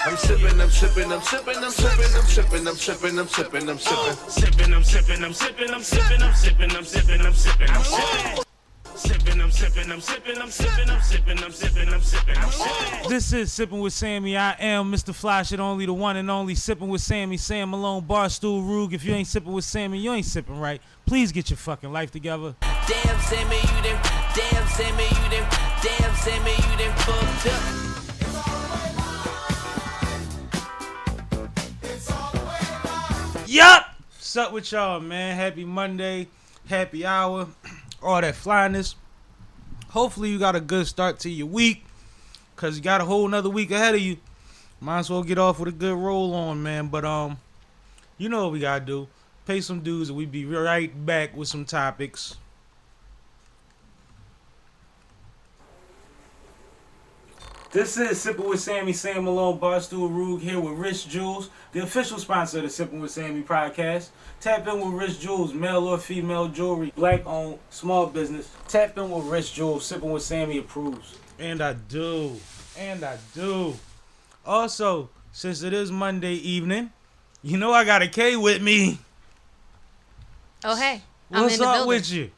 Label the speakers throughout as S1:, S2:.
S1: I'm sipping, I'm sipping, I'm sipping, I'm sipping, I'm sipping, I'm sipping, I'm sipping, I'm sipping. Sipping, I'm sipping, I'm sipping, I'm sipping, I'm sipping, I'm sipping, I'm sipping, I'm sipping. Sipping, I'm sipping, I'm sipping, I'm sipping, I'm sipping, I'm sipping, I'm sipping, I'm sipping.
S2: This is Sippin' with Sammy. I am Mr. Fly Shit Only, the one and only Sippin' with Sammy, Sam Malone, Barstool Rug. If you ain't sippin' with Sammy, you ain't sippin' right. Please get your fucking life together.
S3: Damn, Sammy, you done. Damn, Sammy, you done. Damn, Sammy, you done fucked up.
S2: Yup! What's up with y'all, man? Happy Monday, happy hour, all that flyness. Hopefully you got a good start to your week, because you got a whole nother week ahead of you. Might as well get off with a good roll on, man. But, you know what we got to do. Pay some dues and we be right back with some topics. This is Sippin' with Sammy, Sam Malone, Barstool Rug, here with Rich Jewels, the official sponsor of the Sippin' with Sammy podcast. Tap in with Rich Jewels, male or female jewelry, black owned, small business. Tap in with Rich Jewels, Sippin' with Sammy approves. And I do. Also, since it is Monday evening, you know I got a K with me.
S4: Oh, hey. I'm
S2: What's
S4: in the
S2: up
S4: building.
S2: with you?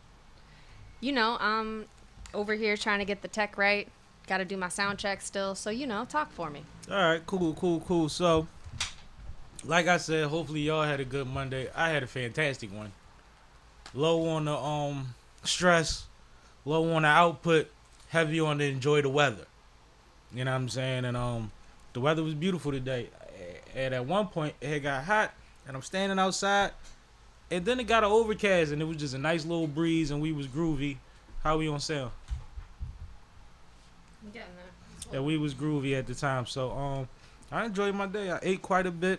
S4: You know, I'm over here trying to get the tech right. Got to do my sound check still. So, you know, talk for me.
S2: All right, cool. So, like I said, hopefully y'all had a good Monday. I had a fantastic one. Low on the stress, low on the output, heavy on the enjoy the weather. You know what I'm saying? And the weather was beautiful today. And at one point, it had got hot, and I'm standing outside, and then it got an overcast, and it was just a nice little breeze, and we was groovy. How we on sound?
S4: I'm getting there.
S2: Yeah, we was groovy at the time. So I enjoyed my day. I ate quite a bit.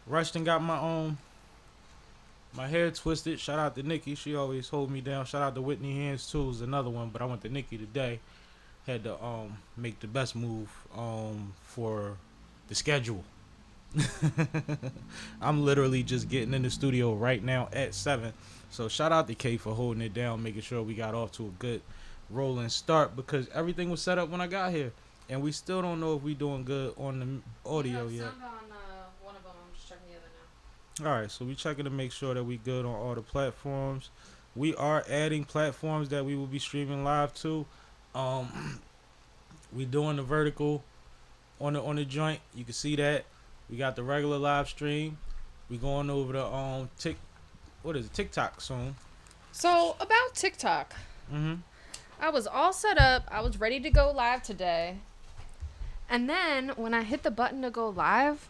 S2: Rushed and got my hair twisted. Shout out to Nikki. She always hold me down. Shout out to Whitney Hands too, is another one. But I went to Nikki today. Had to make the best move for the schedule. I'm literally just getting in the studio right now at 7. So shout out to Kay for holding it down, making sure we got off to a good rolling start, because everything was set up when I got here, and we still don't know if we doing good on the audio yet.
S4: Sound on one of them. I'm just checking the other now.
S2: All right, so we checking to make sure that we good on all the platforms. We are adding platforms that we will be streaming live to. We doing the vertical on the joint. You can see that. We got the regular live stream. We going over to TikTok soon.
S4: So, about TikTok. I was all set up. I was ready to go live today. And then when I hit the button to go live,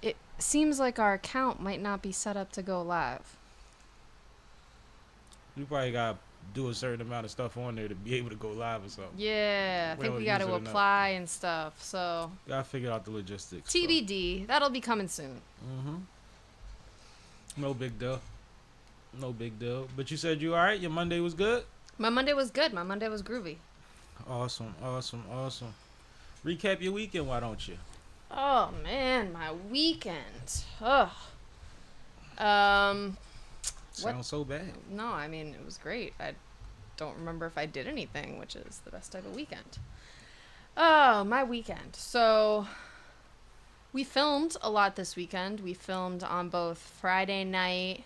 S4: it seems like our account might not be set up to go live.
S2: You probably got to do a certain amount of stuff on there to be able to go live or something.
S4: Yeah, I think we got to apply and stuff. So,
S2: Gotta figure out the logistics.
S4: TBD. That'll be coming soon.
S2: No big deal. But you said you all right? Your Monday was good?
S4: My Monday was good. My Monday was groovy.
S2: Awesome. Recap your weekend, why don't you?
S4: Oh, man, my weekend. Ugh.
S2: Sounds so bad.
S4: No, I mean, it was great. I don't remember if I did anything, which is the best type of weekend. Oh, my weekend. So, we filmed a lot this weekend. We filmed on both Friday night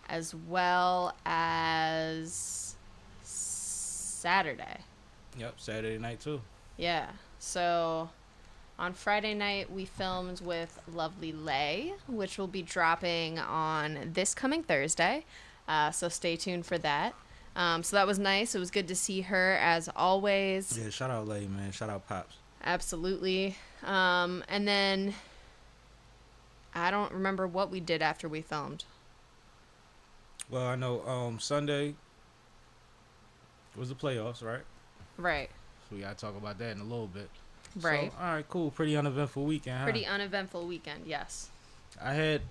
S4: as well as Saturday.
S2: Yep, Saturday night too.
S4: Yeah. So, on Friday night, we filmed with Lovely Lay, which will be dropping on this coming Thursday. So stay tuned for that. So that was nice. It was good to see her as always.
S2: Yeah, shout out Lay, man. Shout out Pops.
S4: Absolutely. And then I don't remember what we did after we filmed.
S2: Well, I know Sunday was the playoffs, right?
S4: Right.
S2: So we gotta talk about that in a little bit.
S4: Right.
S2: So, all right, cool. Pretty uneventful weekend, huh?
S4: Pretty uneventful weekend, yes.
S2: I had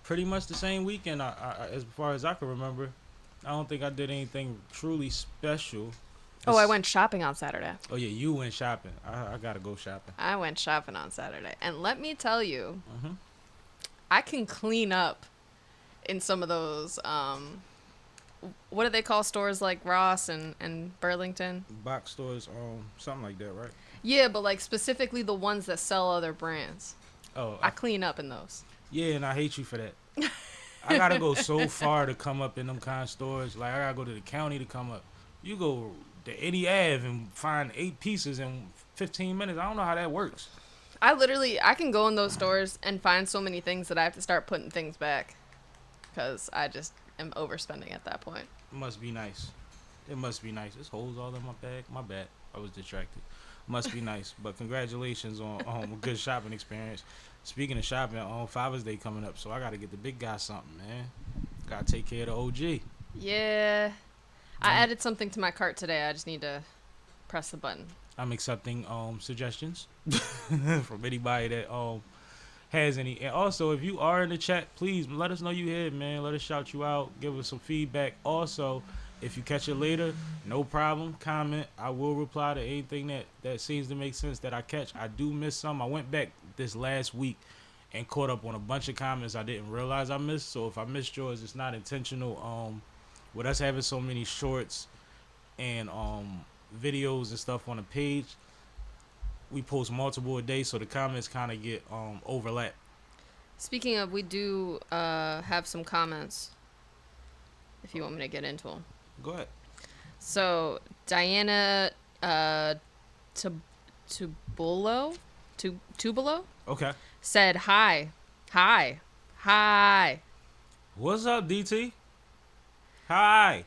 S2: pretty much the same weekend. I as far as I can remember. I don't think I did anything truly special.
S4: Oh, I went shopping on Saturday.
S2: Oh yeah, you went shopping. I gotta go shopping.
S4: I went shopping on Saturday, and let me tell you, I can clean up in some of those. What do they call stores like Ross and Burlington?
S2: Box stores, something like that, right?
S4: Yeah, but like specifically the ones that sell other brands.
S2: Oh,
S4: I clean up in those.
S2: yeah, and I hate you for that. I gotta go so far to come up in them kind of stores. Like I gotta go to the county to come up. You go to any Ave and find 8 pieces in 15 minutes. I don't know how that works.
S4: I can go in those stores and find so many things that I have to start putting things back. Because I just am overspending at that point.
S2: It must be nice. It must be nice. There's holes all in my bag. My bad. I was distracted. Must be nice. But congratulations on a good shopping experience. Speaking of shopping, Father's Day coming up, so I gotta get the big guy something, man. Gotta take care of the OG.
S4: Yeah. I added something to my cart today. I just need to press the button.
S2: I'm accepting suggestions from anybody that has any. And also, if you are in the chat, please let us know you here, man. Let us shout you out. Give us some feedback. Also, if you catch it later, no problem. Comment. I will reply to anything that seems to make sense that I catch. I do miss some. I went back this last week and caught up on a bunch of comments I didn't realize I missed. So if I missed yours, it's not intentional. With us having so many shorts and videos and stuff on the page, we post multiple a day, so the comments kind of get overlap.
S4: Speaking of, we do have some comments. If you want me to get into them.
S2: Go ahead.
S4: So Diana Tubolo
S2: Okay.
S4: said hi.
S2: What's up, DT? Hi.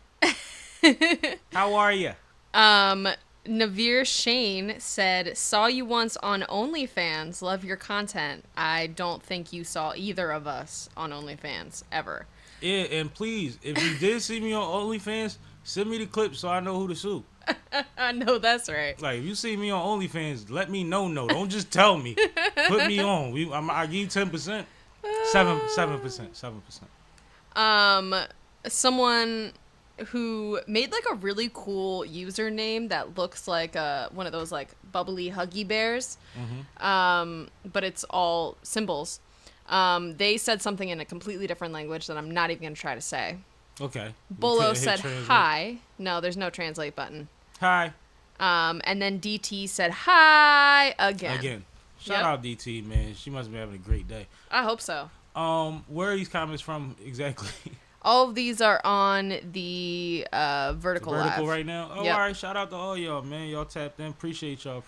S2: How are you?
S4: Navir Shane said, saw you once on OnlyFans. Love your content. I don't think you saw either of us on OnlyFans ever.
S2: Yeah, and please, if you did see me on OnlyFans, send me the clip so I know who to sue.
S4: I know that's right.
S2: Like, if you see me on OnlyFans, let me know. No, don't just tell me. Put me on. I give you 10%. 7%.
S4: Someone who made like a really cool username that looks like one of those like bubbly huggy bears, but it's all symbols. They said something in a completely different language that I'm not even gonna try to say.
S2: Okay.
S4: Bolo said hi. No, there's no translate button.
S2: Hi.
S4: And then DT said hi again.
S2: Shout out DT, man. She must be having a great day.
S4: I hope so.
S2: Where are these comments from exactly?
S4: All of these are on the vertical live.
S2: Right now? Oh,
S4: yep.
S2: All right. Shout out to all y'all, man. Y'all tapped in. Appreciate y'all.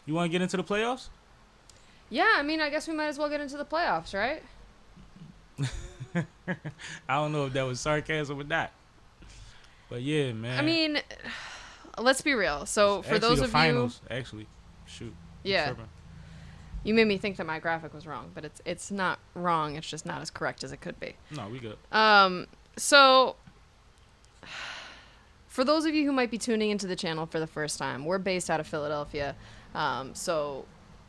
S2: You want to get into the playoffs?
S4: Yeah, I mean, I guess we might as well get into the playoffs, right?
S2: I don't know if that was sarcasm or not. But yeah, man.
S4: I mean, let's be real. So for those of
S2: finals, you... Shoot.
S4: Yeah. You made me think that my graphic was wrong, but it's not wrong. It's just not as correct as it could be.
S2: No, we good.
S4: So for those of you who might be tuning into the channel for the first time, we're based out of Philadelphia. So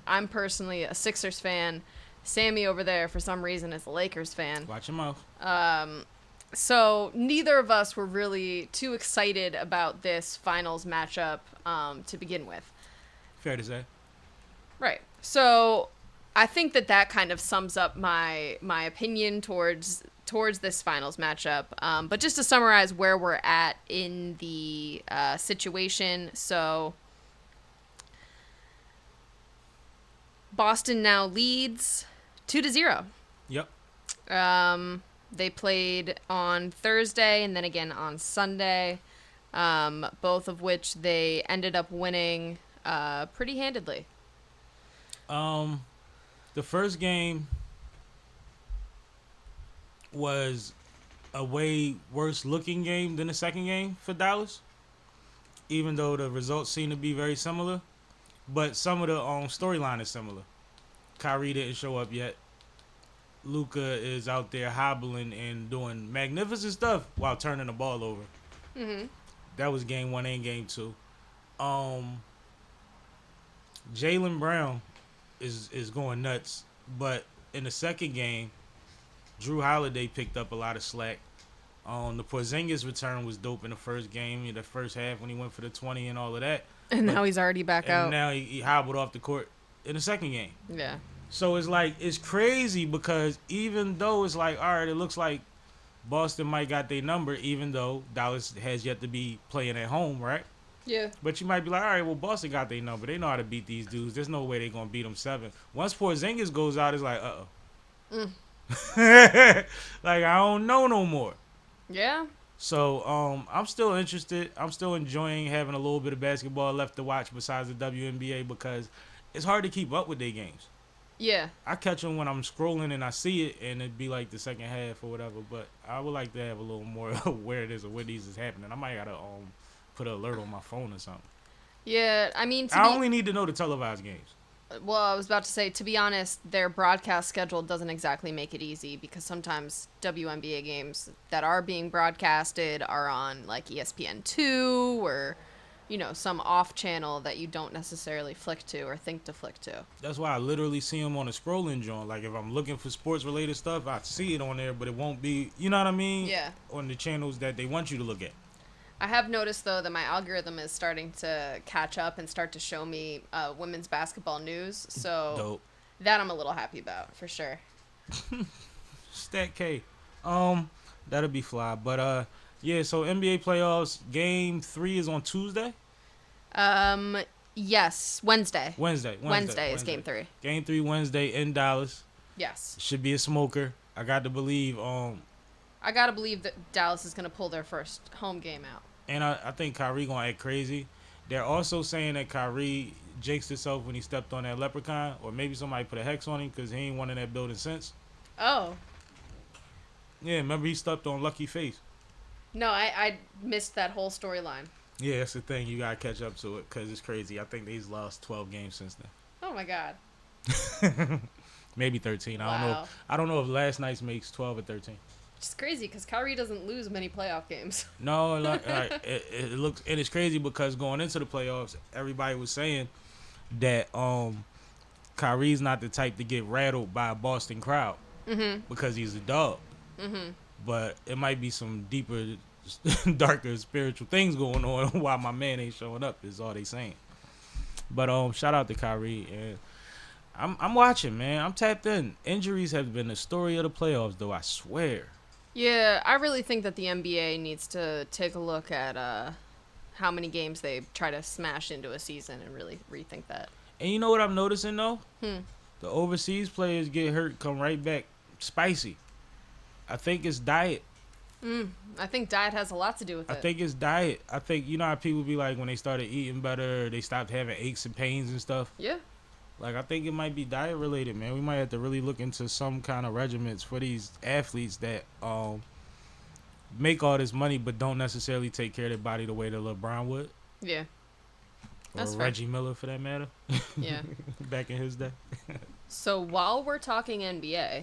S4: I'm personally a Sixers fan. Sammy over there, for some reason, is a Lakers fan.
S2: Watch your mouth.
S4: So neither of us were really too excited about this finals matchup to begin with.
S2: Fair to say.
S4: Right. So I think that kind of sums up my opinion towards this finals matchup. But just to summarize where we're at in the situation. So Boston now leads 2-0.
S2: Yep.
S4: They played on Thursday and then again on Sunday, both of which they ended up winning pretty handedly.
S2: The first game was a way worse looking game than the second game for Dallas, even though the results seem to be very similar. But some of the storyline is similar. Kyrie didn't show up yet. Luka is out there hobbling and doing magnificent stuff while turning the ball over. Mm-hmm. That was game 1 and game 2. Jaylen Brown is going nuts, but in the second game, Drew Holiday picked up a lot of slack. The Porzingis return was dope in the first game, in the first half when he went for the 20 and all of that.
S4: And now he's already back out.
S2: And now he hobbled off the court in the second game.
S4: Yeah.
S2: So it's like, it's crazy because even though it's like, all right, it looks like Boston might got their number, even though Dallas has yet to be playing at home, right?
S4: Yeah.
S2: But you might be like, all right, well, Boston got their number. They know how to beat these dudes. There's no way they're going to beat them 7. Once Porzingis goes out, it's like, uh-oh. Like, I don't know no more.
S4: Yeah.
S2: So, I'm still interested. I'm still enjoying having a little bit of basketball left to watch besides the WNBA because it's hard to keep up with their games.
S4: Yeah.
S2: I catch them when I'm scrolling and I see it, and it'd be like the second half or whatever. But I would like to have a little more where it is or where these is happening. I might gotta put an alert on my phone or something.
S4: Yeah, I mean,
S2: I only need to know the televised games.
S4: well, I was about to say, to be honest, their broadcast schedule doesn't exactly make it easy because sometimes WNBA games that are being broadcasted are on like ESPN2 or, you know, some off channel that you don't necessarily flick to or think to flick to.
S2: That's why I literally see them on a scrolling joint. Like if I'm looking for sports related stuff, I see it on there, but it won't be, you know what I mean?
S4: Yeah.
S2: On the channels that they want you to look at.
S4: I have noticed, though, that my algorithm is starting to catch up and start to show me women's basketball news. So
S2: Dope.
S4: that I'm a little happy about, for sure.
S2: Stat K. That'll be fly. But yeah, so NBA playoffs, game 3 is on Tuesday?
S4: Yes, Wednesday.
S2: Wednesday
S4: Is game 3.
S2: Game 3 Wednesday in Dallas.
S4: Yes.
S2: Should be a smoker. I got to believe
S4: I gotta believe that Dallas is gonna pull their first home game out.
S2: and I think Kyrie gonna act crazy. They're also saying that Kyrie jinxed himself when he stepped on that leprechaun, or maybe somebody put a hex on him because he ain't one in that building since.
S4: Oh.
S2: Yeah, remember he stepped on Lucky Face.
S4: No, I missed that whole storyline.
S2: Yeah, that's the thing. You gotta catch up to it because it's crazy. I think they've lost 12 games since then.
S4: Oh my god.
S2: Maybe 13.
S4: Wow.
S2: I don't know if last night's makes 12 or 13.
S4: It's crazy because Kyrie doesn't lose many playoff games.
S2: No, like it looks, and it's crazy because going into the playoffs, everybody was saying that Kyrie's not the type to get rattled by a Boston crowd because he's a dog. But it might be some deeper, darker spiritual things going on while my man ain't showing up. Is all they saying. But shout out to Kyrie, and I'm watching, man. I'm tapped in. Injuries have been the story of the playoffs, though. I swear.
S4: Yeah, I really think that the NBA needs to take a look at how many games they try to smash into a season and really rethink that.
S2: And you know what I'm noticing, though?
S4: The
S2: overseas players get hurt, come right back spicy. I think it's diet.
S4: I think diet has a lot to do with it.
S2: I think it's diet. I think, you know how people be like when they started eating better, they stopped having aches and pains and stuff?
S4: Yeah.
S2: Like, I think it might be diet related, man. We might have to really look into some kind of regimens for these athletes that make all this money but don't necessarily take care of their body the way that LeBron would.
S4: Yeah. That's
S2: or
S4: fair.
S2: Reggie Miller, for that matter.
S4: Yeah.
S2: Back in his day.
S4: So while we're talking NBA,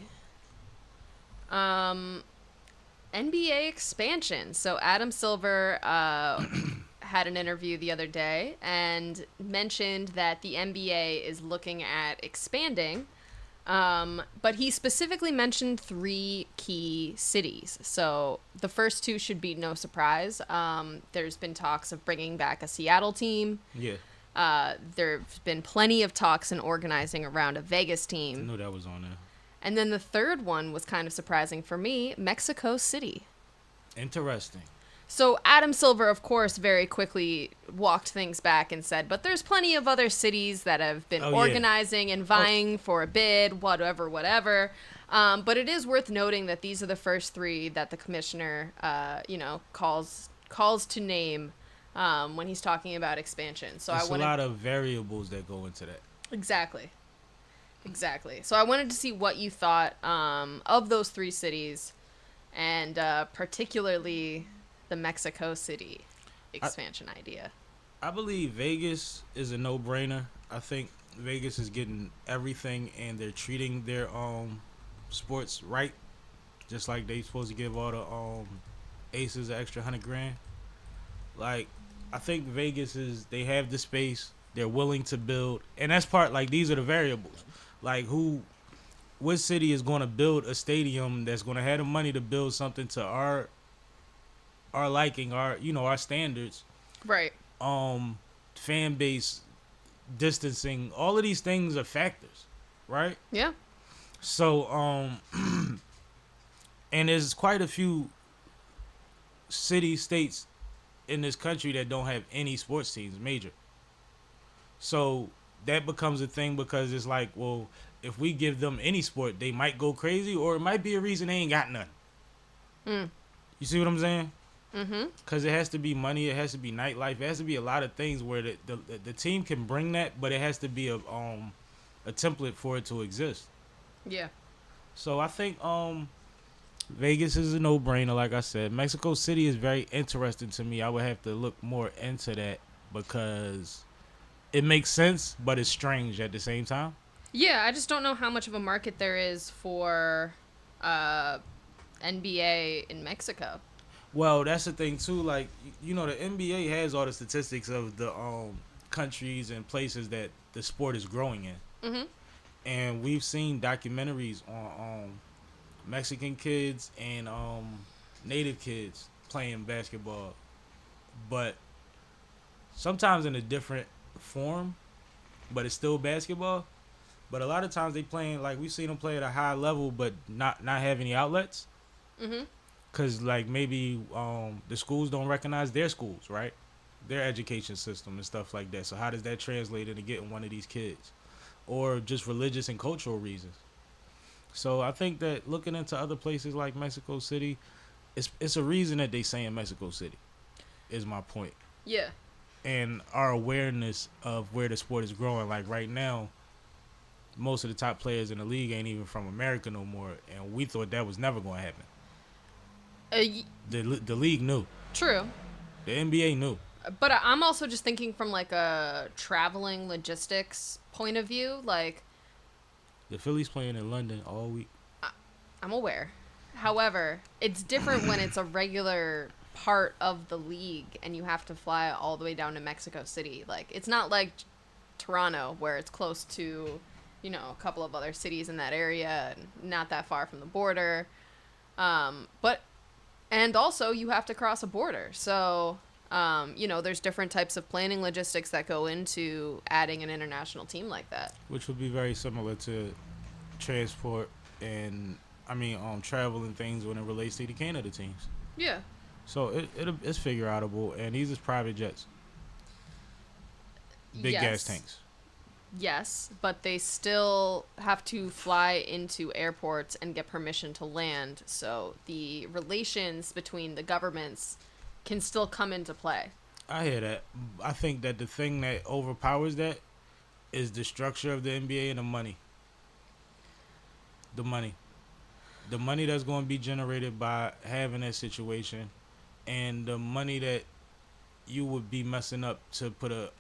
S4: NBA expansion. So Adam Silver had an interview the other day and mentioned that the NBA is looking at expanding, but he specifically mentioned 3 key cities. So the first 2 should be no surprise. There's been talks of bringing back a Seattle team.
S2: Yeah.
S4: There've been plenty of talks and organizing around a Vegas
S2: I
S4: team.
S2: knew that was on there.
S4: And then the third one was kind of surprising for me, Mexico City.
S2: Interesting.
S4: So Adam Silver, of course, very quickly walked things back and said, but there's plenty of other cities that have been organizing and vying for a bid, whatever. But it is worth noting that these are the first 3 that the commissioner, calls to name when he's talking about expansion. So
S2: There's a lot of variables that go into that.
S4: Exactly. So I wanted to see what you thought of those 3 cities, and particularly the Mexico City expansion idea.
S2: I believe Vegas is a no-brainer. I think Vegas is getting everything, and they're treating their sports right, just like they supposed to give all the aces an extra $100,000. Like, I think Vegas they have the space, they're willing to build, and that's part. Like, these are the variables. Like, what city is going to build a stadium that's going to have the money to build something to our liking, our standards,
S4: Right.
S2: Fan base, distancing, all of these things are factors, right?
S4: Yeah.
S2: So and there's quite a few states in this country that don't have any sports teams major. So that becomes a thing because it's like, well, if we give them any sport, they might go crazy, or it might be a reason they ain't got none. You see what I'm saying? Because it has to be money, it has to be nightlife, it has to be a lot of things where the team can bring that, but it has to be a template for it to exist.
S4: Yeah.
S2: So I think Vegas is a no-brainer, like I said. Mexico City is very interesting to me. I would have to look more into that because it makes sense, but it's strange at the same time.
S4: Yeah, I just don't know how much of a market there is for NBA in Mexico.
S2: Well, that's the thing too. Like, you know, the NBA has all the statistics of the countries and places that the sport is growing in. And we've seen documentaries on Mexican kids and native kids playing basketball, but sometimes in a different form, but it's still basketball. But a lot of times they playing, like, we've seen them play at a high level, but not have any outlets. Because, like, maybe the schools don't recognize their schools, right? Their education system and stuff like that. So how does that translate into getting one of these kids? Or just religious and cultural reasons. So I think that looking into other places like Mexico City, it's a reason that they say in Mexico City, is my point.
S4: Yeah.
S2: And our awareness of where the sport is growing. Like right now, most of the top players in the league ain't even from America no more. And we thought that was never going to happen. The league knew.
S4: True.
S2: The NBA knew.
S4: But I'm also just thinking from like a traveling logistics point of view. Like,
S2: the Phillies playing in London all week.
S4: I'm aware. However, it's different when it's a regular part of the league and you have to fly all the way down to Mexico City. Like, it's not like Toronto where it's close to, you know, a couple of other cities in that area and not that far from the border. And also you have to cross a border. So, you know, there's different types of planning logistics that go into adding an international team like that. Which
S2: would be very similar to transport and, travel and things when it relates to the Canada teams.
S4: Yeah.
S2: So it's figure outable, and these is private jets. Big gas tanks.
S4: Yes, but they still have to fly into airports and get permission to land, so the relations between the governments can still come into play.
S2: I hear that. I think that the thing that overpowers that is the structure of the NBA and the money. The money that's going to be generated by having that situation, and the money that you would be messing up to put a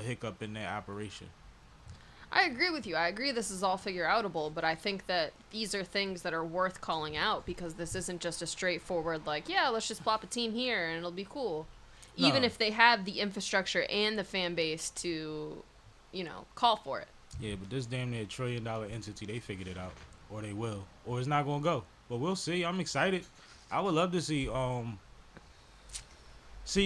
S2: hiccup in that operation.
S4: I agree with you. I agree this is all figure outable, but I think that these are things that are worth calling out because this isn't just a straightforward, like, yeah, let's just plop a team here and it'll be cool. No. Even if they have the infrastructure and the fan base to, you know, call for it.
S2: Yeah, but this damn near $1 trillion entity, they figured it out. Or they will. Or it's not going to go. But we'll see. I'm excited. I would love to see,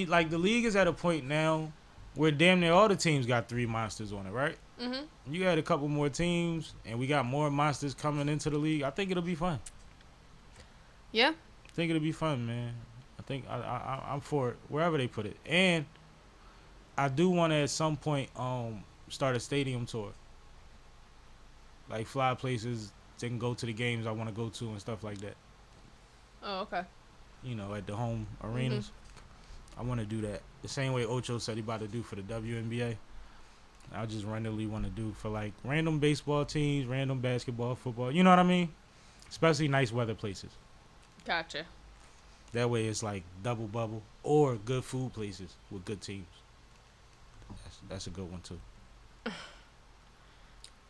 S2: like, the league is at a point now where damn near all the teams got 3 monsters on it, right? Mm-hmm. You had a couple more teams, and we got more monsters coming into the league. I think it'll be fun.
S4: Yeah?
S2: I think it'll be fun, man. I think I'm for it, wherever they put it. And I do want to, at some point, start a stadium tour. Like, fly places, they can go to the games I want to go to and stuff like that.
S4: Oh, okay.
S2: You know, at the home arenas. Mm-hmm. I want to do that. The same way Ocho said he about to do for the WNBA. I just randomly want to do for, like, random baseball teams, random basketball, football. You know what I mean? Especially nice weather places.
S4: Gotcha.
S2: That way it's, like, double bubble or good food places with good teams. That's a good one, too.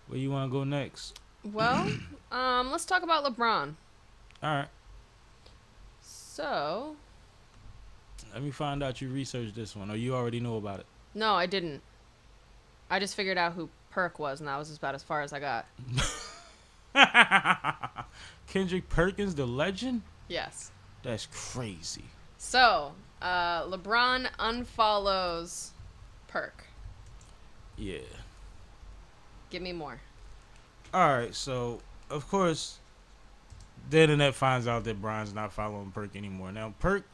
S2: Where you want to go next?
S4: Well, let's talk about LeBron.
S2: All right.
S4: So,
S2: let me find out you researched this one, or you already know about it.
S4: No, I didn't. I just figured out who Perk was, and that was about as far as I got.
S2: Kendrick Perkins, the legend?
S4: Yes.
S2: That's crazy.
S4: So, LeBron unfollows Perk.
S2: Yeah.
S4: Give me more.
S2: All right, so, of course, the internet finds out that Bron's not following Perk anymore. Now, Perk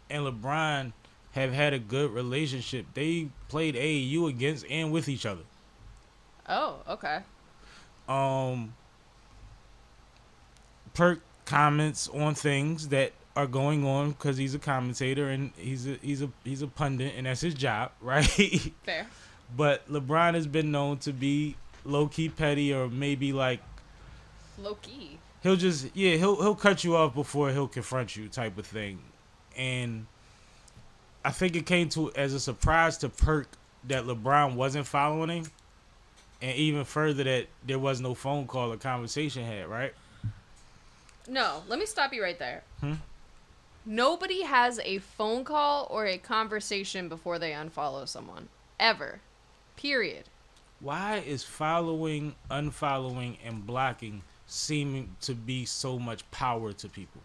S2: and LeBron have had a good relationship. They played AAU against and with each other.
S4: Oh, okay.
S2: Perk comments on things that are going on because he's a commentator and he's a pundit and that's his job, right?
S4: Fair.
S2: But LeBron has been known to be low key petty, or maybe like
S4: Low key.
S2: he'll cut you off before he'll confront you, type of thing. And I think it came to as a surprise to Perk that LeBron wasn't following him, and even further that there was no phone call or conversation had, right?
S4: No, let me stop you right there. Nobody has a phone call or a conversation before they unfollow someone. Ever. Period.
S2: Why is following, unfollowing, and blocking seeming to be so much power to people?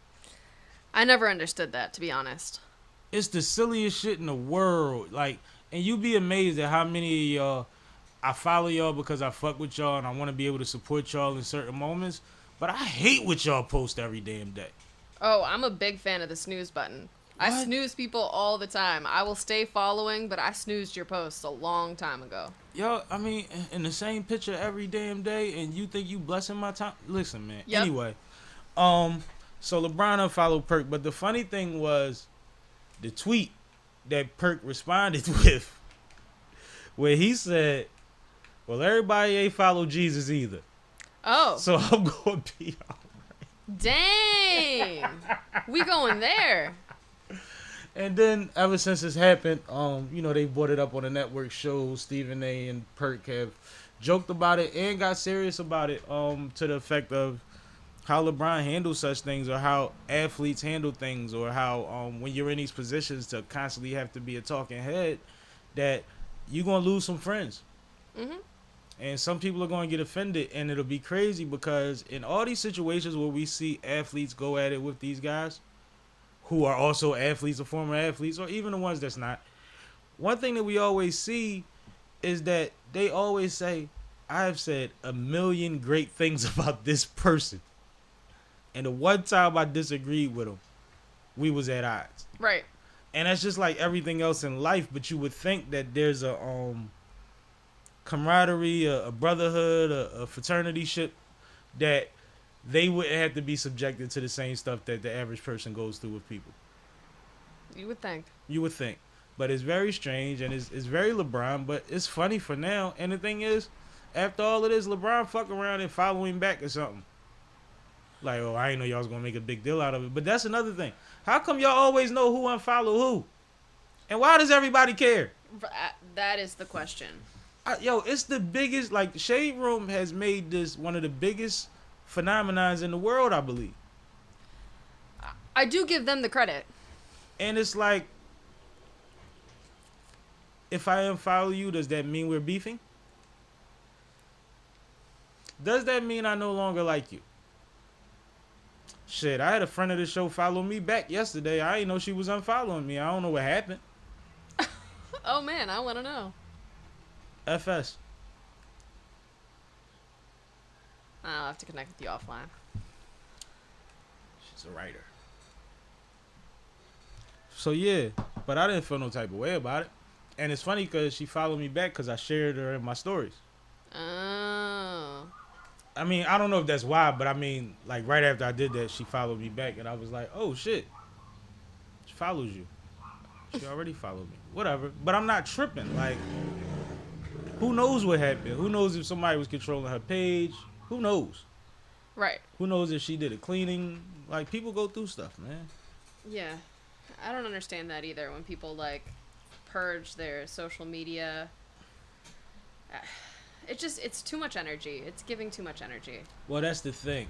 S4: I never understood that, to be honest.
S2: It's the silliest shit in the world. Like, and you be amazed at how many of y'all, I follow y'all because I fuck with y'all and I want to be able to support y'all in certain moments. But I hate what y'all post every damn day.
S4: Oh, I'm a big fan of the snooze button. I
S2: What?
S4: snooze people all the time. I will stay following, but I snoozed your posts a long time ago.
S2: Yo, I mean, in the same picture every damn day, and you think you blessing my time? Listen, man.
S4: Yep.
S2: Anyway, so LeBron unfollowed Perk, but the funny thing was the tweet that Perk responded with, where he said, "Well, everybody ain't follow Jesus either,
S4: Oh,
S2: so I'm gonna be all right."
S4: dang. We going there.
S2: And then ever since this happened, they brought it up on the network shows. Stephen A. and Perk have joked about it and got serious about it, to the effect of how LeBron handles such things, or how athletes handle things, or how when you're in these positions to constantly have to be a talking head, that you're gonna lose some friends. And some people are going to get offended, and it'll be crazy because in all these situations where we see athletes go at it with these guys who are also athletes or former athletes, or even the ones that's not, one thing that we always see is that they always say, "I have said a million great things about this person, and the one time I disagreed with him, we was at odds."
S4: Right.
S2: And that's just like everything else in life, but you would think that there's a camaraderie, a brotherhood, a fraternity ship, that they wouldn't have to be subjected to the same stuff that the average person goes through with people.
S4: You would think.
S2: You would think. But it's very strange, and it's very LeBron, but it's funny for now. And the thing is, after all of this, LeBron fuck around and follow him back or something. Like, oh, I didn't know y'all was going to make a big deal out of it. But that's another thing. How come y'all always know who unfollow who? And why does everybody care?
S4: That is the question.
S2: It's the biggest, like, Shade Room has made this one of the biggest phenomenons in the world, I believe.
S4: I do give them the credit.
S2: And it's like, if I unfollow you, does that mean we're beefing? Does that mean I no longer like you? Shit, I had a friend of the show follow me back yesterday. I didn't know she was unfollowing me. I don't know what happened.
S4: Oh, man, I want to know.
S2: FS.
S4: I'll have to connect with you offline.
S2: She's a writer. So, yeah. But I didn't feel no type of way about it. And it's funny because she followed me back because I shared her in my stories.
S4: Oh.
S2: I mean, I don't know if that's why, but I mean, like, right after I did that, she followed me back, and I was like, oh, shit. She follows you. She already followed me. Whatever. But I'm not tripping. Like, who knows what happened? Who knows if somebody was controlling her page? Who knows?
S4: Right.
S2: Who knows if she did a cleaning? Like, people go through stuff, man.
S4: Yeah. I don't understand that either when people, like, purge their social media. It's too much energy. It's giving too much energy.
S2: Well, that's the thing.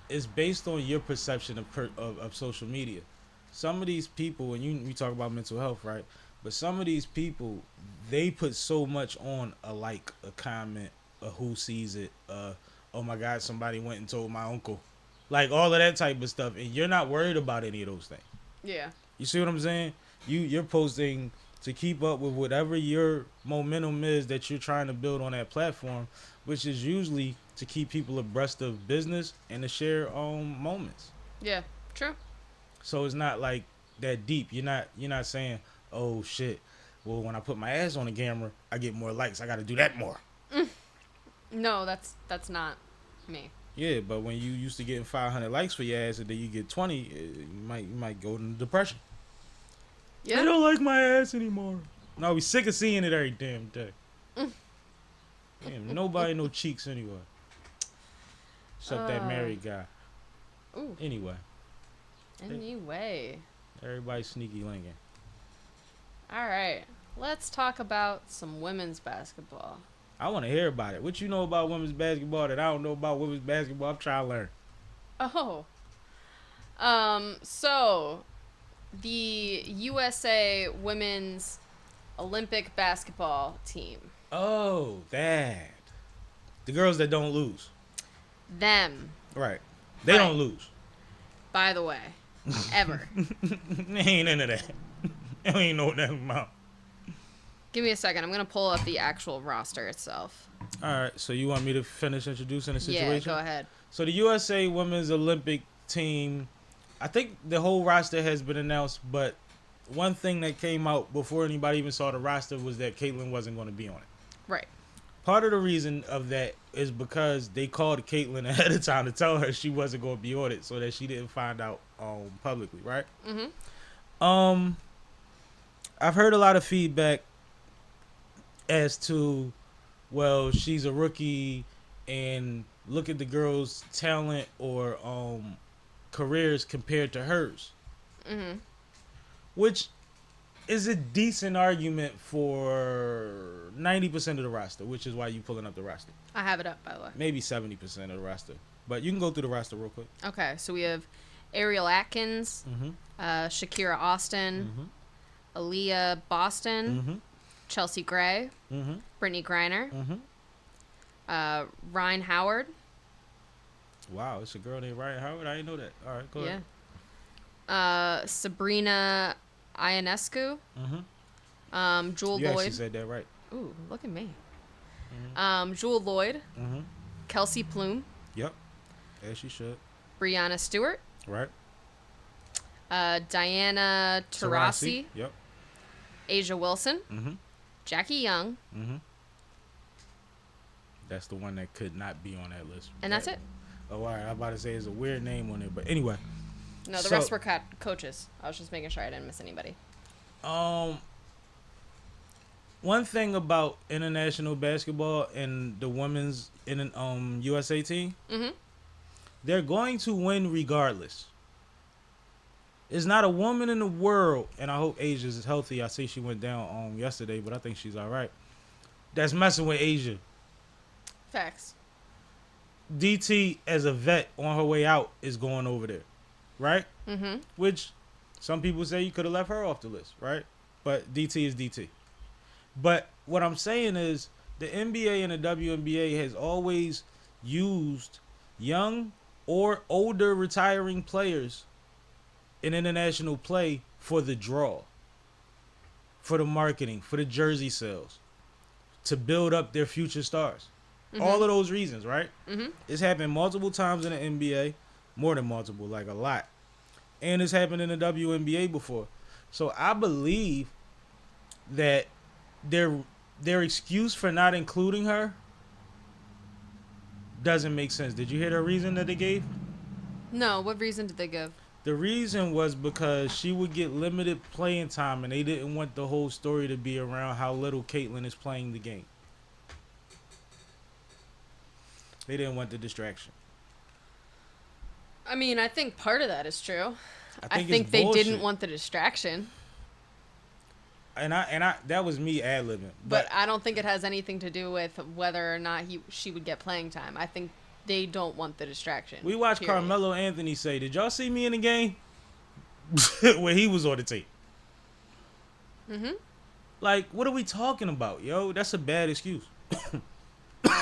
S2: It's based on your perception of social media. Some of these people, and you talk about mental health, right? But some of these people, they put so much on a like, a comment, a who sees it, oh my God, somebody went and told my uncle. Like, all of that type of stuff. And you're not worried about any of those things.
S4: Yeah.
S2: You see what I'm saying? You're posting to keep up with whatever your momentum is that you're trying to build on that platform, which is usually to keep people abreast of business and to share moments.
S4: Yeah. True.
S2: So it's not like that deep. You're not saying, oh shit, well when I put my ass on the camera, I get more likes. I got to do that more.
S4: No, that's not me.
S2: Yeah, but when you used to getting 500 likes for your ass and then you get 20, you might go into depression. I
S4: Yeah.
S2: don't like my ass anymore. No, we sick of seeing it every damn day. Damn, nobody no cheeks anyway. Except that married guy.
S4: Ooh.
S2: Anyway,
S4: Anyway.
S2: everybody sneaky linking.
S4: All right. Let's talk about some women's basketball.
S2: I want to hear about it. What you know about women's basketball that I don't know about women's basketball? I'm trying to learn.
S4: Oh. So the USA women's Olympic basketball team.
S2: Oh, that. The girls that don't lose.
S4: Them,
S2: Right. They
S4: Right.
S2: don't lose.
S4: by the way, ever.
S2: They ain't into that. They don't even know what that's about.
S4: Give me a second. I'm going to pull up the actual roster itself.
S2: All right, so you want me to finish introducing the situation?
S4: Yeah, go ahead.
S2: So the USA Women's Olympic team, I think the whole roster has been announced, but one thing that came out before anybody even saw the roster was that Caitlyn wasn't going to be on it.
S4: Right.
S2: Part of the reason of that is because they called Caitlyn ahead of time to tell her she wasn't going to be on it so that she didn't find out publicly, right?
S4: Mm-hmm.
S2: I've heard a lot of feedback as to, well, she's a rookie and look at the girls' talent or careers compared to hers.
S4: Mm-hmm.
S2: Which is a decent argument for 90% of the roster, which is why you pulling up the roster.
S4: I have it up, by the way.
S2: Maybe 70% of the roster. But you can go through the roster real quick.
S4: Okay, so we have Ariel Atkins,
S2: Mm-hmm.
S4: Shakira Austin, Aaliyah Boston,
S2: Mm-hmm.
S4: Chelsea Gray,
S2: Mm-hmm.
S4: Brittany Griner,
S2: Mm-hmm.
S4: Ryan Howard.
S2: Wow, it's a girl named Ryan Howard? I didn't know that. All right, go
S4: Yeah.
S2: ahead.
S4: Sabrina Ionescu, Jewel
S2: You actually
S4: Lloyd.
S2: said that right.
S4: Ooh, look at me. Jewel Lloyd,
S2: Mm-hmm.
S4: Kelsey Plume,
S2: Yep. As you should.
S4: Brianna Stewart,
S2: Right.
S4: Diana Taurasi,
S2: Yep.
S4: Asia Wilson,
S2: Mm-hmm.
S4: Jackie Young,
S2: Mm-hmm. That's the one that could not be on that list.
S4: and that's it.
S2: Oh, all right. I'm about to say it's a weird name on it, but anyway.
S4: No, the
S2: So-
S4: rest were coaches. I was just making sure I didn't miss anybody.
S2: One thing about international basketball and the women's USA team,
S4: Mm-hmm.
S2: they're going to win regardless. There's not a woman in the world, and I hope Asia's healthy. I see she went down yesterday, but I think she's all right. That's messing with Asia.
S4: Facts.
S2: DT, as a vet on her way out, is going over there, right?
S4: Mm-hmm.
S2: Which some people say you could have left her off the list, right? But DT is DT. But what I'm saying is the NBA and the WNBA has always used young or older retiring players in international play for the draw, for the marketing, for the jersey sales, to build up their future stars.
S4: Mm-hmm.
S2: All of those reasons, right?
S4: Mm-hmm.
S2: It's happened multiple times in the NBA, more than multiple, like a lot. And it's happened in the WNBA before. So I believe that their excuse for not including her doesn't make sense. Did you hear the reason that they gave?
S4: No, what reason did they give?
S2: The reason was because she would get limited playing time, and they didn't want the whole story to be around how little Caitlyn is playing the game. They didn't want the distraction.
S4: I mean, I think part of that is true. I
S2: it's
S4: think they
S2: bullshit.
S4: didn't want the distraction,
S2: And I that was me ad-libbing.
S4: but I don't think it has anything to do with whether or not she would get playing time. I think they don't want the distraction.
S2: We watched
S4: period.
S2: Carmelo Anthony say, "Did y'all see me in the game?" when he was on the team.
S4: Mm-hmm.
S2: Like, what are we talking about, yo? That's a bad excuse.
S4: I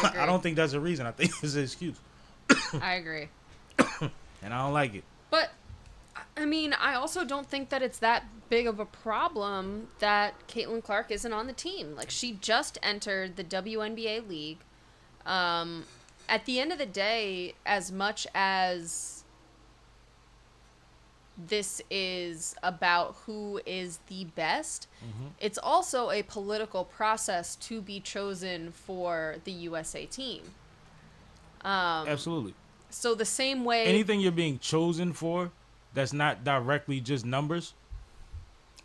S4: agree.
S2: I don't think that's a reason. I think it's an excuse,
S4: I agree.
S2: and I don't like it.
S4: But, I mean, I also don't think that it's that big of a problem that Caitlin Clark isn't on the team. Like, she just entered the WNBA league. At the end of the day, as much as this is about who is the best.
S2: Mm-hmm.
S4: It's also a political process to be chosen for the USA team.
S2: Absolutely.
S4: So the same way
S2: Anything you're being chosen for that's not directly just numbers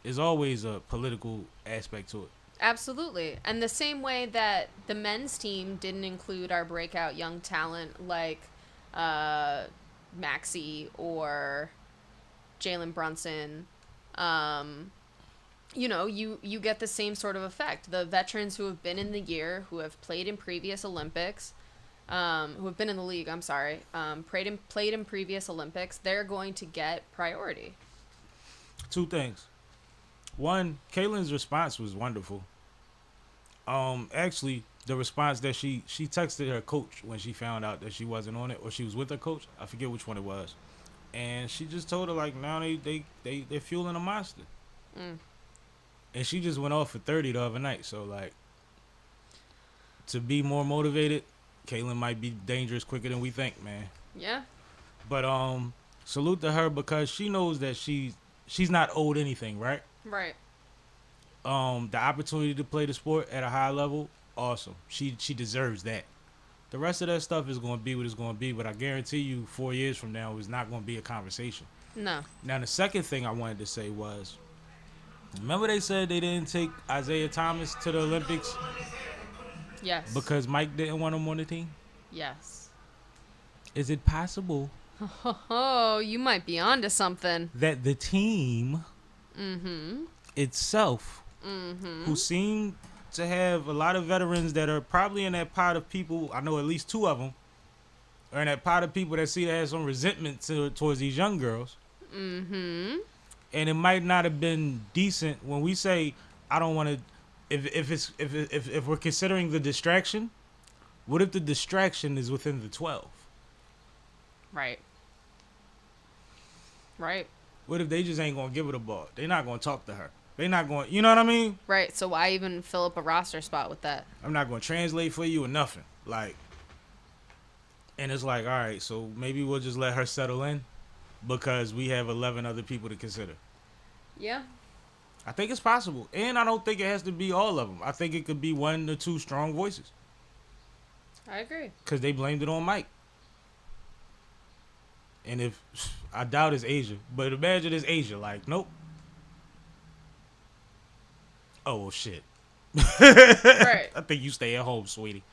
S2: is always a political aspect to it.
S4: Absolutely. And the same way that the men's team didn't include our breakout young talent like Maxey or Jalen Brunson, you get the same sort of effect. The veterans who have been in the year, who have played in previous Olympics, who have been in the league, played in previous Olympics, they're going to get priority.
S2: Two things. One, Kaylin's response was wonderful. Actually, the response that she texted her coach when she found out that she wasn't on it, or she was with her coach. I forget which one it was, and she just told her like, now they're fueling a monster, and she just went off for 30 the other night. So like, to be more motivated, Kaylin might be dangerous quicker than we think, man.
S4: Yeah.
S2: But salute to her because she knows that she's not owed anything, right?
S4: Right.
S2: The opportunity to play the sport at a high level, awesome. She deserves that. The rest of that stuff is going to be what it's going to be, but I guarantee you 4 years from now it's not going to be a conversation.
S4: No.
S2: Now, the second thing I wanted to say was, remember they said they didn't take Isaiah Thomas to the Olympics
S4: Yes.
S2: because Mike didn't want him on the team?
S4: Yes.
S2: Is it possible
S4: Oh, you might be onto something.
S2: that the team itself, who seem to have a lot of veterans that are probably in that pot of people, I know at least two of them, are in that pot of people that see that has some resentment towards these young girls. And it might not have been decent when we say, I don't want to, if we're considering the distraction, what if the distraction is within the 12?
S4: Right. Right.
S2: What if they just ain't going to give her the ball? They're not going to talk to her. They're not going, you know what I mean?
S4: Right. So why even fill up a roster spot with that?
S2: I'm not going to translate for you or nothing. Like, and it's like, all right, so maybe we'll just let her settle in because we have 11 other people to consider.
S4: Yeah.
S2: I think it's possible. And I don't think it has to be all of them. I think it could be one or two strong voices
S4: I agree.
S2: because they blamed it on Mike. And if, I doubt it's Asia, but imagine it's Asia. Like, nope. Oh, well, shit.
S4: Right.
S2: I think you stay at home, sweetie.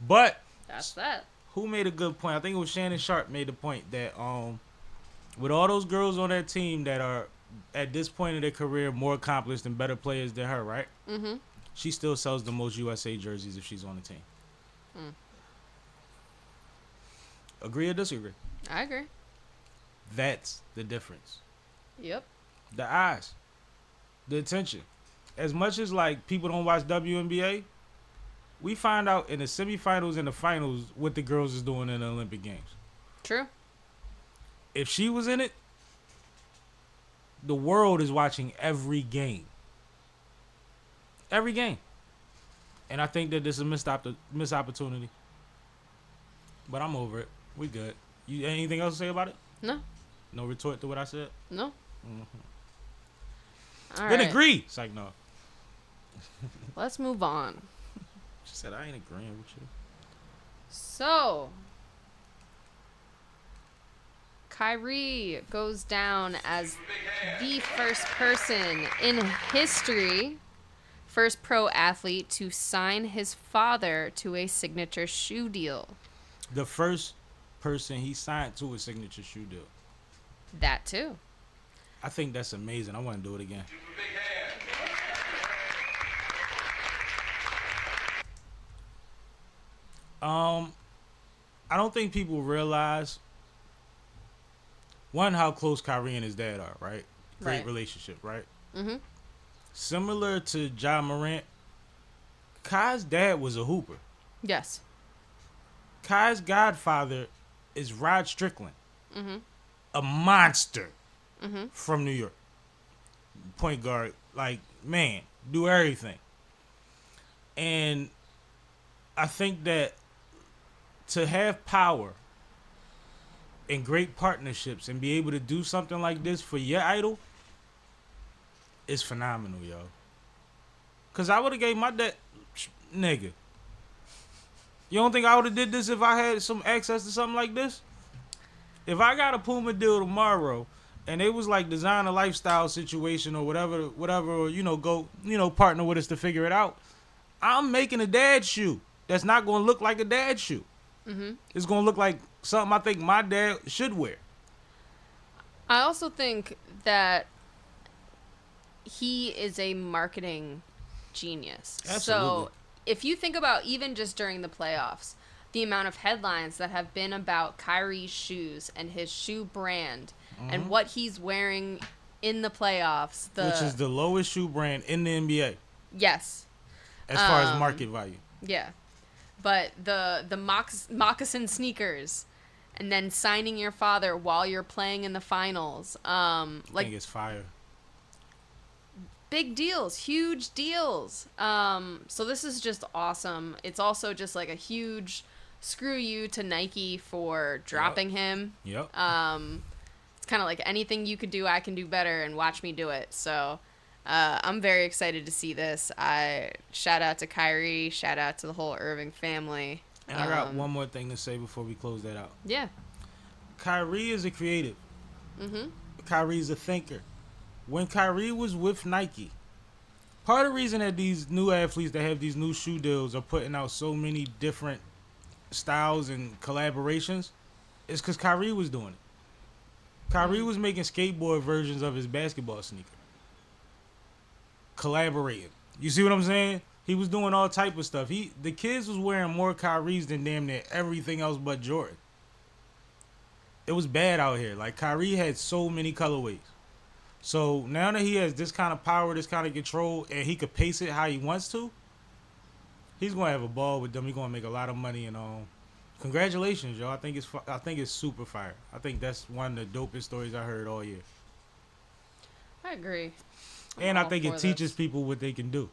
S2: But
S4: That's that.
S2: who made a good point? I think it was Shannon Sharp made the point that with all those girls on that team that are at this point in their career more accomplished and better players than her, right?
S4: Mm-hmm.
S2: She still sells the most USA jerseys if she's on the team. Agree or disagree?
S4: I agree.
S2: That's the difference.
S4: Yep.
S2: The eyes, the attention. As much as like people don't watch WNBA, we find out in the semifinals and the finals what the girls is doing in the Olympic Games.
S4: True.
S2: If she was in it, the world is watching every game. Every game. And I think that this is a missed opportunity. But I'm over it. We good. You anything else to say about it?
S4: No.
S2: No retort to what I said?
S4: No. All
S2: Then
S4: right.
S2: agree. It's like, no.
S4: Let's move on.
S2: She said, I ain't agreeing with you.
S4: So, Kyrie goes down as the first person in history, first pro athlete to sign his father to a signature shoe deal.
S2: The first person he signed to a signature shoe deal.
S4: That too.
S2: I think that's amazing. I want to do it again. I don't think people realize, one, how close Kyrie and his dad are, right? Great
S4: Right.
S2: relationship, right?
S4: Mm-hmm.
S2: Similar to Ja Morant, Kai's dad was a hooper.
S4: Yes.
S2: Kai's godfather is Rod Strickland,
S4: Mm-hmm.
S2: a monster
S4: Mm-hmm.
S2: from New York. Point guard, like, man, do everything. And I think that to have power and great partnerships and be able to do something like this for your idol is phenomenal, yo. Cause I would have gave my dad, nigga. You don't think I would have did this if I had some access to something like this? If I got a Puma deal tomorrow, and it was like design a lifestyle situation or whatever, or go, partner with us to figure it out. I'm making a dad shoe that's not gonna look like a dad shoe.
S4: Mm-hmm.
S2: It's gonna look like something I think my dad should wear.
S4: I also think that he is a marketing genius.
S2: Absolutely.
S4: So if you think about even just during the playoffs, the amount of headlines that have been about Kyrie's shoes and his shoe brand and what he's wearing in the playoffs.
S2: Which is the lowest shoe brand in the NBA.
S4: Yes.
S2: As far as market value.
S4: Yeah. But the moccasin sneakers and then signing your father while you're playing in the finals.
S2: I think it's fire.
S4: Big deals, huge deals. So this is just awesome. It's also just like a huge screw you to Nike for dropping him.
S2: Yep.
S4: It's kind of like anything you could do, I can do better, and watch me do it. So I'm very excited to see this. Shout out to Kyrie. Shout out to the whole Irving family.
S2: And I got one more thing to say before we close that out.
S4: Yeah.
S2: Kyrie is a creative.
S4: Mm-hmm.
S2: Kyrie's a thinker. When Kyrie was with Nike, part of the reason that these new athletes that have these new shoe deals are putting out so many different styles and collaborations is because Kyrie was doing it. Kyrie was making skateboard versions of his basketball sneaker. Collaborating. You see what I'm saying? He was doing all type of stuff. The kids was wearing more Kyries than damn near everything else but Jordan. It was bad out here. Like, Kyrie had so many colorways. So now that he has this kind of power, this kind of control, and he could pace it how he wants to, he's gonna have a ball with them. He's gonna make a lot of money, and congratulations, yo. I think it's super fire. I think that's one of the dopest stories I heard all year.
S4: I agree.
S2: And I think it teaches people what they can do.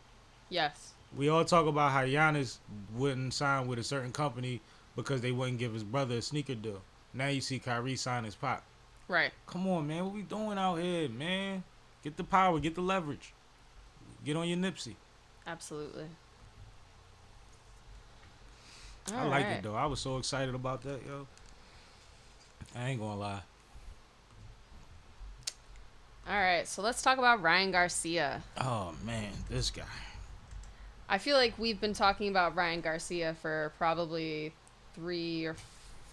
S4: Yes.
S2: We all talk about how Giannis wouldn't sign with a certain company because they wouldn't give his brother a sneaker deal. Now you see Kyrie sign his pop.
S4: Right.
S2: Come on, man. What we doing out here, man? Get the power. Get the leverage. Get on your Nipsey.
S4: Absolutely.
S2: I like it, though. I was so excited about that, yo. I ain't gonna lie.
S4: All right, so let's talk about Ryan Garcia.
S2: Oh, man. This guy.
S4: I feel like we've been talking about Ryan Garcia for probably 3 or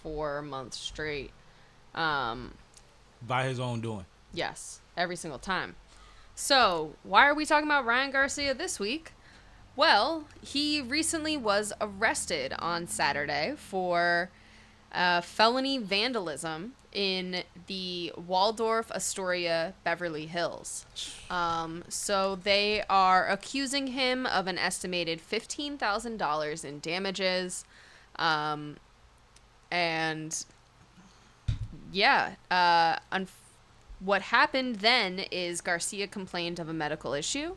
S4: 4 months straight.
S2: By his own doing.
S4: Yes, every single time. So, why are we talking about Ryan Garcia this week? Well, he recently was arrested on Saturday for felony vandalism in the Waldorf Astoria, Beverly Hills. So they are accusing him of an estimated $15,000 in damages. And yeah, what happened then is Garcia complained of a medical issue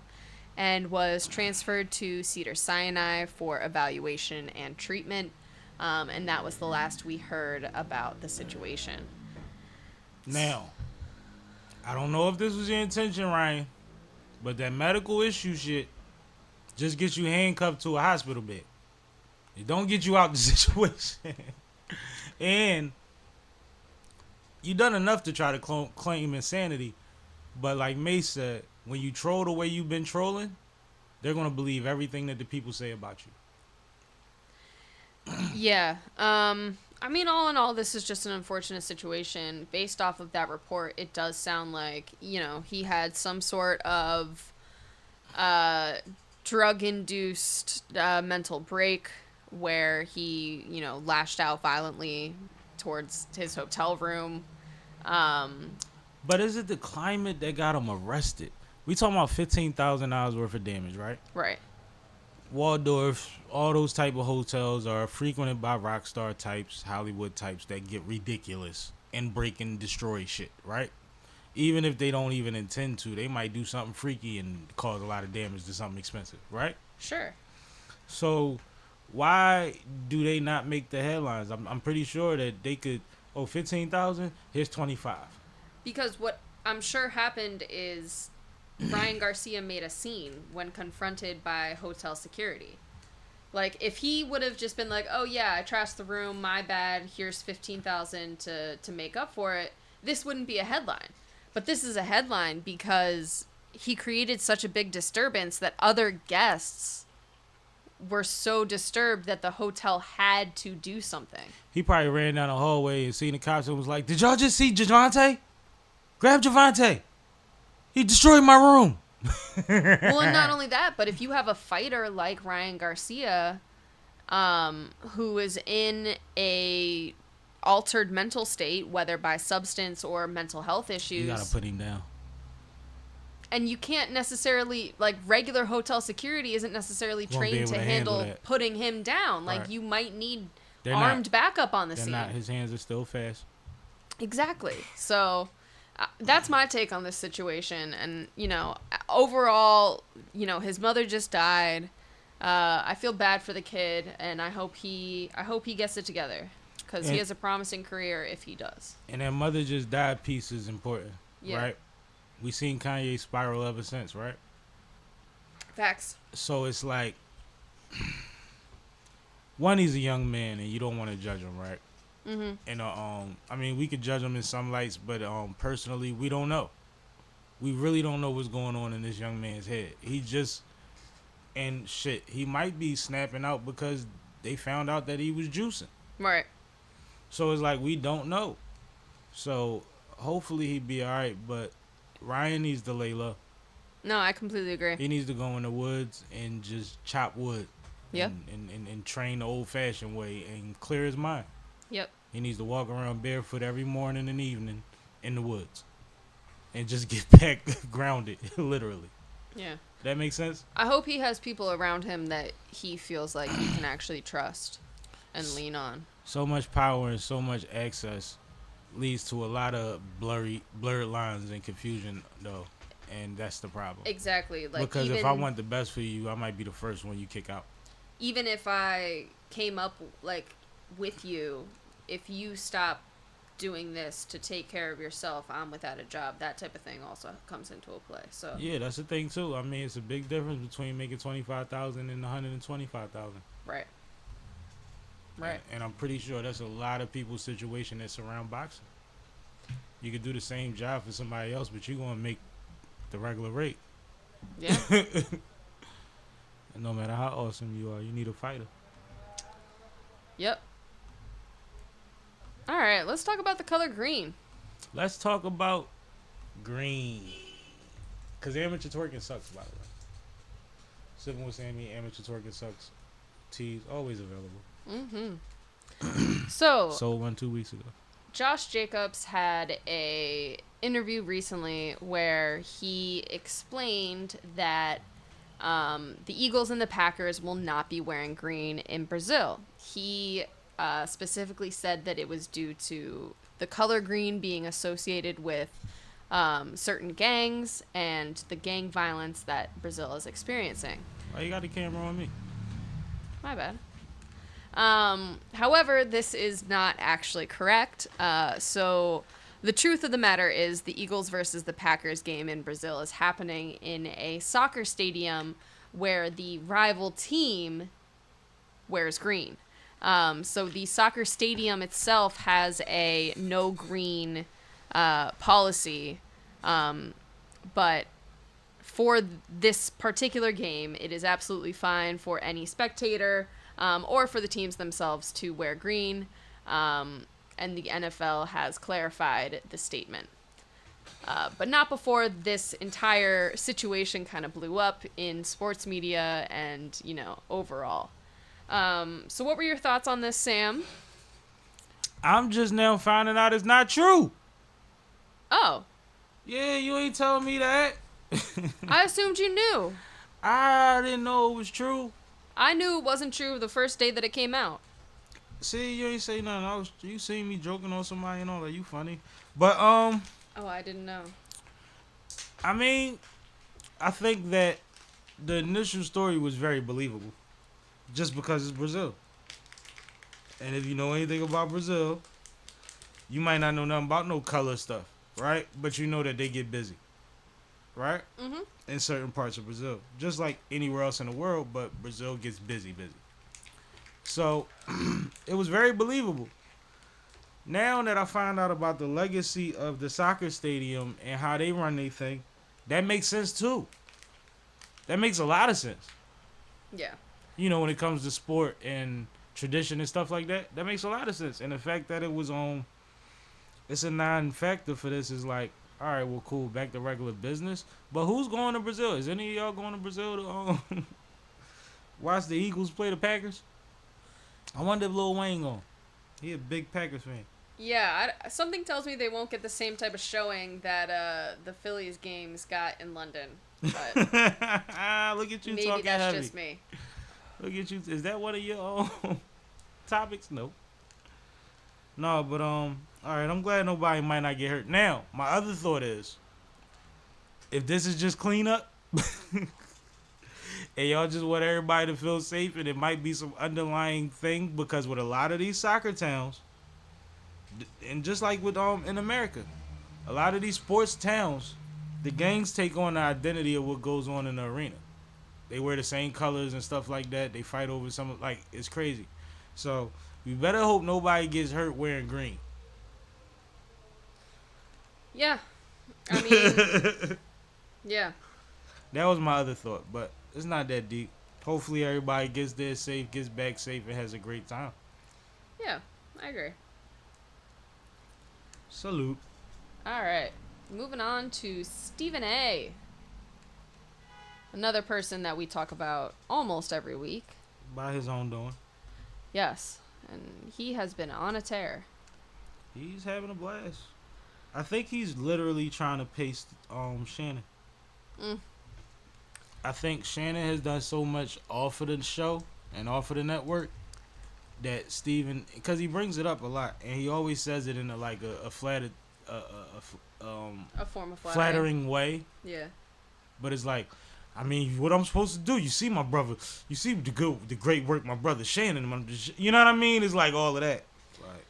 S4: and was transferred to Cedars-Sinai for evaluation and treatment. And that was the last we heard about the situation.
S2: Now, I don't know if this was your intention, Ryan, but that medical issue shit just gets you handcuffed to a hospital bed. It don't get you out the situation. And you done enough to try to claim insanity, but like Mace said, when you troll the way you've been trolling, they're going to believe everything that the people say about you.
S4: Yeah. I mean, all in all, this is just an unfortunate situation. Based off of that report, it does sound like, he had some sort of drug-induced mental break where he, lashed out violently towards his hotel room.
S2: But is it the climate that got him arrested? We talking about $15,000 worth of damage, right?
S4: Right.
S2: Waldorf, all those type of hotels are frequented by rock star types, Hollywood types that get ridiculous and break and destroy shit, right? Even if they don't even intend to, they might do something freaky and cause a lot of damage to something expensive, right?
S4: Sure.
S2: So why do they not make the headlines? I'm pretty sure that they could Oh, 15,000. Here's 25.
S4: Because what I'm sure happened is Ryan Garcia made a scene when confronted by hotel security. Like, if he would have just been like, oh, yeah, I trashed the room, my bad, here's 15,000 to make up for it, this wouldn't be a headline. But this is a headline because he created such a big disturbance that other guests were so disturbed that the hotel had to do something.
S2: He probably ran down the hallway and seen the cops and was like, did y'all just see Javante? Grab Javante. He destroyed my room.
S4: Well, and not only that, but if you have a fighter like Ryan Garcia, who is in a altered mental state, whether by substance or mental health issues,
S2: You gotta put him down.
S4: and you can't necessarily, like, regular hotel security isn't necessarily
S2: Won't be
S4: trained
S2: able
S4: to
S2: to handle
S4: handle
S2: that.
S4: putting him down. Like,
S2: Right.
S4: you might need
S2: They're
S4: armed
S2: not-
S4: backup on the
S2: They're
S4: scene.
S2: not. His hands are still fast.
S4: Exactly. So that's my take on this situation. And, you know, overall, you know, his mother just died. I feel bad for the kid, and I hope he gets it together, because he
S2: And-
S4: has a promising career if he does.
S2: And that mother just died piece is important,
S4: Yeah.
S2: right? We seen Kanye spiral ever since, right?
S4: Facts.
S2: So it's like, one, he's a young man, and you don't want to judge him, right?
S4: Mm-hmm.
S2: And I mean, we could judge him in some lights, but personally, we don't know. We really don't know what's going on in this young man's head. He just, and shit, he might be snapping out because they found out that he was juicing.
S4: Right.
S2: So it's like, we don't know. So hopefully he'd be all right, but Ryan needs to lay low.
S4: No, I completely agree.
S2: He needs to go in the woods and just chop wood.
S4: Yep.
S2: And train the old-fashioned way and clear his mind.
S4: Yep.
S2: He needs to walk around barefoot every morning and evening in the woods. And just get back grounded, literally.
S4: Yeah.
S2: That makes sense?
S4: I hope he has people around him that he feels like he can actually trust and lean on.
S2: So much power and so much access leads to a lot of blurred lines and confusion, though. And that's the problem.
S4: Exactly. Like,
S2: Because
S4: even,
S2: if I want the best for you, I might be the first one you kick out.
S4: even if I came up, like, with you, if you stop doing this to take care of yourself, I'm without a job. That type of thing also comes into a play. So
S2: Yeah, that's the thing, too. I mean, it's a big difference between making $25,000 and $125,000.
S4: right. Right.
S2: And I'm pretty sure that's a lot of people's situation that surround boxing. You could do the same job for somebody else, but you're going to make the regular rate.
S4: Yeah.
S2: And no matter how awesome you are, you need a fighter.
S4: Yep. All right, let's talk about the color green.
S2: Let's talk about green. Because amateur twerking sucks, by the way. SippinWitSammie, amateur twerking sucks. Tees, always available.
S4: Mm-hmm. So,
S2: Sold one 2 weeks ago.
S4: Josh Jacobs had a interview recently where he explained that the Eagles and the Packers will not be wearing green in Brazil. He specifically said that it was due to the color green being associated with certain gangs and the gang violence that Brazil is experiencing.
S2: Why you got the camera on me?
S4: My bad. However, this is not actually correct. So the truth of the matter is the Eagles versus the Packers game in Brazil is happening in a soccer stadium where the rival team wears green. So the soccer stadium itself has a no green policy, but for this particular game, it is absolutely fine for any spectator or for the teams themselves to wear green, and the NFL has clarified the statement. But not before this entire situation kind of blew up in sports media and, you know, overall. So what were your thoughts on this, Sam?
S2: I'm just now finding out it's not true.
S4: Oh,
S2: Yeah, you ain't telling me that.
S4: I assumed you knew.
S2: I didn't know it was true.
S4: I knew it wasn't true the first day that it came out.
S2: See, you ain't say nothing. You seen me joking on somebody and all that. You funny. But,
S4: Oh, I didn't know.
S2: I mean, I think that the initial story was very believable. Just because it's Brazil. And if you know anything about Brazil, You might not know nothing about no color stuff, right? But you know that they get busy, right?
S4: Mm-hmm.
S2: In certain parts of Brazil, just like anywhere else in the world, but Brazil gets busy. So it was very believable. Now that I found out about the legacy of the soccer stadium and how they run their thing, that makes sense too. That makes a lot of sense.
S4: Yeah.
S2: You know, when it comes to sport and tradition and stuff like that, that makes a lot of sense. And the fact that it was on, it's a non-factor for this is like, all right, well, cool, back to regular business. But who's going to Brazil? Is any of y'all going to Brazil to watch the Eagles play the Packers? I wonder if Lil Wayne going. He a big Packers fan.
S4: Yeah, something tells me they won't get the same type of showing that the Phillies games got in London. But
S2: Look at you
S4: maybe
S2: talking
S4: that's
S2: heavy.
S4: just me.
S2: Look at you. Is that one of your own topics? No. No, but all right. I'm glad nobody might not get hurt. Now, my other thought is, if this is just cleanup, and y'all just want everybody to feel safe, and it might be some underlying thing, because with a lot of these soccer towns, and just like with in America, a lot of these sports towns, the gangs take on the identity of what goes on in the arena. They wear the same colors and stuff like that. They fight over some, like, it's crazy. So we better hope nobody gets hurt wearing green.
S4: Yeah. I mean, yeah.
S2: That was my other thought, but it's not that deep. Hopefully everybody gets there safe, gets back safe, and has a great time.
S4: Yeah, I agree.
S2: Salute.
S4: All right. Moving on to Stephen A. Another person that we talk about almost every week.
S2: By his own doing.
S4: Yes. And he has been on a tear.
S2: He's having a blast. I think he's literally trying to pace Shannon. I think Shannon has done so much off of the show and off of the network that Steven, because he brings it up a lot, and he always says it in a flattered,
S4: A form of
S2: flattering way.
S4: Yeah.
S2: But it's like, I mean, what I'm supposed to do? You see my brother, you see the great work my brother Shannon, you know what I mean? It's like all of that. Like,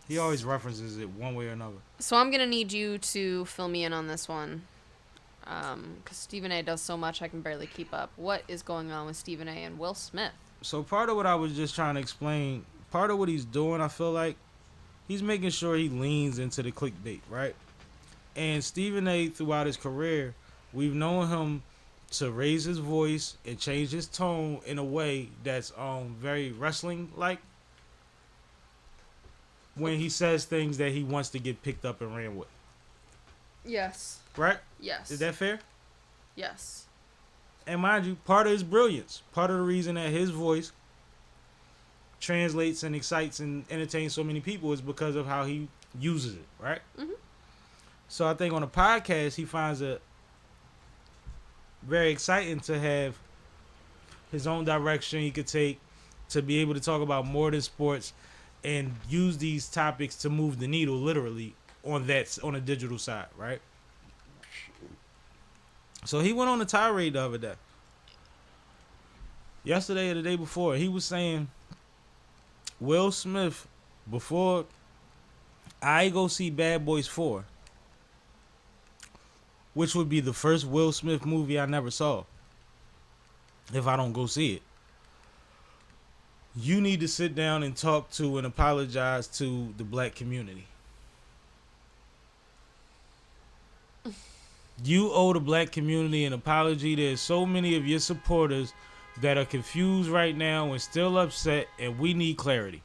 S2: he always references it one way or another.
S4: So I'm going to need you to fill me in on this one. Because Stephen A. does so much I can barely keep up. What is going on with Stephen A. and Will Smith?
S2: So part of what I was just trying to explain, part of what he's doing, I feel like, he's making sure he leans into the clickbait, right? And Stephen A., throughout his career, we've known him to raise his voice and change his tone in a way that's very wrestling-like when he says things that he wants to get picked up and ran with.
S4: Yes.
S2: Right?
S4: Yes.
S2: Is that fair?
S4: Yes.
S2: And mind you, part of his brilliance, part of the reason that his voice translates and excites and entertains so many people is because of how he uses it, right?
S4: Mm-hmm.
S2: So I think on a podcast, he finds it very exciting to have his own direction he could take, to be able to talk about more than sports and use these topics to move the needle literally on a digital side, right? So he went on a tirade the other day. Yesterday or the day before, he was saying Will Smith, before I go see Bad Boys 4, which would be the first Will Smith movie I never saw, if I don't go see it, you need to sit down and talk to and apologize to the black community. You owe the black community an apology. There's so many of your supporters that are confused right now and still upset, and we need clarity.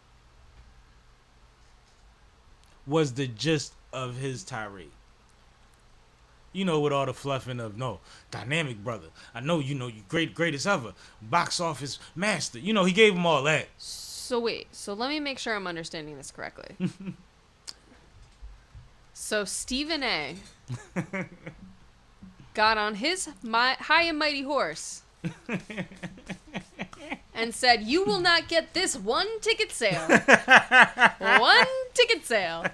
S2: Was the gist of his tirade. You know, with all the fluffing of, no, dynamic brother. I know you greatest ever. Box office master. You know, he gave him all that.
S4: So wait, let me make sure I'm understanding this correctly. So Stephen A. got on his high and mighty horse and said, "You will not get this one ticket sale. One ticket sale.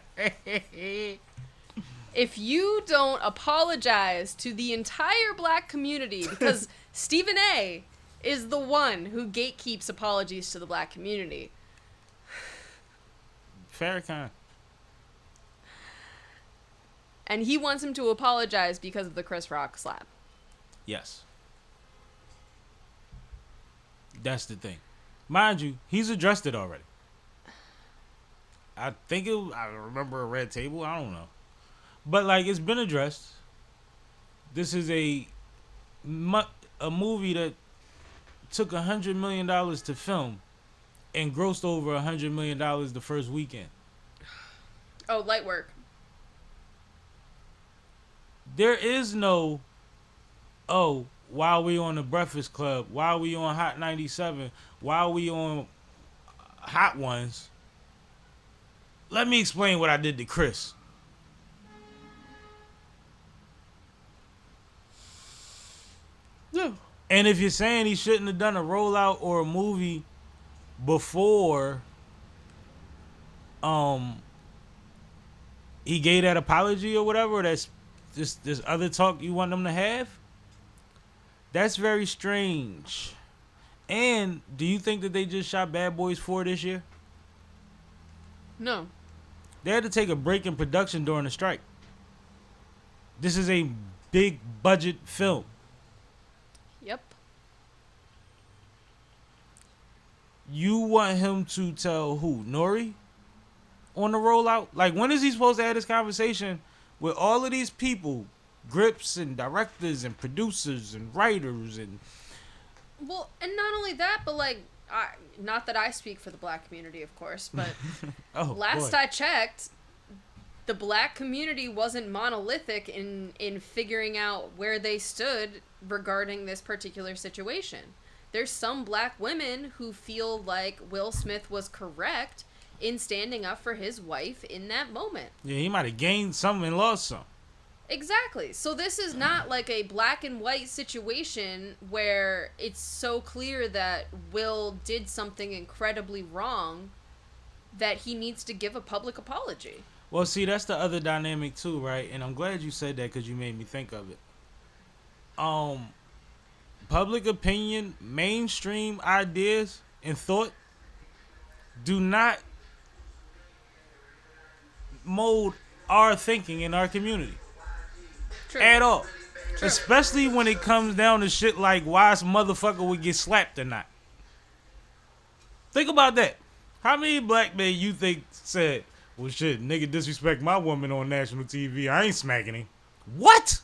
S4: If you don't apologize to the entire black community," because Stephen A. is the one who gatekeeps apologies to the black community.
S2: Farrakhan.
S4: And he wants him to apologize because of the Chris Rock slap.
S2: Yes. That's the thing. Mind you, he's addressed it already. I remember a red table. I don't know. But, like, it's been addressed. This is a movie that took $100 million to film and grossed over $100 million the first weekend.
S4: Oh, light work.
S2: There is no, while we on the Breakfast Club, while we on Hot 97, while we on Hot Ones, let me explain what I did to Chris.
S4: Yeah.
S2: And if you're saying he shouldn't have done a rollout or a movie before he gave that apology or whatever, that's just this other talk you want them to have, that's very strange. And do you think that they just shot Bad Boys 4 this year?
S4: No.
S2: They had to take a break in production during the strike. This is a big budget film.
S4: Yep.
S2: You want him to tell who? Nori? On the rollout? Like, when is he supposed to have this conversation with all of these people? Grips and directors and producers and writers and...
S4: Well, and not only that, but, like, not that I speak for the black community, of course, but last I checked, the black community wasn't monolithic in figuring out where they stood regarding this particular situation. There's some black women who feel like Will Smith was correct in standing up for his wife in that moment.
S2: Yeah, he might have gained some and lost some.
S4: Exactly. So this is not like a black and white situation where it's so clear that Will did something incredibly wrong that he needs to give a public apology.
S2: Well, see, that's the other dynamic too, right? And I'm glad you said that because you made me think of it. Public opinion, mainstream ideas and thought do not mold our thinking in our community.
S4: True.
S2: At all.
S4: True.
S2: Especially when it comes down to shit like why some motherfucker would get slapped or not. Think about that. How many black men you think said, well, shit, nigga disrespect my woman on national TV, I ain't smacking him? What?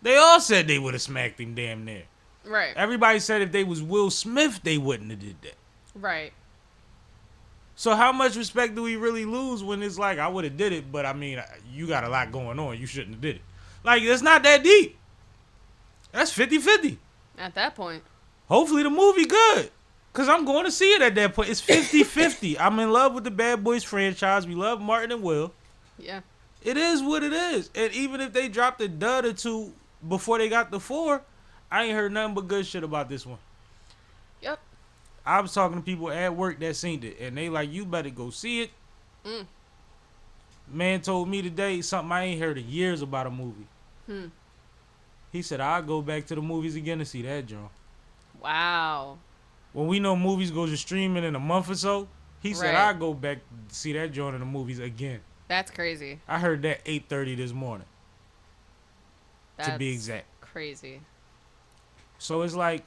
S2: They all said they would have smacked him damn near.
S4: Right.
S2: Everybody said if they was Will Smith, they wouldn't have did that.
S4: Right.
S2: So how much respect do we really lose when it's like, I would have did it, but I mean, you got a lot going on. You shouldn't have did it. Like, it's not that deep. That's 50-50.
S4: At that point.
S2: Hopefully the movie good. Because I'm going to see it at that point. It's 50-50. I'm in love with the Bad Boys franchise. We love Martin and Will.
S4: Yeah.
S2: It is what it is. And even if they dropped a dud or two before they got the 4, I ain't heard nothing but good shit about this one.
S4: Yep.
S2: I was talking to people at work that seen it, and they like, you better go see it. Man told me today something I ain't heard in years about a movie. He said, I'll go back to the movies again to see that, John.
S4: Wow.
S2: When we know movies go to streaming in a month or so, he said,
S4: Right.
S2: I'll go back to see that joint in the movies again.
S4: That's crazy.
S2: I heard that 8:30 this morning,
S4: That's
S2: to be exact.
S4: crazy.
S2: So it's like,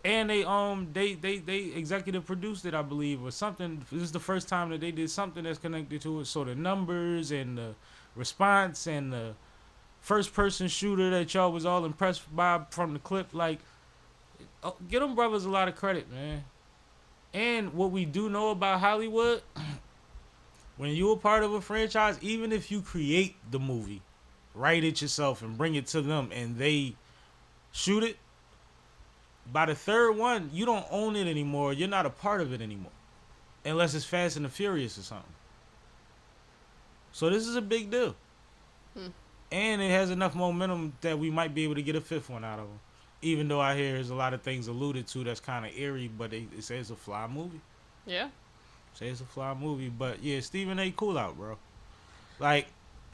S2: and they executive produced it, I believe, or something. This is the first time that they did something that's connected to it. So the numbers and the response and the first person shooter that y'all was all impressed by from the clip, like, get them brothers a lot of credit, man. And what we do know about Hollywood, when you're a part of a franchise, even if you create the movie, write it yourself and bring it to them and they shoot it, by the third one, you don't own it anymore. You're not a part of it anymore. Unless it's Fast and the Furious or something. So this is a big deal. And it has enough momentum that we might be able to get a 5th one out of them. Even though I hear there's a lot of things alluded to that's kind of eerie, but it says it's a fly movie.
S4: Yeah.
S2: Say it's a fly movie, but yeah, Stephen A. cool out, bro. Like,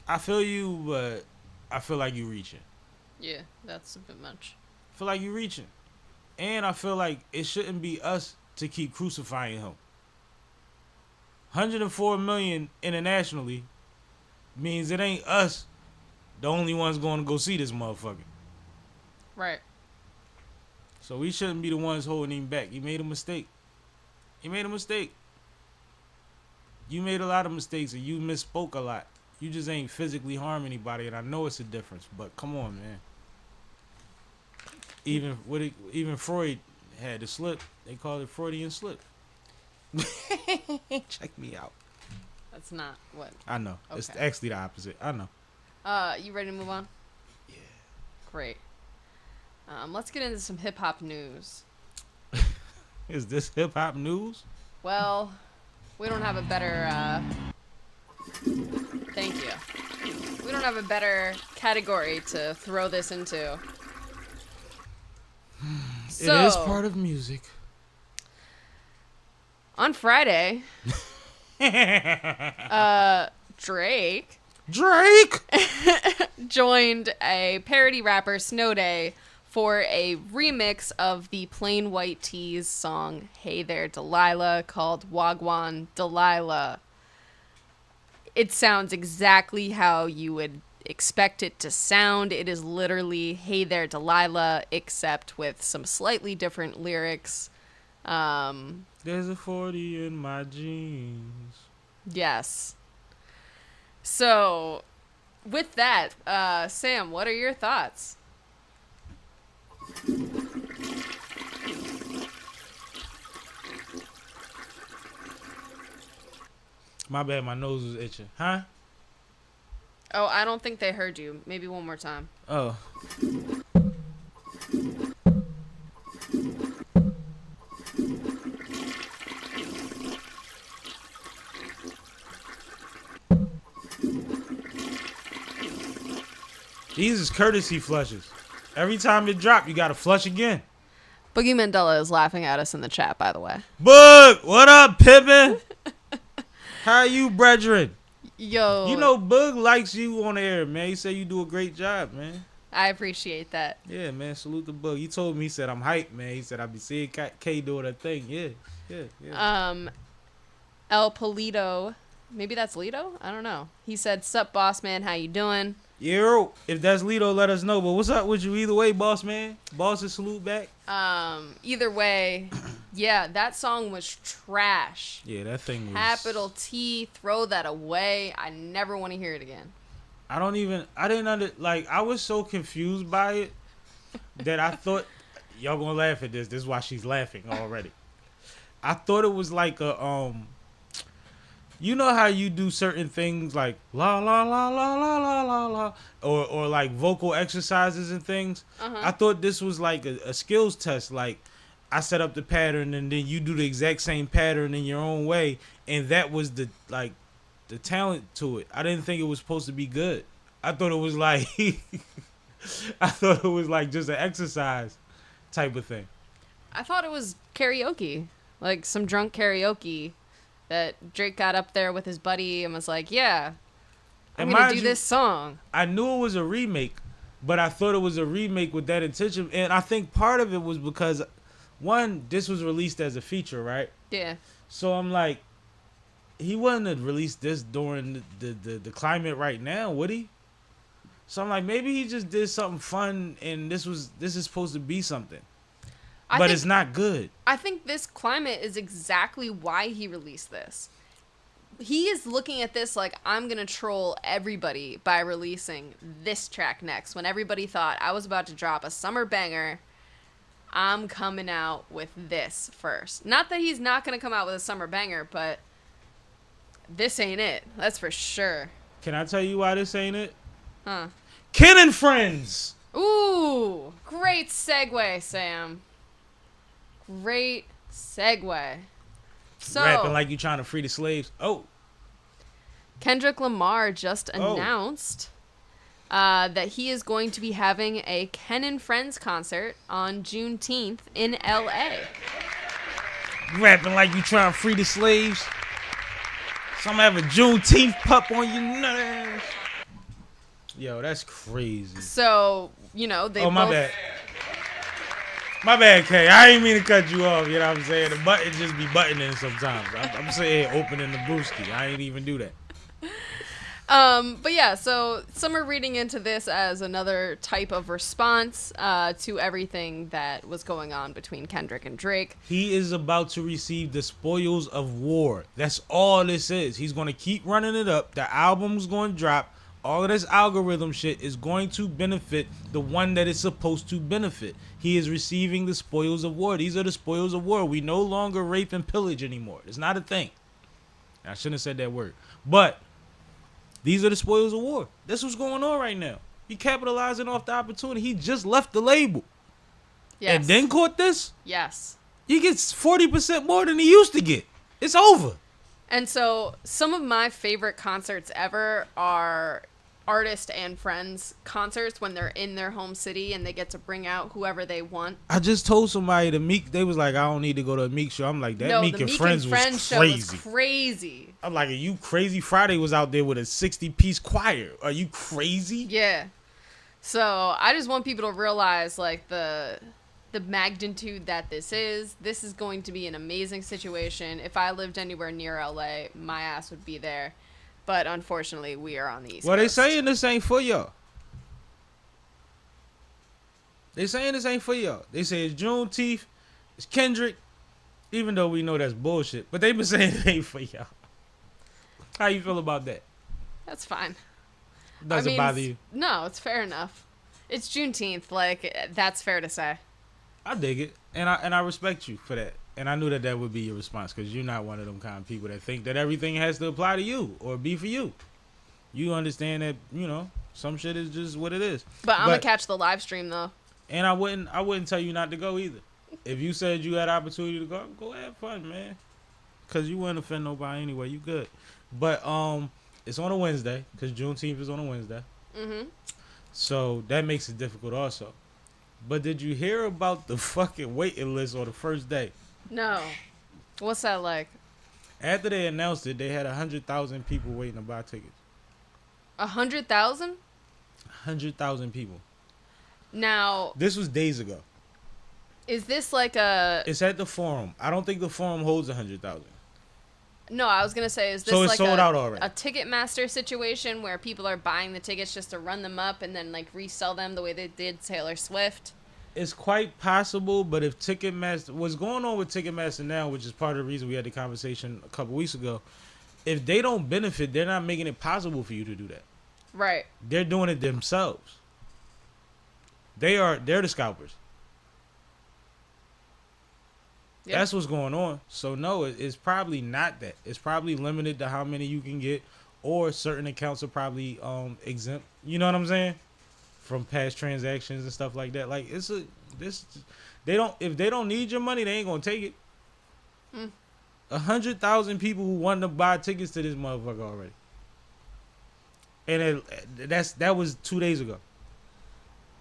S2: I feel you, but I feel like you reaching.
S4: Yeah, that's a bit much.
S2: I feel like you reaching. And I feel like it shouldn't be us to keep crucifying him. 104 million internationally. means it ain't us the only ones going to go see this motherfucker.
S4: Right.
S2: So we shouldn't be the ones holding him back. He made a mistake. He made a mistake. You made a lot of mistakes and you misspoke a lot. You just ain't physically harm anybody, and I know it's a difference, but come on, man. Even Freud had the slip. They called it Freudian slip. Check me out.
S4: That's not what.
S2: I know. It's
S4: Okay.
S2: actually the opposite. I know.
S4: You ready to move on?
S2: Yeah.
S4: Great. Let's get into some hip hop news.
S2: Is this hip hop news?
S4: Well, we don't have a better. Thank you. We don't have a better category to throw this into. So,
S2: It is part of music.
S4: on Friday, Drake joined a parody rapper, Snow Day, for a remix of the Plain White T's song Hey There Delilah, called Wagwan Delilah. It sounds exactly how you would expect it to sound. It is literally Hey There Delilah, except with some slightly different lyrics.
S2: There's a 40 in my jeans.
S4: Yes. So, with that, Sam, what are your thoughts?
S2: My bad, my nose was itching. Huh?
S4: Oh, I don't think they heard you. Maybe one more time.
S2: Oh. These is courtesy flushes. Every time it drop, you gotta flush again.
S4: Boogie Mandela is laughing at us in the chat, by the way.
S2: Boog, what up, Pippin? How you, brethren?
S4: Yo.
S2: You know, Boog likes you on air, man. He said you do a great job, man.
S4: I appreciate that.
S2: Yeah, man. Salute the Boog. He told me, he said, I'm hyped, man. He said, I be seeing K doing that thing. Yeah.
S4: El Polito, maybe that's Lito? I don't know. He said, "Sup, boss man, how you doing?"
S2: Yeah, if that's Lito, let us know. But what's up with you either way, boss man? Boss is salute back.
S4: Either way, yeah, that song was trash.
S2: Yeah, that thing was...
S4: Capital T, throw that away. I never want to hear it again.
S2: I was so confused by it that I thought, y'all gonna laugh at this. This is why she's laughing already. I thought it was like a, you know how you do certain things like la la la la la la la la, or like vocal exercises and things. I thought this was like a skills test. Like I set up the pattern and then you do the exact same pattern in your own way, and that was the talent to it. I didn't think it was supposed to be good. I thought it was like just an exercise type of thing.
S4: I thought it was karaoke, like some drunk karaoke that Drake got up there with his buddy and was like, yeah, I'm going to do this song.
S2: I knew it was a remake, but I thought it was a remake with that intention. And I think part of it was because, one, this was released as a feature, right?
S4: Yeah.
S2: So I'm like, he wouldn't have released this during the climate right now, would he? So I'm like, maybe he just did something fun and this is supposed to be something. But it's not good.
S4: I think this climate is exactly why he released this. He is looking at this like, I'm going to troll everybody by releasing this track next. When everybody thought I was about to drop a summer banger, I'm coming out with this first. Not that he's not going to come out with a summer banger, but this ain't it. That's for sure.
S2: Can I tell you why this ain't it?
S4: Huh.
S2: Ken and Friends.
S4: Ooh, great segue, Sam. Great segue. So,
S2: Rapping like you trying to free the slaves. Oh.
S4: Kendrick Lamar just announced that he is going to be having a Ken and Friends concert on Juneteenth in L.A.
S2: Rapping like you trying to free the slaves. So I'm gonna have a Juneteenth pup on your nerves. Yo, that's crazy.
S4: So, they
S2: my bad. My bad, Kay. I ain't mean to cut you off, you know what I'm saying? The button just be buttoning sometimes. I'm saying opening the brewski. I ain't even do that.
S4: But yeah, so some are reading into this as another type of response to everything that was going on between Kendrick and Drake.
S2: He is about to receive the spoils of war. That's all this is. He's going to keep running it up. The album's going to drop. All of this algorithm shit is going to benefit the one that it's supposed to benefit. He is receiving the spoils of war. These are the spoils of war. We no longer rape and pillage anymore. It's not a thing. I shouldn't have said that word. But these are the spoils of war. That's what's going on right now. He capitalizing off the opportunity. He just left the label.
S4: Yes.
S2: And then caught this.
S4: Yes.
S2: He gets 40% more than he used to get. It's over.
S4: And so some of my favorite concerts ever are artist and friends concerts when they're in their home city and they get to bring out whoever they want.
S2: I just told somebody the Meek, they was like, I don't need to go to a Meek show. I'm like, that Meek
S4: the
S2: and
S4: Meek
S2: Friends
S4: and
S2: was
S4: Friends show
S2: crazy.
S4: was crazy.
S2: I'm like, are you crazy? Friday was out there with a 60-piece choir. Are you crazy?
S4: Yeah. So I just want people to realize like the magnitude that this is. This is going to be an amazing situation. If I lived anywhere near LA, my ass would be there. But unfortunately, we are on the East
S2: Well, they
S4: Coast.
S2: saying this ain't for y'all. They saying this ain't for y'all. They say it's Juneteenth, it's Kendrick, even though we know that's bullshit. But they been saying it ain't for y'all. How you feel about that?
S4: That's fine.
S2: Doesn't bother you?
S4: No, it's fair enough. It's Juneteenth. Like, that's fair to say.
S2: I dig it, and I respect you for that. And I knew that would be your response because you're not one of them kind of people that think that everything has to apply to you or be for you. You understand that, you know, some shit is just what it is.
S4: But I'm gonna catch the live stream though.
S2: And I wouldn't tell you not to go either. If you said you had opportunity to go have fun, man. Cause you wouldn't offend nobody anyway. You good. But it's on a Wednesday because Juneteenth is on a Wednesday.
S4: Mhm.
S2: So that makes it difficult also. But did you hear about the fucking waiting list on the first day?
S4: No. What's that like?
S2: After they announced it, they had 100,000 people waiting to buy tickets.
S4: 100,000?
S2: 100,000 people.
S4: Now,
S2: This was days ago.
S4: is this like a?
S2: It's at the Forum. I don't think the Forum holds 100,000.
S4: No, I was gonna say, is this
S2: So it's
S4: like
S2: sold out already.
S4: a Ticketmaster situation where people are buying the tickets just to run them up and then like resell them the way they did Taylor Swift?
S2: It's quite possible, but if Ticketmaster, what's going on with Ticketmaster now, which is part of the reason we had the conversation a couple weeks ago, if they don't benefit, they're not making it possible for you to do that.
S4: Right.
S2: They're doing it themselves. They're the scalpers.
S4: Yep.
S2: That's what's going on. So no, it's probably not that. It's probably limited to how many you can get, or certain accounts are probably exempt. You know what I'm saying? From past transactions and stuff like that. Like if they don't need your money, they ain't gonna take it. 100,000 people who want to buy tickets to this motherfucker already, and that was 2 days ago.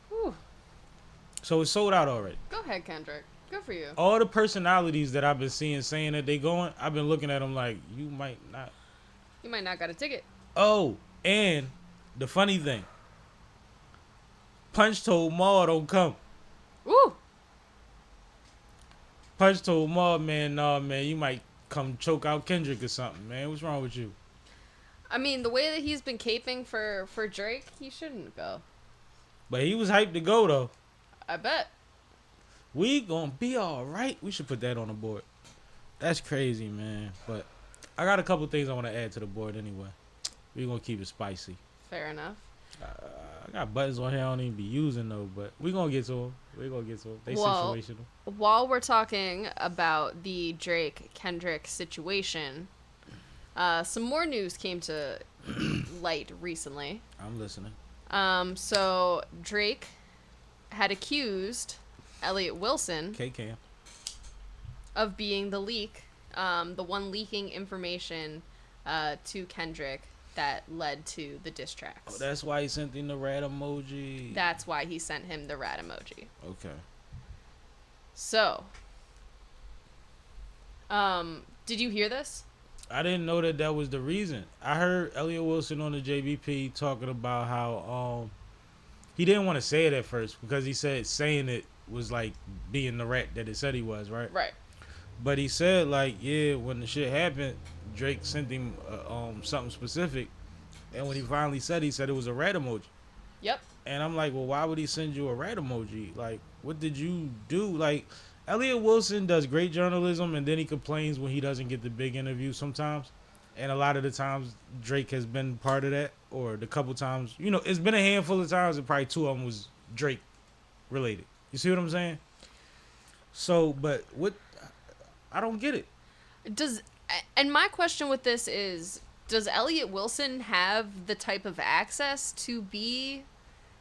S4: Whew.
S2: So it's sold out already.
S4: Go ahead, Kendrick. Good for you.
S2: All the personalities that I've been seeing saying that they going, I've been looking at them like, you might not.
S4: You might not got a ticket.
S2: Oh, and the funny thing, Punch told Maul don't come.
S4: Woo!
S2: Punch told Maul, man, nah, man, you might come choke out Kendrick or something, man. What's wrong with you?
S4: I mean, the way that he's been caping for Drake, he shouldn't go.
S2: But he was hyped to go, though.
S4: I bet.
S2: We gonna be all right. We should put that on the board. That's crazy, man. But I got a couple things I want to add to the board anyway. We gonna keep it spicy.
S4: Fair enough.
S2: I got buttons on here I don't even be using, though. But we gonna get to them. They
S4: Well,
S2: situational.
S4: While we're talking about the Drake-Kendrick situation, some more news came to light recently.
S2: I'm listening.
S4: So Drake had accused Elliot Wilson
S2: K-Cam.
S4: of being the one leaking information to Kendrick that led to the diss tracks.
S2: Oh, that's why he sent him the rat emoji.
S4: That's why he sent him the rat emoji.
S2: Okay.
S4: So, did you hear this?
S2: I didn't know that was the reason. I heard Elliot Wilson on the JBP talking about how he didn't want to say it at first because he said saying it was like being the rat that it said he was, right?
S4: Right.
S2: But he said like, yeah, when the shit happened, Drake sent him something specific, And when he finally said, he said it was a rat emoji.
S4: Yep.
S2: And I'm like, well, why would he send you a rat emoji? Like, what did you do? Like, Elliot Wilson does great journalism, and then he complains when he doesn't get the big interview sometimes. And a lot of the times, Drake has been part of that, or the couple times, you know, it's been a handful of times, and probably 2 of them was Drake related. You see what I'm saying? So, but what, I don't get it.
S4: And my question with this is, does Elliot Wilson have the type of access to be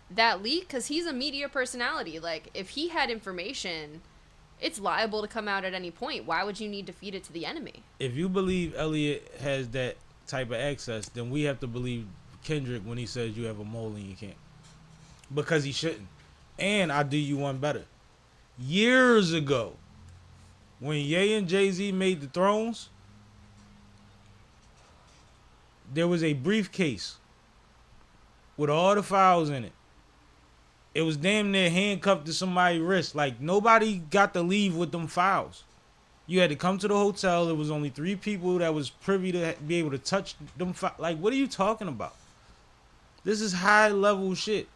S4: that leak? Because he's a media personality. Like, if he had information, it's liable to come out at any point. Why would you need to feed it to the enemy?
S2: If you believe Elliot has that type of access, then we have to believe Kendrick when he says you have a mole in your camp. Because he shouldn't. And I'll do you one better. Years ago, when Ye and Jay-Z made the Thrones, there was a briefcase with all the files in it. It was damn near handcuffed to somebody's wrist. Like, nobody got to leave with them files. You had to come to the hotel. There was only 3 people that was privy to be able to touch them files. Like, what are you talking about? This is high-level shit.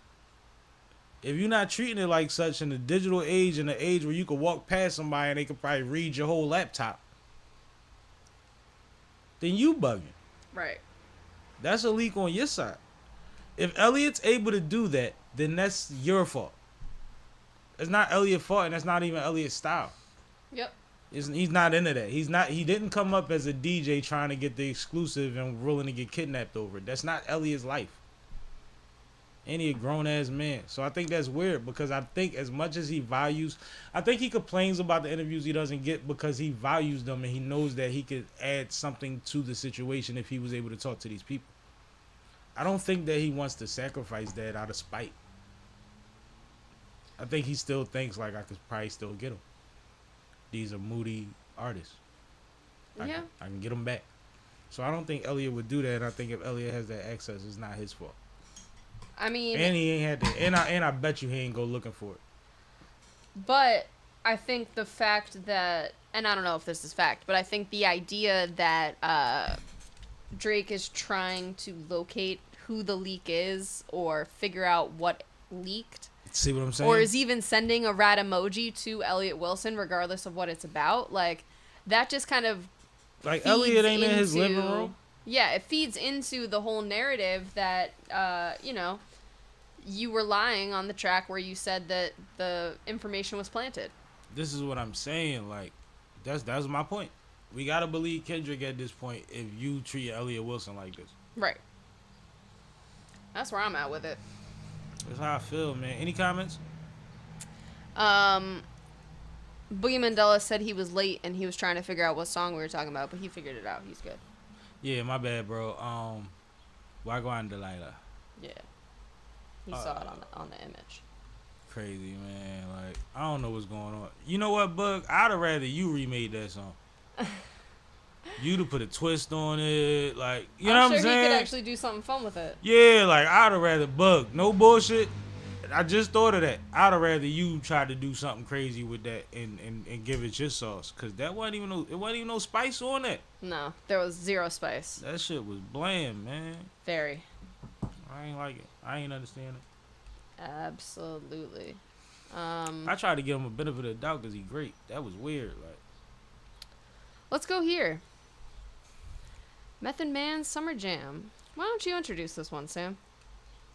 S2: If you're not treating it like such in the digital age, in the age where you could walk past somebody and they could probably read your whole laptop, then you bugging.
S4: Right.
S2: That's a leak on your side. If Elliot's able to do that, then that's your fault. It's not Elliot's fault, and that's not even Elliot's style.
S4: Yep.
S2: He's not into that. He didn't come up as a DJ trying to get the exclusive and willing to get kidnapped over it. That's not Elliot's life. And he a grown-ass man. So I think that's weird, because I think as much as he values... I think he complains about the interviews he doesn't get because he values them, and he knows that he could add something to the situation if he was able to talk to these people. I don't think that he wants to sacrifice that out of spite. I think he still thinks like I could probably still get them. These are moody artists. I can get them back. So I don't think Elliot would do that. And I think if Elliot has that access, it's not his fault.
S4: I mean,
S2: and he ain't had to. And I bet you he ain't go looking for it.
S4: But I think the fact that, and I don't know if this is fact, but I think the idea that Drake is trying to locate who the leak is or figure out what leaked.
S2: See what I'm saying?
S4: Or is even sending a rat emoji to Elliot Wilson, regardless of what it's about. Like, that just kind of
S2: like Elliot ain't in his living room.
S4: Yeah, it feeds into the whole narrative that, you know, you were lying on the track where you said that the information was planted.
S2: This is what I'm saying. Like, that's my point. We gotta believe Kendrick at this point if you treat Elliot Wilson like this.
S4: Right. That's where I'm at with it.
S2: That's how I feel, man. Any comments?
S4: Boogie Mandela said he was late and he was trying to figure out what song we were talking about, but he figured it out. He's good.
S2: Yeah, my bad, bro. Wagwan Delilah.
S4: Yeah. He saw it on the image.
S2: Crazy, man. Like, I don't know what's going on. You know what, Bug? I'd have rather you remade that song. You'd have put a twist on it. Like, you know what I'm saying?
S4: I'm sure he could actually do something fun with it.
S2: Yeah, like, I'd have rather Bug. No bullshit. I just thought of that. I'd have rather you try to do something crazy with that and give it your sauce. Because it wasn't even no spice on that.
S4: No, there was zero spice.
S2: That shit was bland, man.
S4: Very.
S2: I ain't like it. I ain't understand it.
S4: Absolutely.
S2: I tried to give him a benefit of the doubt because he great. That was weird. Like,
S4: let's go here. Method Man's Summer Jam. Why don't you introduce this one, Sam?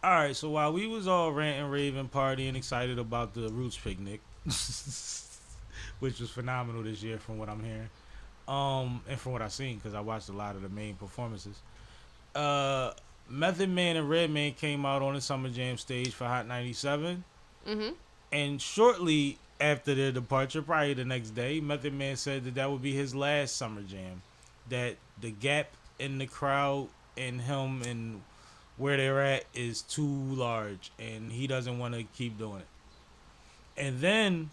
S2: all right, so while we was all ranting, raving, partying, excited about the Roots picnic, which was phenomenal this year from what I'm hearing, and from what I've seen, because I watched a lot of the main performances, Method Man and Redman came out on the Summer Jam stage for Hot 97.
S4: Mm-hmm.
S2: And shortly after their departure, probably the next day, Method Man said that would be his last Summer Jam. That the gap in the crowd and him and where they're at is too large, and he doesn't want to keep doing it. And then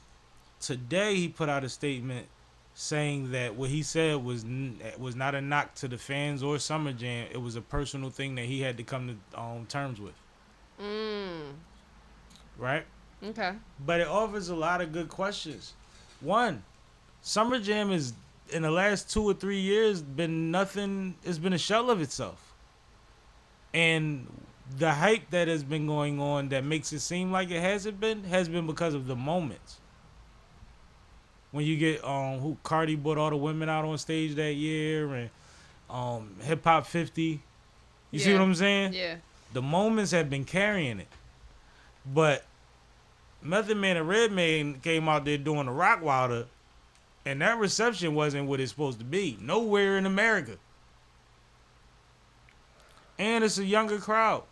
S2: today he put out a statement saying that what he said was not a knock to the fans or Summer Jam. It was a personal thing that he had to come to terms with. Right?
S4: Okay.
S2: But it offers a lot of good questions. One, Summer Jam is, in the last 2 or 3 years, been nothing. It's been a shell of itself. And the hype that has been going on that makes it seem like it hasn't been has been because of the moments. When you get who Cardi brought all the women out on stage that year, and Hip Hop 50. You see what I'm saying?
S4: Yeah.
S2: The moments have been carrying it. But Method Man and Redman came out there doing the Rock Wilder, and that reception wasn't what it's supposed to be. Nowhere in America. And it's a younger crowd.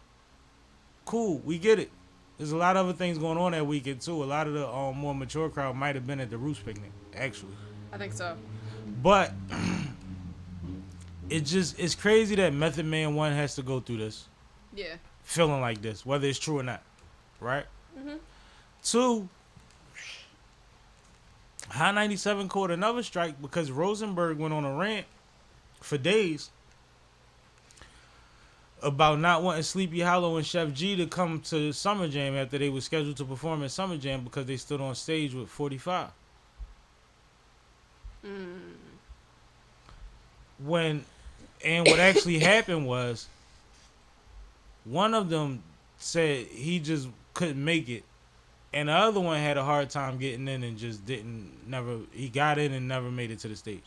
S2: Cool, we get it. There's a lot of other things going on that weekend too. A lot of the more mature crowd might have been at the Roots picnic, actually.
S4: I think so.
S2: But it's crazy that Method Man 1 has to go through this.
S4: Yeah.
S2: Feeling like this, whether it's true or not. Right?
S4: Mhm.
S2: 2, High 97 caught another strike because Rosenberg went on a rant for days about not wanting Sleepy Hollow and Chef G to come to Summer Jam after they were scheduled to perform at Summer Jam because they stood on stage with 45. What actually happened was one of them said he just couldn't make it, and the other one had a hard time getting in and just he got in and never made it to the stage.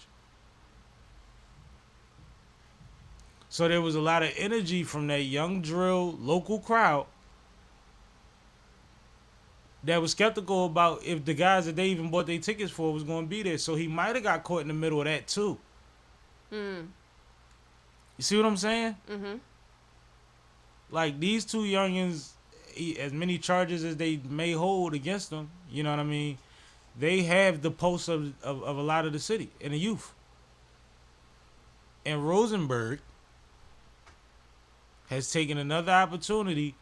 S2: So there was a lot of energy from that young drill local crowd that was skeptical about if the guys that they even bought their tickets for was going to be there. So he might have got caught in the middle of that too. You see what I'm saying?
S4: Mm-hmm.
S2: Like, these two youngins, as many charges as they may hold against them, you know what I mean? They have the pulse of a lot of the city and the youth. And Rosenberg has taken another opportunity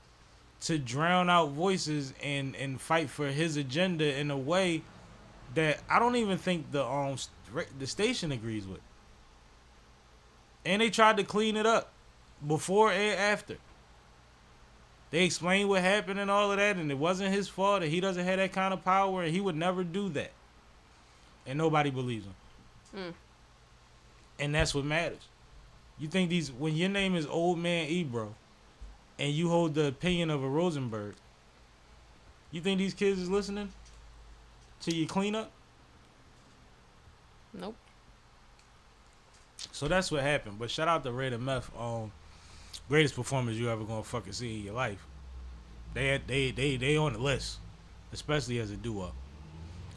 S2: to drown out voices and fight for his agenda in a way that I don't even think the station agrees with. And they tried to clean it up before and after. They explained what happened and all of that, and it wasn't his fault, and he doesn't have that kind of power, and he would never do that. And nobody believes him. And that's what matters. You think when your name is Old Man Ebro, and you hold the opinion of a Rosenberg, you think these kids is listening to your cleanup?
S4: Nope.
S2: So that's what happened. But shout out to Red and Meth, greatest performers you ever gonna fucking see in your life. They on the list, especially as a duo.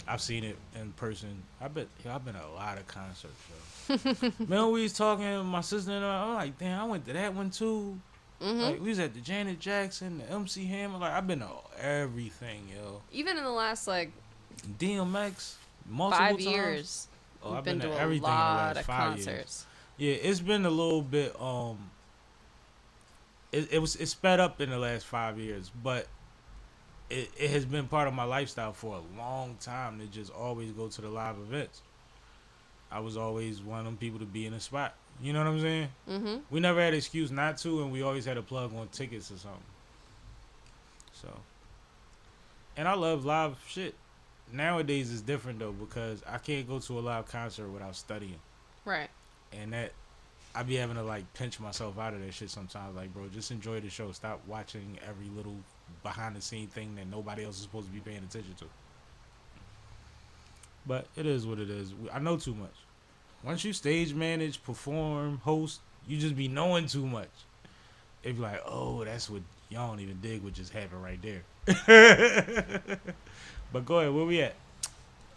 S2: I've seen it in person. I've been at a lot of concerts, yo. Man, we was talking, my sister and I, I'm like, damn, I went to that one too. Like, we was at the Janet Jackson, the MC Hammer. Like, I've been to everything, yo.
S4: Even in the last, like,
S2: DMX, multiple
S4: 5
S2: times.
S4: years.
S2: Oh, I've
S4: been
S2: been
S4: to
S2: to
S4: a
S2: everything
S4: lot
S2: in the last
S4: of
S2: 5
S4: concerts.
S2: years. Yeah, it's been a little bit, it sped up in the last 5 years, but it has been part of my lifestyle for a long time to just always go to the live events. I was always one of them people to be in a spot. You know what I'm saying?
S4: Mm-hmm.
S2: We never had an excuse not to, and we always had a plug on tickets or something. So, and I love live shit. Nowadays it's different though, because I can't go to a live concert without studying.
S4: Right.
S2: And that, I be having to like pinch myself out of that shit sometimes. Like, bro, just enjoy the show. Stop watching every little behind the scene thing that nobody else is supposed to be paying attention to. But it is what it is. I know too much. Once you stage manage, perform, host, you just be knowing too much. It be like, oh, that's what y'all don't even dig what just happened right there. But go ahead, where we at?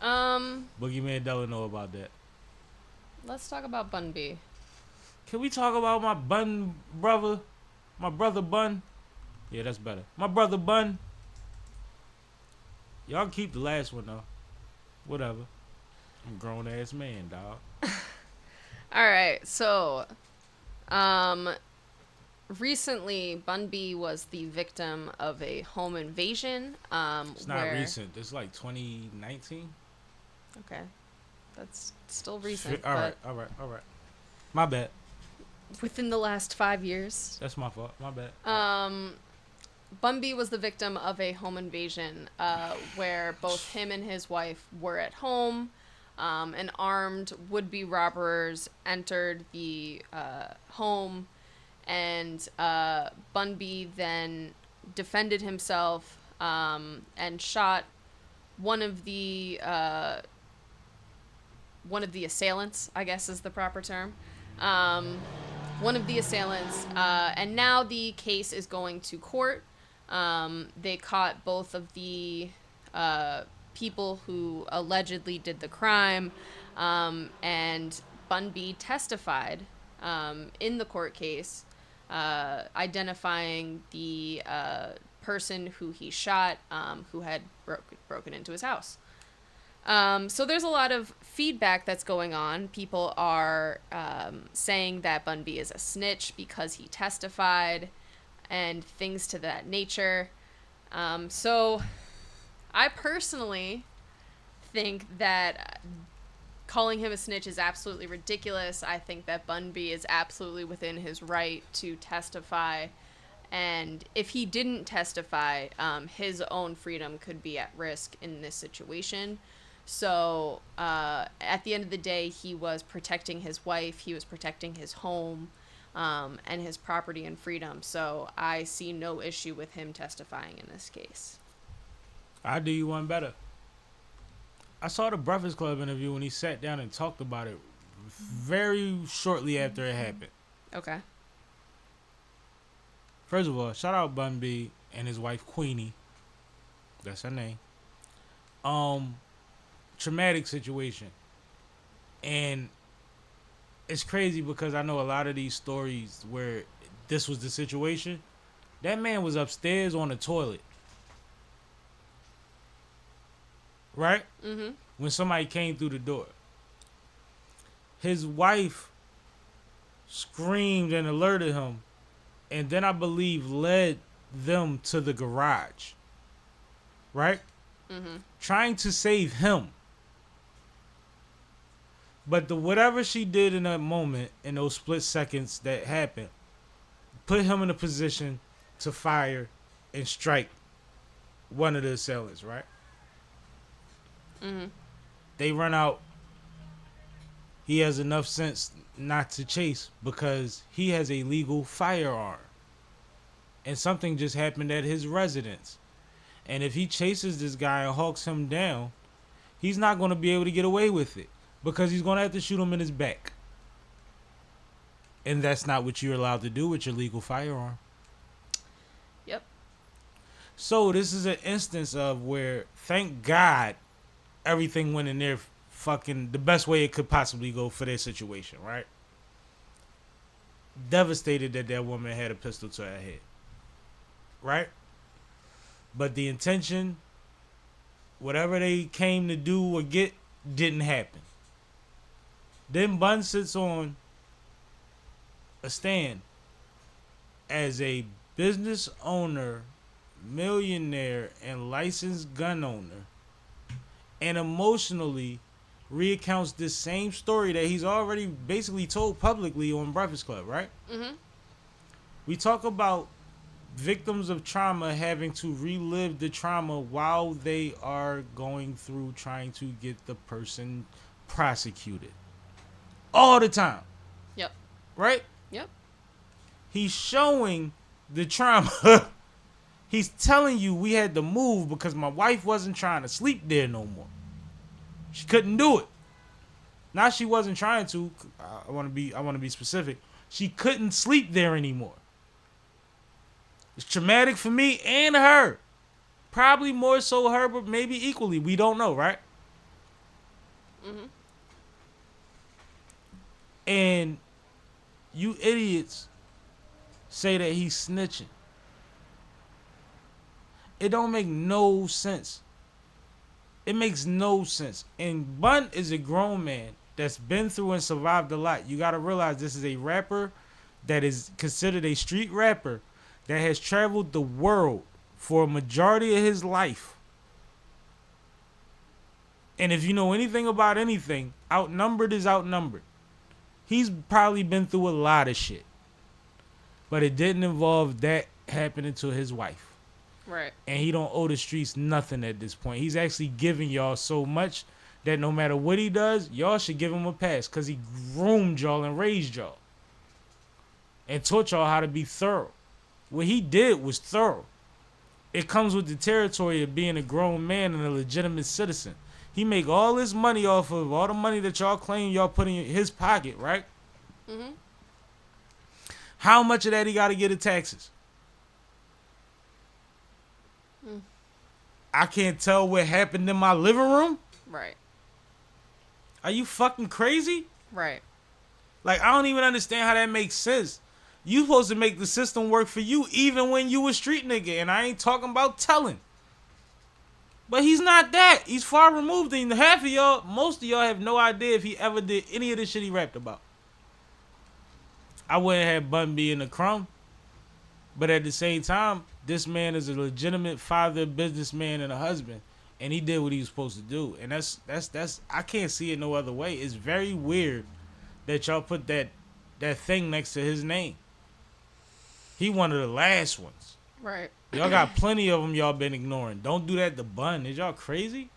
S2: Boogeyman Della know about that.
S4: Let's talk about Bun B.
S2: Can we talk about my Bun brother? My brother Bun? Yeah, that's better. My brother Bun. Y'all keep the last one though. Whatever. I'm a grown ass man, dog.
S4: All right, so, recently Bun B was the victim of a home invasion.
S2: It's not recent. It's like 2019.
S4: Okay, that's still recent.
S2: All right. My bad.
S4: Within the last 5 years.
S2: That's my fault. My bad.
S4: Bun B was the victim of a home invasion, where both him and his wife were at home. And armed would-be robbers entered the home and Bun B then defended himself and shot one of the assailants, I guess is the proper term. One of the assailants, and now the case is going to court. They caught both of the people who allegedly did the crime, and Bun B testified in the court case, identifying the person who he shot, who had broken into his house. So there's a lot of feedback that's going on. People are saying that Bun B is a snitch because he testified and things to that nature. So I personally think that calling him a snitch is absolutely ridiculous. I think that Bun B is absolutely within his right to testify. And if he didn't testify, his own freedom could be at risk in this situation. So at the end of the day, he was protecting his wife, he was protecting his home, and his property and freedom. So I see no issue with him testifying in this case.
S2: I'll do you one better. I saw the Breakfast Club interview when he sat down and talked about it very shortly after it happened.
S4: Okay.
S2: First of all, shout out Bun B and his wife Queenie. That's her name. Traumatic situation. And it's crazy because I know a lot of these stories where this was the situation. That man was upstairs on the toilet. Right?
S4: Mm-hmm.
S2: When somebody came through the door. His wife screamed and alerted him, and then I believe led them to the garage. Right?
S4: Mm-hmm.
S2: Trying to save him. But whatever she did in that moment, in those split seconds that happened, put him in a position to fire and strike one of the assailants, right?
S4: Mm-hmm.
S2: They run out. He has enough sense not to chase because he has a legal firearm. And something just happened at his residence. And if he chases this guy and hawks him down, he's not going to be able to get away with it because he's going to have to shoot him in his back. And that's not what you're allowed to do with your legal firearm.
S4: Yep.
S2: So this is an instance of where, thank God, everything went in there fucking the best way it could possibly go for their situation, right? Devastated that that woman had a pistol to her head. Right? But the intention, whatever they came to do or get, didn't happen. Then Bun sits on a stand as a business owner, millionaire, and licensed gun owner, and emotionally recounts this same story that he's already basically told publicly on Breakfast Club, right?
S4: Mm-hmm.
S2: We talk about victims of trauma having to relive the trauma while they are going through trying to get the person prosecuted. All the time.
S4: Yep.
S2: Right?
S4: Yep.
S2: He's showing the trauma. He's telling you we had to move because my wife wasn't trying to sleep there no more. She couldn't do it. Now she wasn't trying to. I want to be specific. She couldn't sleep there anymore. It's traumatic for me and her. Probably more so her, but maybe equally. We don't know, right?
S4: Mm-hmm.
S2: And you idiots say that he's snitching. It don't make no sense. It makes no sense. And Bun is a grown man that's been through and survived a lot. You got to realize this is a rapper that is considered a street rapper that has traveled the world for a majority of his life. And if you know anything about anything, outnumbered is outnumbered. He's probably been through a lot of shit. But it didn't involve that happening to his wife.
S4: Right.
S2: And he don't owe the streets nothing at this point. He's actually giving y'all so much that no matter what he does, y'all should give him a pass because he groomed y'all and raised y'all. and taught y'all how to be thorough. What he did was thorough. It comes with the territory of being a grown man and a legitimate citizen. He make all this money off of all the money that y'all claim y'all put in his pocket, right?
S4: Mm-hmm.
S2: How much of that he got to get in taxes? I can't tell what happened in my living room?
S4: Right.
S2: Are you fucking crazy?
S4: Right.
S2: Like, I don't even understand how that makes sense. You supposed to make the system work for you even when you a street nigga, and I ain't talking about telling. But he's not that. He's far removed, and half of y'all, most of y'all have no idea if he ever did any of the shit he rapped about. I wouldn't have Bun B in the crumb. But at the same time, this man is a legitimate father, businessman, and a husband. And he did what he was supposed to do. And that's I can't see it no other way. It's very weird that y'all put that thing next to his name. He one of the last ones.
S4: Right.
S2: Y'all got plenty of them y'all been ignoring. Don't do that to Bun. Is y'all crazy?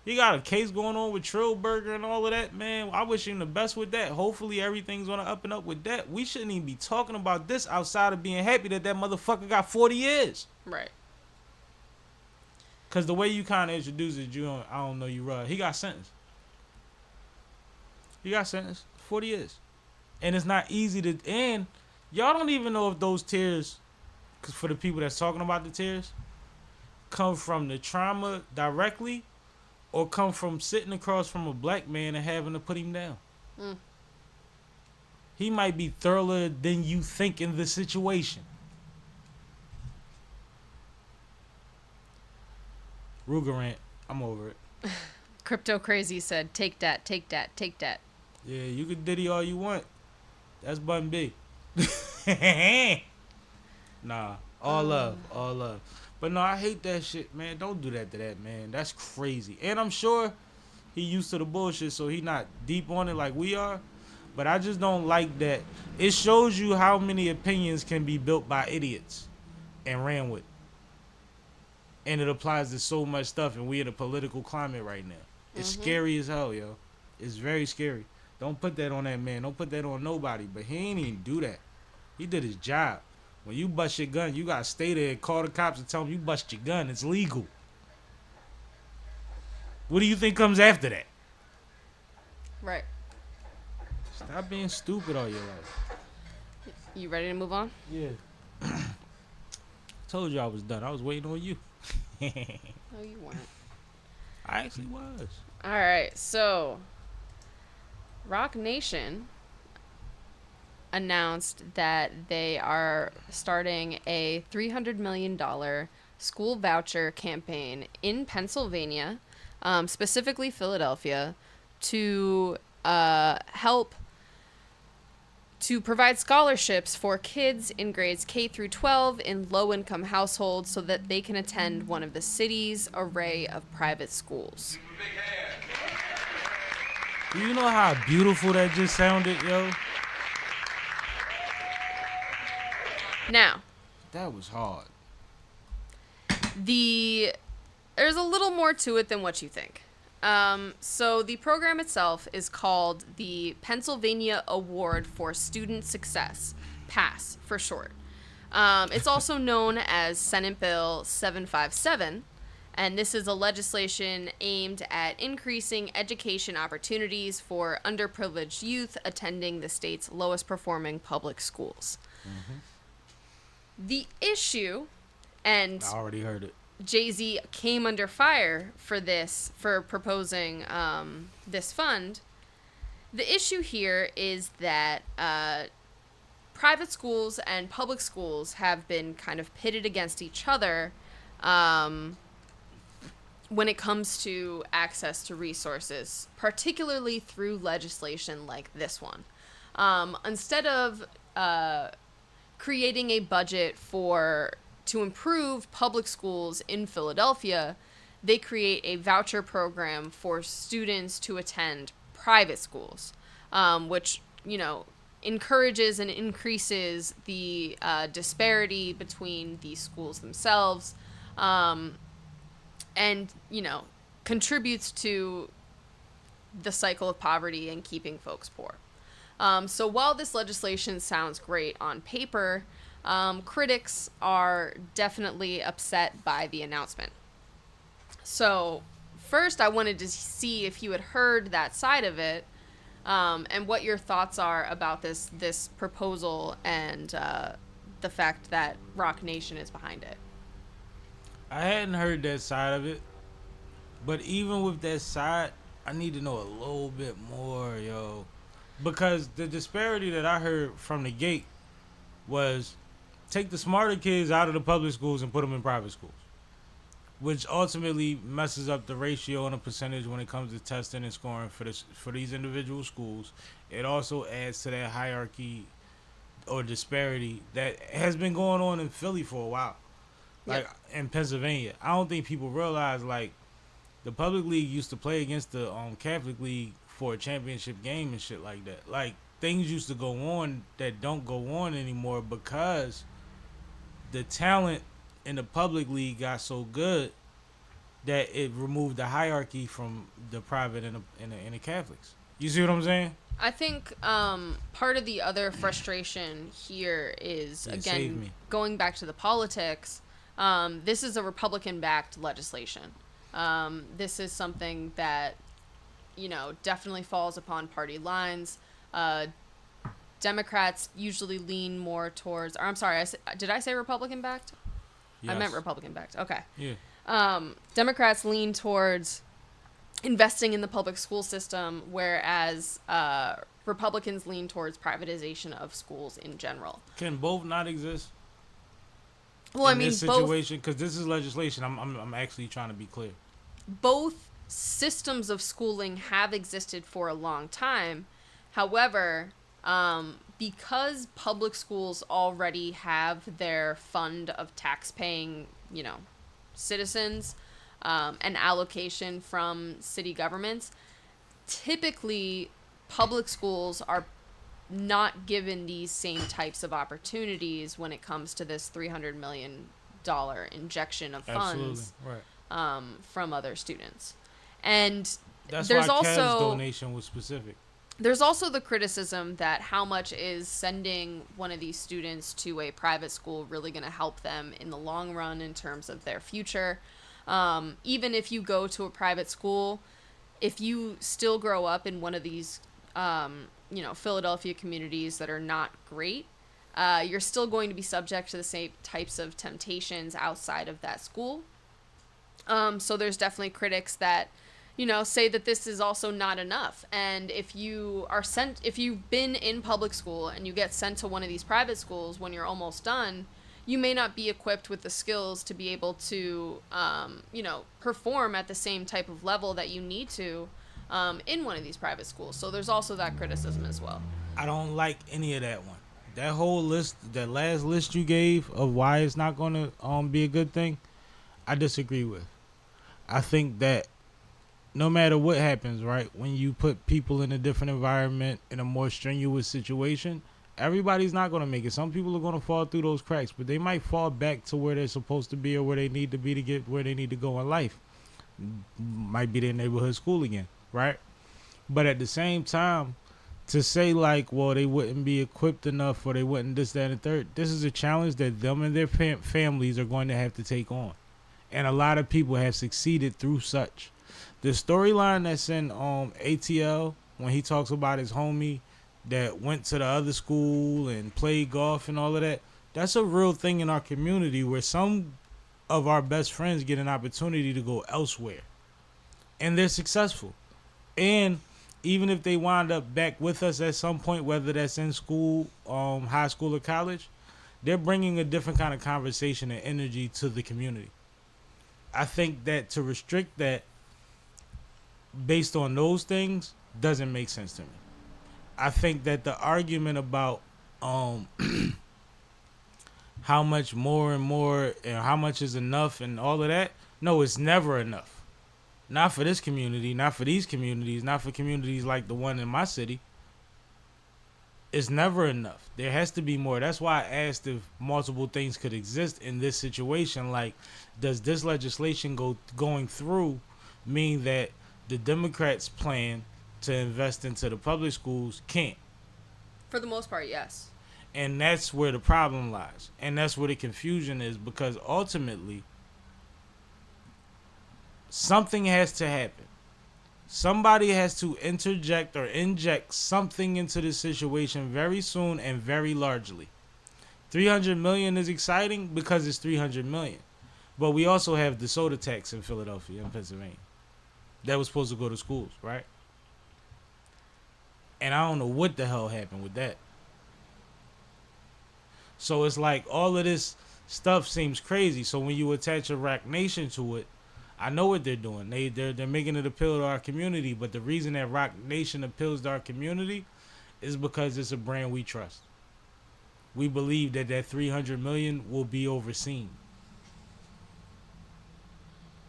S2: He got a case going on with Trillburger and all of that, man. I wish him the best with that. Hopefully everything's on the up and up with that. We shouldn't even be talking about this outside of being happy that motherfucker got 40 years.
S4: Right.
S2: Because the way you kind of introduced it, I don't know you right. He got sentenced. 40 years. And it's not easy to... And y'all don't even know if those tears, because for the people that's talking about the tears, come from the trauma directly or come from sitting across from a black man and having to put him down. He might be thorougher than you think in the situation. Rugerant, I'm over it.
S4: Crypto Crazy said, take that, take that, take that.
S2: Yeah, you can diddy all you want. That's Bun B. Nah, all love, all love. But no, I hate that shit, man. Don't do that to that man. That's crazy. And I'm sure he used to the bullshit, so he not deep on it like we are. But I just don't like that. It shows you how many opinions can be built by idiots and ran with. And it applies to so much stuff, and we in a political climate right now. It's scary as hell, yo. It's very scary. Don't put that on that man. Don't put that on nobody. But he ain't even do that. He did his job. When you bust your gun, you gotta stay there and call the cops and tell them you bust your gun. It's legal. What do you think comes after that?
S4: Right.
S2: Stop being stupid all your life.
S4: You ready to move on?
S2: Yeah. Told you I was done. I was waiting on you.
S4: No, you weren't.
S2: I actually was.
S4: All right, so Rock Nation announced that they are starting a $300 million school voucher campaign in Pennsylvania, specifically Philadelphia, to help to provide scholarships for kids in grades K through 12 in low-income households so that they can attend one of the city's array of private schools.
S2: Do you know how beautiful that just sounded, yo?
S4: Now,
S2: That was hard.
S4: there's a little more to it than what you think. So the program itself is called the Pennsylvania Award for Student Success, PASS for short. It's also known as Senate Bill 757, and this is a legislation aimed at increasing education opportunities for underprivileged youth attending the state's lowest performing public schools. The issue, and
S2: I already heard it.
S4: Jay-Z came under fire for this, for proposing this fund. The issue here is that private schools and public schools have been kind of pitted against each other when it comes to access to resources, particularly through legislation like this one. Instead of creating a budget to improve public schools in Philadelphia, they create a voucher program for students to attend private schools, which, encourages and increases the disparity between these schools themselves, and, contributes to the cycle of poverty and keeping folks poor. So while this legislation sounds great on paper, critics are definitely upset by the announcement. So first, I wanted to see if you had heard that side of it, and what your thoughts are about this proposal and the fact that Rock Nation is behind it.
S2: I hadn't heard that side of it, but even with that side, I need to know a little bit more, yo. Because the disparity that I heard from the gate was take the smarter kids out of the public schools and put them in private schools, which ultimately messes up the ratio and the percentage when it comes to testing and scoring for these individual schools. It also adds to that hierarchy or disparity that has been going on in Philly for a while, like in Pennsylvania. I don't think people realize, like, the public league used to play against the Catholic league for a championship game and shit like that. Like, things used to go on that don't go on anymore because the talent in the public league got so good that it removed the hierarchy from the private and the Catholics. You see what I'm saying?
S4: I think part of the other frustration here is, again, going back to the politics, this is a Republican-backed legislation. This is something that, definitely falls upon party lines. Democrats usually lean more towards, or I'm sorry, did I say Republican-backed? Yes. I meant Republican-backed. Okay.
S2: Yeah.
S4: Democrats lean towards investing in the public school system, whereas Republicans lean towards privatization of schools in general.
S2: Can both not exist?
S4: Well,
S2: in this situation, because this is legislation. I'm actually trying to be clear.
S4: Both systems of schooling have existed for a long time. However, because public schools already have their fund of tax-paying, citizens, an allocation from city governments, typically public schools are not given these same types of opportunities when it comes to this $300 million injection of funds.
S2: Right.
S4: From other students. And
S2: that's
S4: there's
S2: why
S4: also
S2: Kev's donation was specific.
S4: There's also the criticism that how much is sending one of these students to a private school really going to help them in the long run in terms of their future. Even if you go to a private school, if you still grow up in one of these, Philadelphia communities that are not great, you're still going to be subject to the same types of temptations outside of that school. So there's definitely critics that, say that this is also not enough. And if you've been in public school and you get sent to one of these private schools when you're almost done, you may not be equipped with the skills to be able to, perform at the same type of level that you need to, in one of these private schools. So there's also that criticism as well.
S2: I don't like any of that one. That whole list, that last list you gave of why it's not going to be a good thing, I disagree with. I think that no matter what happens, right, when you put people in a different environment, in a more strenuous situation, everybody's not going to make it. Some people are going to fall through those cracks, but they might fall back to where they're supposed to be or where they need to be to get where they need to go in life. Might be their neighborhood school again, right? But at the same time, to say like, well, they wouldn't be equipped enough or they wouldn't this, that, and third, this is a challenge that them and their families are going to have to take on. And a lot of people have succeeded through such. The storyline that's in ATL, when he talks about his homie that went to the other school and played golf and all of that, that's a real thing in our community where some of our best friends get an opportunity to go elsewhere. And they're successful. And even if they wind up back with us at some point, whether that's in school, high school or college, they're bringing a different kind of conversation and energy to the community. I think that to restrict that based on those things doesn't make sense to me. I think that the argument about how much more and more and how much is enough and all of that, no, it's never enough. Not for this community, not for these communities, not for communities like the one in my city. It's never enough. There has to be more. That's why I asked if multiple things could exist in this situation. Like, does this legislation going through mean that the Democrats' plan to invest into the public schools can't?
S4: For the most part, yes.
S2: And that's where the problem lies. And that's where the confusion is, because ultimately something has to happen. Somebody has to interject or inject something into this situation very soon and very largely. 300 million is exciting because it's 300 million. But we also have the soda tax in Philadelphia and Pennsylvania that was supposed to go to schools, right? And I don't know what the hell happened with that. So it's like all of this stuff seems crazy. So when you attach a Rock Nation to it, I know what they're doing. They're making it appeal to our community. But the reason that Rock Nation appeals to our community is because it's a brand we trust. We believe that 300 million will be overseen.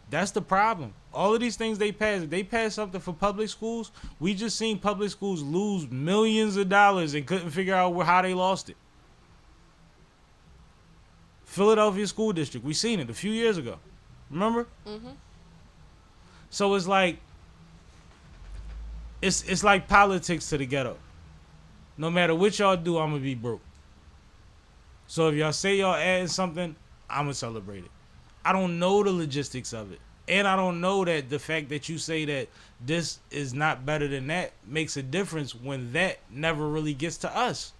S2: That's the problem. All of these things they pass, if they pass something for public schools, we just seen public schools lose millions of dollars and couldn't figure out how they lost it. Philadelphia School District, we seen it a few years ago. Remember? Mm-hmm. So it's like, it's like politics to the ghetto. No matter what y'all do, I'm gonna be broke. So if y'all say y'all adding something, I'm gonna celebrate it. I don't know the logistics of it. And I don't know that the fact that you say that this is not better than that makes a difference when that never really gets to us.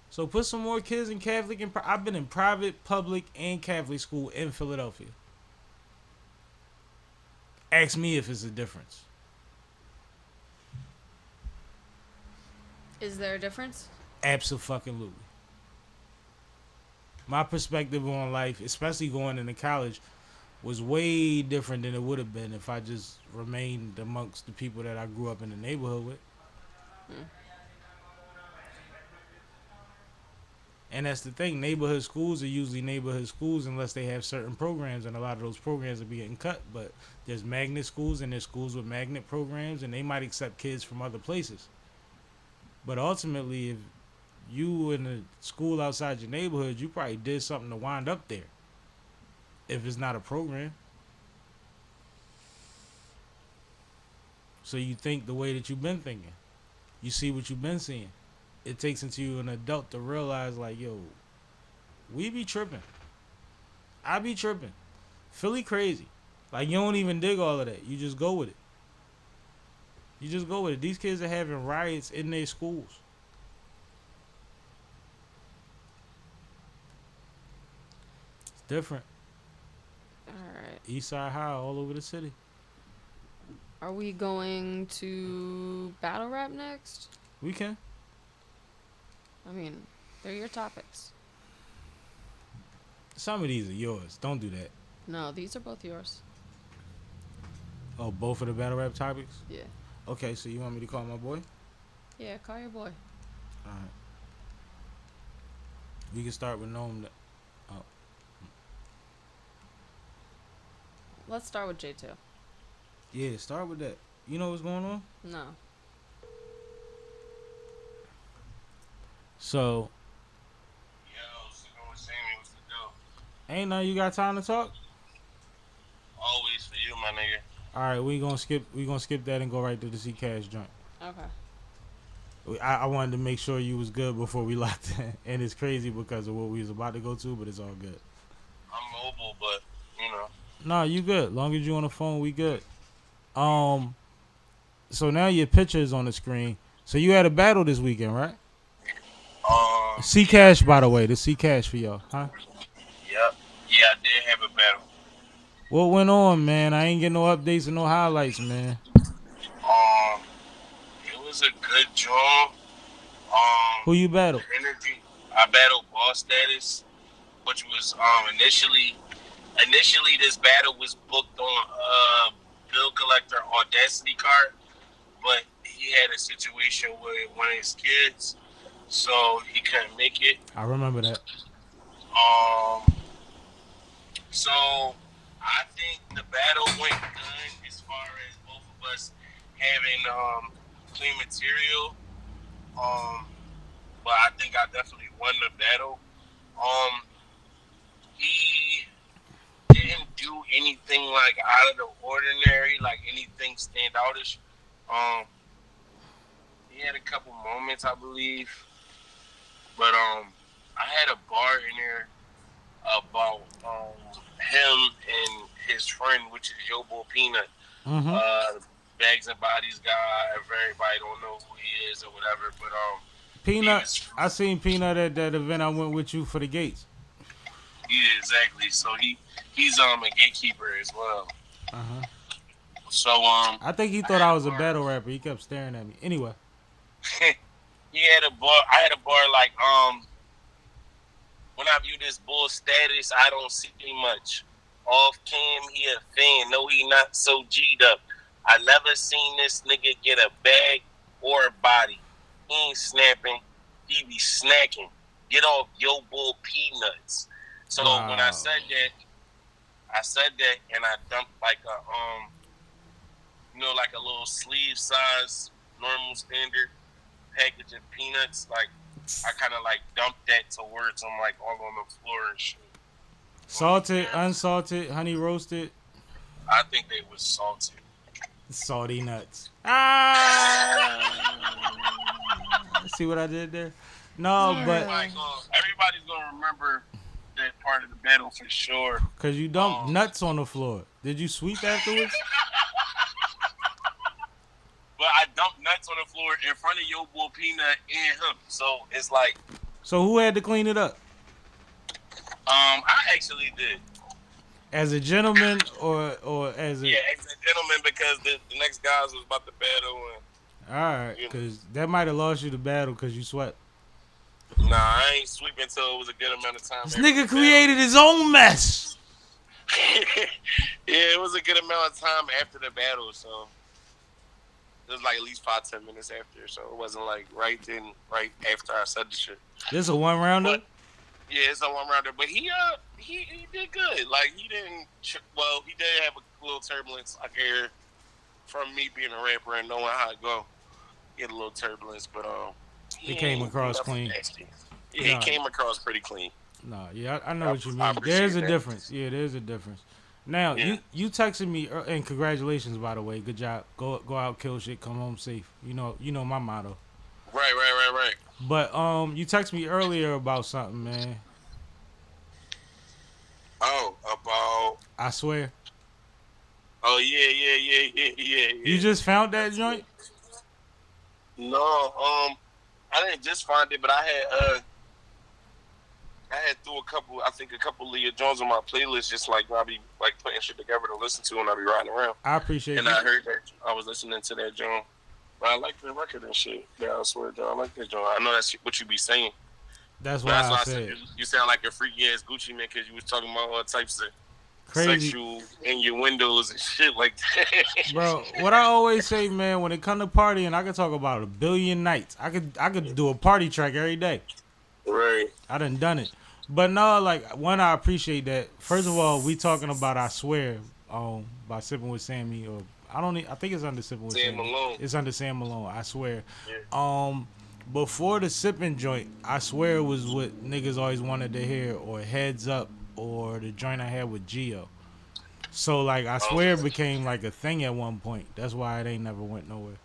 S2: So put some more kids in Catholic and I've been in private, public, and Catholic school in Philadelphia. Ask me if it's a difference.
S4: Is there a difference?
S2: Absolutely. My perspective on life, especially going into college, was way different than it would have been if I just remained amongst the people that I grew up in the neighborhood with. And that's the thing. Neighborhood schools are usually neighborhood schools unless they have certain programs, and a lot of those programs are being cut. But there's magnet schools and there's schools with magnet programs, and they might accept kids from other places. But ultimately, if you in a school outside your neighborhood, you probably did something to wind up there. If it's not a program. So you think the way that you've been thinking. You see what you've been seeing. It takes into you an adult to realize, like, yo, we be tripping. I be tripping. Philly crazy. Like, you don't even dig all of that. You just go with it. You just go with it. These kids are having riots in their schools. It's different.
S4: Alright.
S2: Eastside High all over the city.
S4: Are we going to battle rap next?
S2: We can.
S4: I mean, they're your topics.
S2: Some of these are yours. Don't do that.
S4: No, these are both yours.
S2: Oh, both of the battle rap topics?
S4: Yeah.
S2: Okay, so you want me to call my boy?
S4: Yeah, call your boy.
S2: Alright. We can start with Gnome. Oh.
S4: Let's start with J2.
S2: Yeah, start with that. You know what's going on?
S4: No.
S2: So,
S5: Yo, SippinWitSammie, what's the deal?
S2: ain't now you got time to talk?
S5: Always for you, my nigga.
S2: Alright, we gonna skip that and go right to the C Cash joint.
S4: Okay.
S2: I wanted to make sure you was good before we locked in. And it's crazy because of what we was about to go to, but it's all good.
S5: I'm mobile, but, you know.
S2: Nah, you good. Long as you on the phone, we good. So now your picture is on the screen. So you had a battle this weekend, right? C Cash, by the way. The C Cash for y'all, huh?
S5: Yep. Yeah, I did have a battle.
S2: What went on, man? I ain't getting no updates and no highlights, man.
S5: It was a good job.
S2: Who you battled?
S5: Energy. I battled Boss Status, which was initially this battle was booked on bill collector Audacity card, but he had a situation with one of his kids, so he couldn't make it.
S2: I remember that.
S5: So I think the battle went good as far as both of us having clean material. But I think I definitely won the battle. He didn't do anything like out of the ordinary, like anything standoutish. He had a couple moments, I believe. But I had a bar in there about him and his friend, which is Yo Bull Peanut. Bags and Bodies guy. If everybody don't know who he is or whatever, but
S2: Peanut, I seen Peanut at that event I went with you for the gates.
S5: Yeah, exactly. So he's a gatekeeper as well. So
S2: I think he thought I was a battle rapper. He kept staring at me. Anyway.
S5: he had a bar. I had a bar like when I view this bull status, I don't see much. Off cam, he a fan. No, he not so G'd up. I never seen this nigga get a bag or a body. He ain't snapping. He be snacking. Get off Yo Bull Peanuts. So when I said that, and I dumped like a like a little sleeve size normal standard package of peanuts. Like I kind of like dumped that towards him, like all on the floor and shit.
S2: Salted, unsalted, honey roasted.
S5: I think they was salted.
S2: Salty nuts. See what I did there? No, but
S5: everybody's gonna remember that part of the battle for sure.
S2: Cause you dumped nuts on the floor. Did you sweep afterwards?
S5: But I dumped nuts on the floor in front of Yo Bull Peanut and him. So it's like.
S2: So who had to clean it up?
S5: I actually did.
S2: As a gentleman or as a...
S5: Yeah, as a gentleman, because the next guys was about to battle. And,
S2: alright, because that might have lost you the battle because you swept.
S5: Nah, I ain't sweeping until it was a good amount of time.
S2: This nigga created his own mess.
S5: Yeah, it was a good amount of time after the battle, so... It was like at least 5-10 minutes after, so it wasn't like right after I said the shit.
S2: This a one rounder?
S5: Yeah, it's a one rounder, but he did good. Like he didn't. Well, he did have a little turbulence. I can hear from me being a rapper and knowing how it go. He had a little turbulence, but
S2: he came across clean.
S5: Nasty. Yeah, he came across pretty clean.
S2: No, yeah, I know what you mean. There's a difference. Yeah, there's a difference. Now,
S5: yeah.
S2: you texted me, and congratulations, by the way. Good job. Go out, kill shit, come home safe. You know my motto.
S5: Right.
S2: But you texted me earlier about something, man.
S5: Oh, about...
S2: I swear.
S5: Oh, yeah.
S2: You just found that joint?
S5: No, I didn't just find it, but I had threw a couple of Leah Jones on my playlist, just like I be like putting shit together to listen to, and I be riding around.
S2: I appreciate it.
S5: And I heard that I was listening to that joint. But I like the record and shit. Yeah, I swear, John, I like that joint. I know that's what you be saying.
S2: That's why I said
S5: you sound like a freaky ass Gucci man because you was talking about all types of
S2: crazy
S5: sexual in your windows and shit like that.
S2: Bro, what I always say, man, when it come to partying, I could talk about a billion nights. I could do a party track every day.
S5: Right.
S2: I done it. But no, like, one, I appreciate that. First of all, we talking about I Swear by SippinWitSammie, or I think it's under SippinWitSammie.
S5: Sam Malone.
S2: It's under Sam Malone, I Swear.
S5: Yeah.
S2: Before the Sippin' joint, I Swear was what niggas always wanted to hear, or Heads Up, or the joint I had with Gio. So, like, I Swear became, like, a thing at one point. That's why it ain't never went nowhere.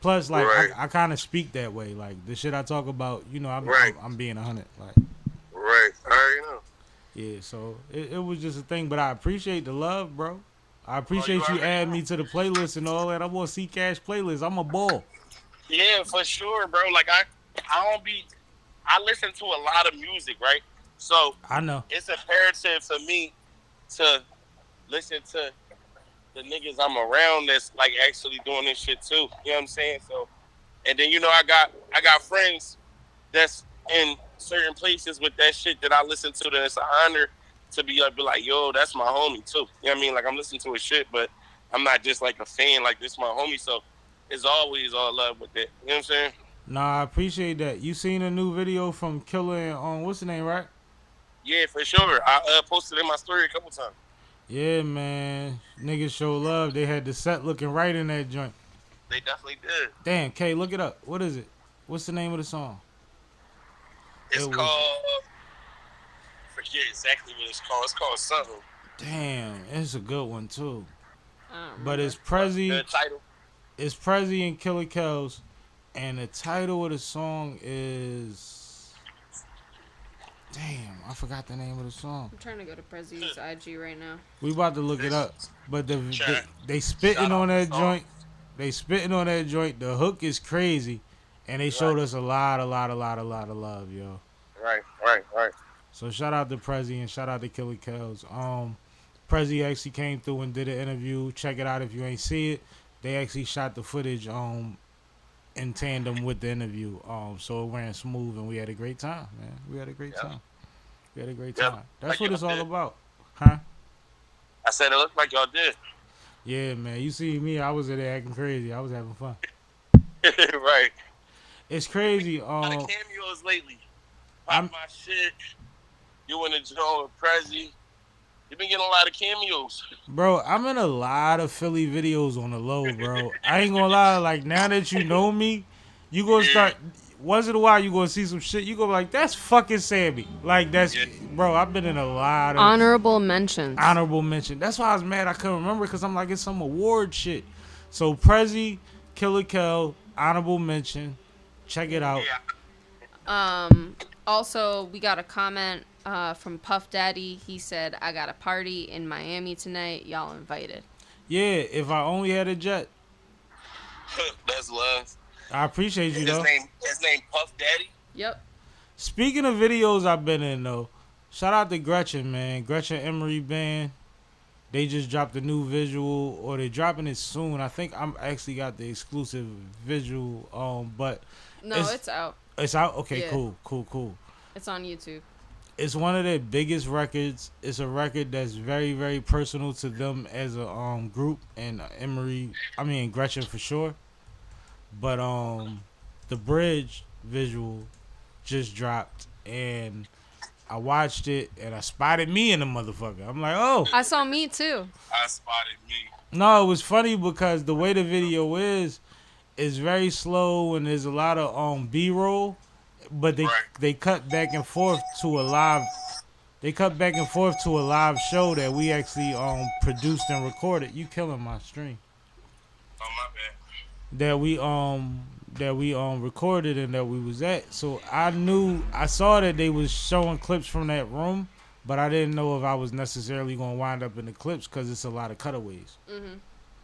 S2: Plus, like,
S5: right.
S2: I kind of speak that way. Like, the shit I talk about, I'm being 100. Like,
S5: right. I already know.
S2: yeah, so it was just a thing. But I appreciate the love, bro. I appreciate you adding me to the playlist and all that. I'm on C Cash playlist. I'm a ball.
S5: Yeah, for sure, bro. Like, I listen to a lot of music, right? So
S2: I know
S5: it's imperative for me to listen to the niggas I'm around that's like actually doing this shit too. You know what I'm saying? So, and then I got friends that's in certain places with that shit that I listen to. That it's an honor to be like, yo, that's my homie too. You know what I mean? Like, I'm listening to his shit, but I'm not just like a fan. Like, this my homie, so it's always all love with that. You know what I'm saying?
S2: Nah, I appreciate that. You seen a new video from Killer and what's the name, right?
S5: Yeah, for sure. I posted in my story a couple times.
S2: Yeah, man. Niggas show love. They had the set looking right in that joint.
S5: They definitely did.
S2: Damn, K, look it up. What is it? What's the name of the song?
S5: It's called... I forget exactly what it's called. It's called something.
S2: Damn, it's a good one, too. But it's Prezi.
S5: The title.
S2: It's Prezi and Killer Kells. And the title of the song is... Damn, I forgot the name of the song.
S4: I'm trying to go to Prezzy's IG right now.
S2: We about to look it up. But they spitting
S5: Shout
S2: on
S5: out
S2: that
S5: the song.
S2: joint. They spitting on that joint. The hook is crazy. And they showed us a lot of love, yo.
S5: Right.
S2: So shout out to Prezzy and shout out to Killer Kells. Prezzy actually came through and did an interview. Check it out if you ain't see it. They actually shot the footage in tandem with the interview. So it ran smooth and we had a great time, man. We had a great time. That's
S5: Like
S2: what
S5: y'all
S2: it's all
S5: did.
S2: about. Huh?
S5: I said it looked like y'all did.
S2: Yeah, man. You see me, I was in there acting crazy. I was having fun.
S5: Right.
S2: It's crazy.
S5: A lot of cameos lately.
S2: I'm-
S5: Pop my shit. You and the Joe and Prezzy. You've been getting a lot of cameos.
S2: Bro, I'm in a lot of Philly videos on the low, bro. I ain't gonna lie, like now that you know me, you gonna start once in a while you gonna see some shit, you gonna be like, that's fucking Sammy. Like that's bro, I've been in a lot of
S4: Honorable mentions.
S2: honorable mention. That's why I was mad I couldn't remember because I'm like it's some award shit. So Prezzy, Killer Kel, honorable mention. Check it out.
S5: Yeah.
S4: Also, we got a comment from Puff Daddy. He said, I got a party in Miami tonight. Y'all invited.
S2: Yeah, if I only had a jet.
S5: That's love.
S2: I appreciate you though.
S5: His name Puff Daddy.
S4: Yep.
S2: Speaking of videos I've been in though, shout out to Gretchen, man. Gretchen Emery Band. They just dropped a new visual, or they're dropping it soon. I think I'm actually got the exclusive visual. But
S4: No, it's out.
S2: it's out. Okay,
S4: Yeah.
S2: cool.
S4: It's on YouTube.
S2: It's one of their biggest records. It's a record that's very, very personal to them as a group, and Gretchen for sure. But the bridge visual just dropped, and I watched it, and I spotted me in the motherfucker. I'm like, oh.
S4: I saw me too.
S5: I spotted me.
S2: No, it was funny because the way the video is very slow, and there's a lot of B-roll, but they cut back and forth to a live. They cut back and forth to a live show that we actually produced and recorded. You killing my stream.
S5: Oh my bad.
S2: That we recorded and that we was at. So I saw that they was showing clips from that room, but I didn't know if I was necessarily gonna wind up in the clips because it's a lot of cutaways.
S4: Mm-hmm.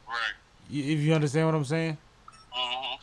S5: Right.
S2: If you understand what I'm saying.
S5: Mm-hmm.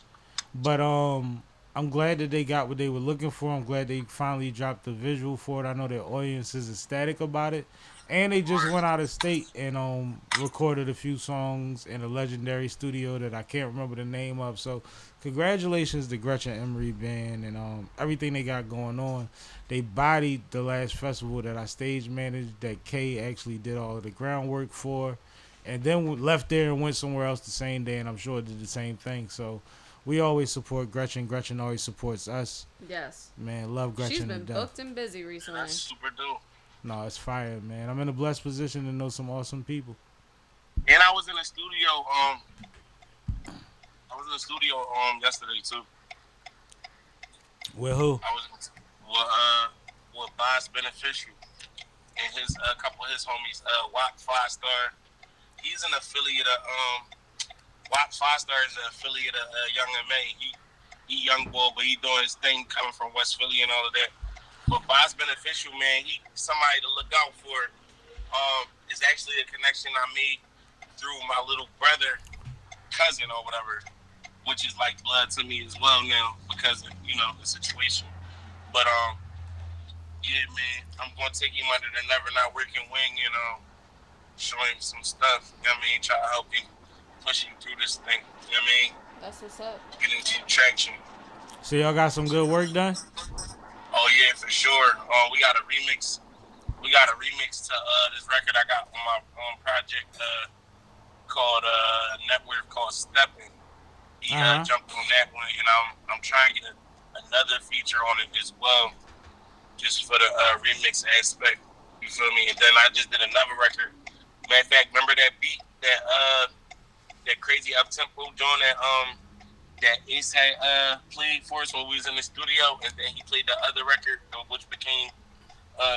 S2: But I'm glad that they got what they were looking for. I'm glad they finally dropped the visual for it. I know their audience is ecstatic about it. And they just went out of state and recorded a few songs in a legendary studio that I can't remember the name of. So congratulations to Gretchen Emery Band and everything they got going on. They bodied the last festival that I stage managed that Kay actually did all of the groundwork for. And then left there and went somewhere else the same day, and I'm sure did the same thing. So we always support Gretchen. Gretchen always supports us.
S4: Yes.
S2: Man, love Gretchen
S4: She's
S2: to
S4: been
S2: death.
S4: booked and busy recently.
S5: That's super dope.
S2: No, it's fire, man. I'm in a blessed position to know some awesome people.
S5: And I was in the studio. Yesterday too.
S2: With who?
S5: I was with Boss Beneficial and his a couple of his homies. WAP 5-Star. He's an affiliate of WAP 5-Star is an affiliate of Young M.A. He young boy, but he doing his thing coming from West Philly and all of that. But Boss Beneficial, man, he somebody to look out for. It's actually a connection I made through my little brother, cousin or whatever, which is like blood to me as well now because of, the situation. But yeah, man, I'm gonna take him under the Never Not Working wing and show him some stuff. You know what I mean? Try to help him push him through this thing. You know what I mean?
S4: That's what's up.
S5: Getting some traction.
S2: So y'all got some good work done?
S5: Oh yeah, for sure. We got a remix. We got a remix to this record I got on my own project called Network called Stepping. He jumped on that one, and I'm trying to get another feature on it as well, just for the remix aspect. You feel me? And then I just did another record. Matter of fact, remember that beat that crazy up tempo joint that Ace had played for us when we was in the studio, and then he played the other record, which became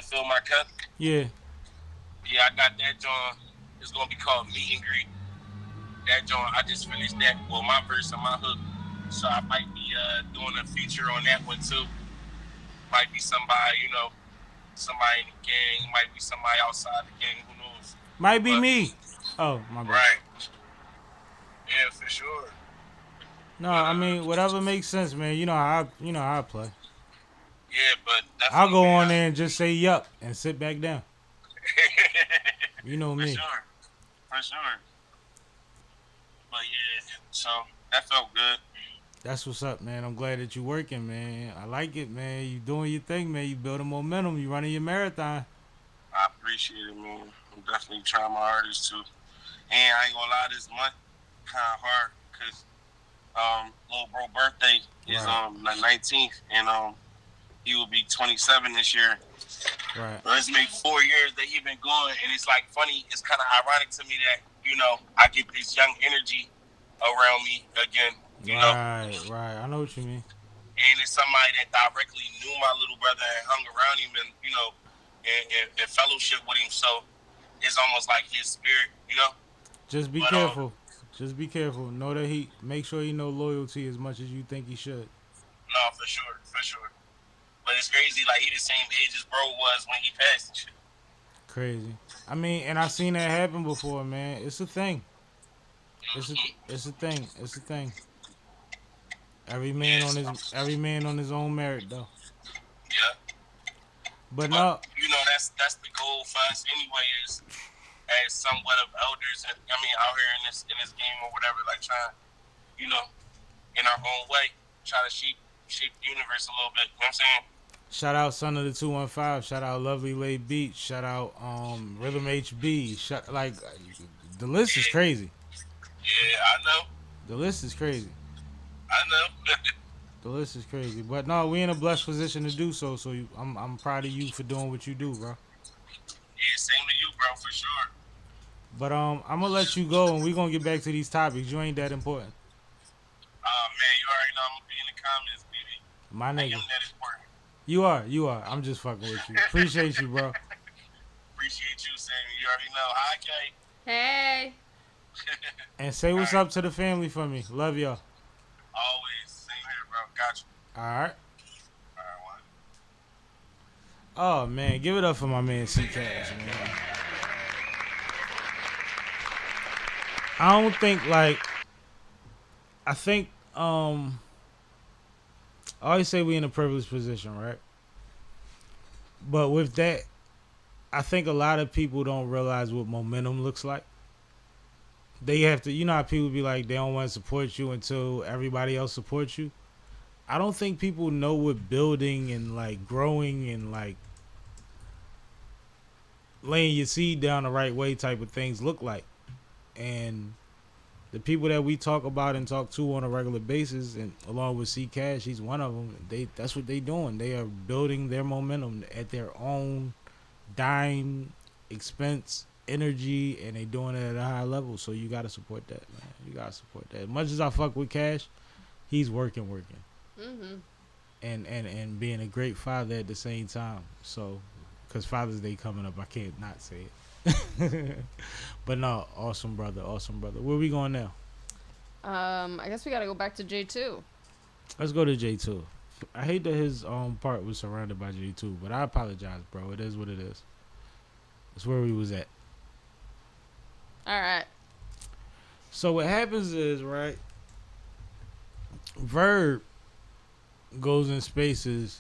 S5: Fill My Cup.
S2: Yeah.
S5: Yeah, I got that joint. It's gonna be called Meet and Greet. That joint, I just finished that. Well, my verse and my hook So I might be doing a feature on that one too. Might be somebody, somebody in the gang. Might be somebody outside the gang. Who knows?
S2: Might be
S5: But,
S2: me. Oh, my bad.
S5: right. Yeah, for sure.
S2: No,
S5: But,
S2: I mean whatever makes sense, man. You know how I play.
S5: yeah, but definitely.
S2: I'll go on there and just say yup and sit back down. You know
S5: For
S2: me.
S5: sure. For sure. But yeah, so that felt good.
S2: That's what's up, man. I'm glad that you working, man. I like it, man. You doing your thing, man. You building momentum. You running your marathon.
S5: I appreciate it, man. I'm definitely trying my hardest too. And I ain't gonna lie, this month kind of hard because little bro birthday is the 19th, and he will be 27 this year.
S2: Right.
S5: So it's been 4 years that he been going, and it's like funny. It's kind of ironic to me that I get this young energy around me again.
S2: Right. I know what you mean.
S5: And it's somebody that directly knew my little brother and hung around him, and and fellowship with him. So it's almost like his spirit,
S2: Just be careful. Just be careful. Know that make sure he know loyalty as much as you think he should.
S5: No, for sure. But it's crazy. Like he the same age as bro was when he passed and shit.
S2: Crazy. I mean, and I've seen that happen before, man. It's a thing. It's a thing. Every man on his own merit, though.
S5: Yeah.
S2: But no.
S5: That's the goal for us anyway. Is as somewhat of elders, and I mean, out here in this game or whatever, like trying, in our own way, try to shape the universe a little bit. You know what I'm saying?
S2: Shout out Son of the 215. Shout out Lovely Lay Beach. Shout out Rhythm HB. The list is crazy.
S5: Yeah, I know.
S2: The list is crazy.
S5: I know.
S2: The list is crazy. But no, we in a blessed position to do so. So I'm proud of you for doing what you do, bro.
S5: Yeah, same to you, bro, for sure.
S2: But I'm gonna let you go, and we gonna get back to these topics. You ain't that important.
S5: Man, you already know I'm gonna be in the comments, baby.
S2: My
S5: I
S2: nigga.
S5: am that important.
S2: You are. I'm just fucking with you. Appreciate you, bro.
S5: Appreciate you, Sammy. You already know. Hi, Kay.
S4: Hey.
S2: And say what's up to the family for me. Love y'all.
S5: Always. Same here, bro. Got you.
S2: All right.
S5: All right, one.
S2: Oh man, give it up for my man C Cash, man. I don't think I think I always say we in a privileged position, right? But with that, I think a lot of people don't realize what momentum looks like. They have to, how people be like, they don't want to support you until everybody else supports you. I don't think people know what building and growing and laying your seed down the right way type of things look like. And the people that we talk about and talk to on a regular basis, and along with C Cash, he's one of them. That's what they doing. They are building their momentum at their own dime, expense, energy, and they doing it at a high level. So you gotta support that, man. You gotta support that. As much as I fuck with Cash, he's working.
S4: Mm-hmm.
S2: And being a great father at the same time. So, because Father's Day coming up, I can't not say it. But no, awesome brother. Where we going now?
S4: I guess we gotta go back to J2.
S2: Let's go to J2. I hate that his part was surrounded by J2, but I apologize, bro. It is what it is. That's where we was at.
S4: All right.
S2: So what happens is, right, Verb goes in spaces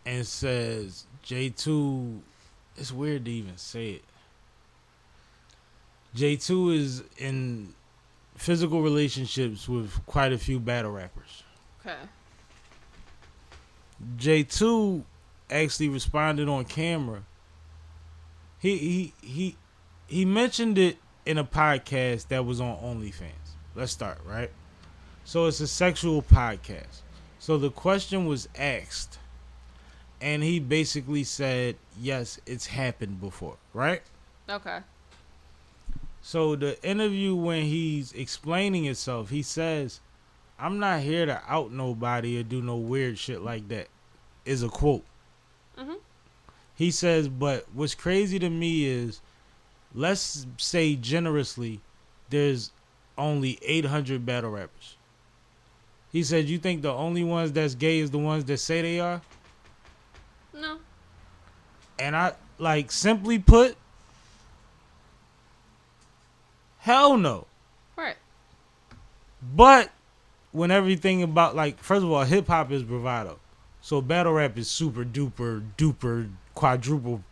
S2: and says J2, it's weird to even say it. J2 is in physical relationships with quite a few battle rappers.
S4: Okay.
S2: J2 actually responded on camera. He mentioned it in a podcast that was on OnlyFans. Let's start, right? So it's a sexual podcast. So the question was asked, and he basically said, yes, it's happened before, right?
S4: Okay.
S2: So the interview, when he's explaining himself, he says, I'm not here to out nobody or do no weird shit like that, is a quote.
S4: Mm-hmm.
S2: He says, but what's crazy to me is, let's say generously, there's only 800 battle rappers. He said, you think the only ones that's gay is the ones that say they are?
S4: No.
S2: And I, like, simply put, hell no.
S4: Right.
S2: But when everything about, like, first of all, hip hop is bravado. So battle rap is super duper duper quadruple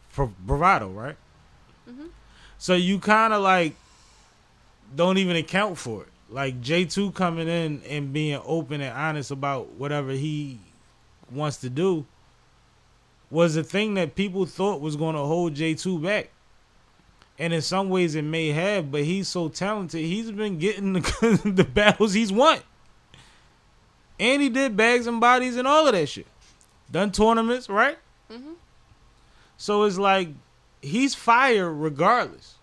S2: bravado, right?
S4: Mm-hmm.
S2: So you kind of like don't even account for it. Like J2 coming in and being open and honest about whatever he wants to do was a thing that people thought was going to hold J2 back. And in some ways it may have, but he's so talented. He's been getting the battles he's won. And he did bags and bodies and all of that shit. Done tournaments, right?
S4: Mm-hmm.
S2: So it's like he's fire regardless.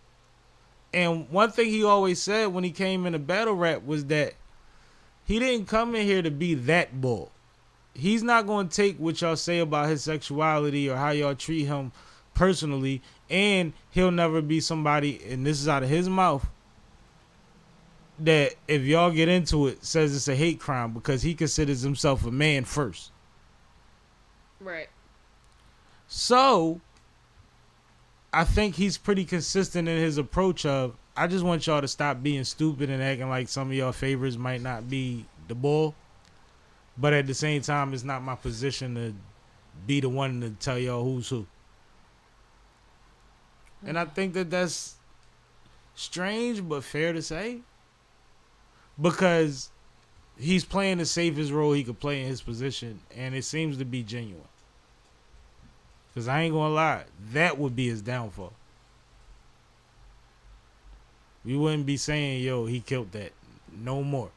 S2: And one thing he always said when he came into battle rap was that he didn't come in here to be that bull. He's not going to take what y'all say about his sexuality or how y'all treat him personally, and he'll never be somebody, and this is out of his mouth, that if y'all get into it, says it's a hate crime because he considers himself a man first.
S4: Right.
S2: So, I think he's pretty consistent in his approach of, I just want y'all to stop being stupid and acting like some of y'all favorites might not be the bull. But at the same time, it's not my position to be the one to tell y'all who's who. And I think that that's strange but fair to say. Because he's playing the safest role he could play in his position. And it seems to be genuine. Because I ain't going to lie, that would be his downfall. We wouldn't be saying, yo, he killed that. No more.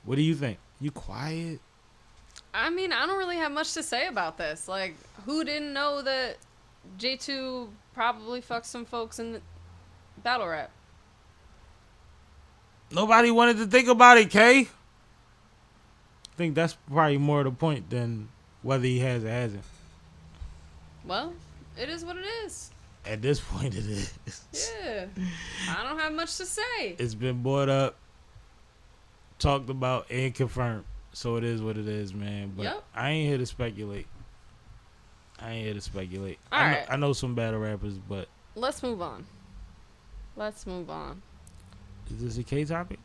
S2: What do you think? You quiet?
S4: I mean, I don't really have much to say about this. Like, who didn't know that J2 probably fucked some folks in battle rap?
S2: Nobody wanted to think about it, Kay. I think that's probably more the point than whether he has or hasn't.
S4: Well, it is what it is.
S2: At this point, it is.
S4: Yeah. I don't have much to say.
S2: It's been brought up, talked about, and confirmed. So it is what it is, man. But
S4: Yep.
S2: I ain't here to speculate.
S4: All right.
S2: I know some battle rappers, but
S4: Let's move on.
S2: is this a K topic?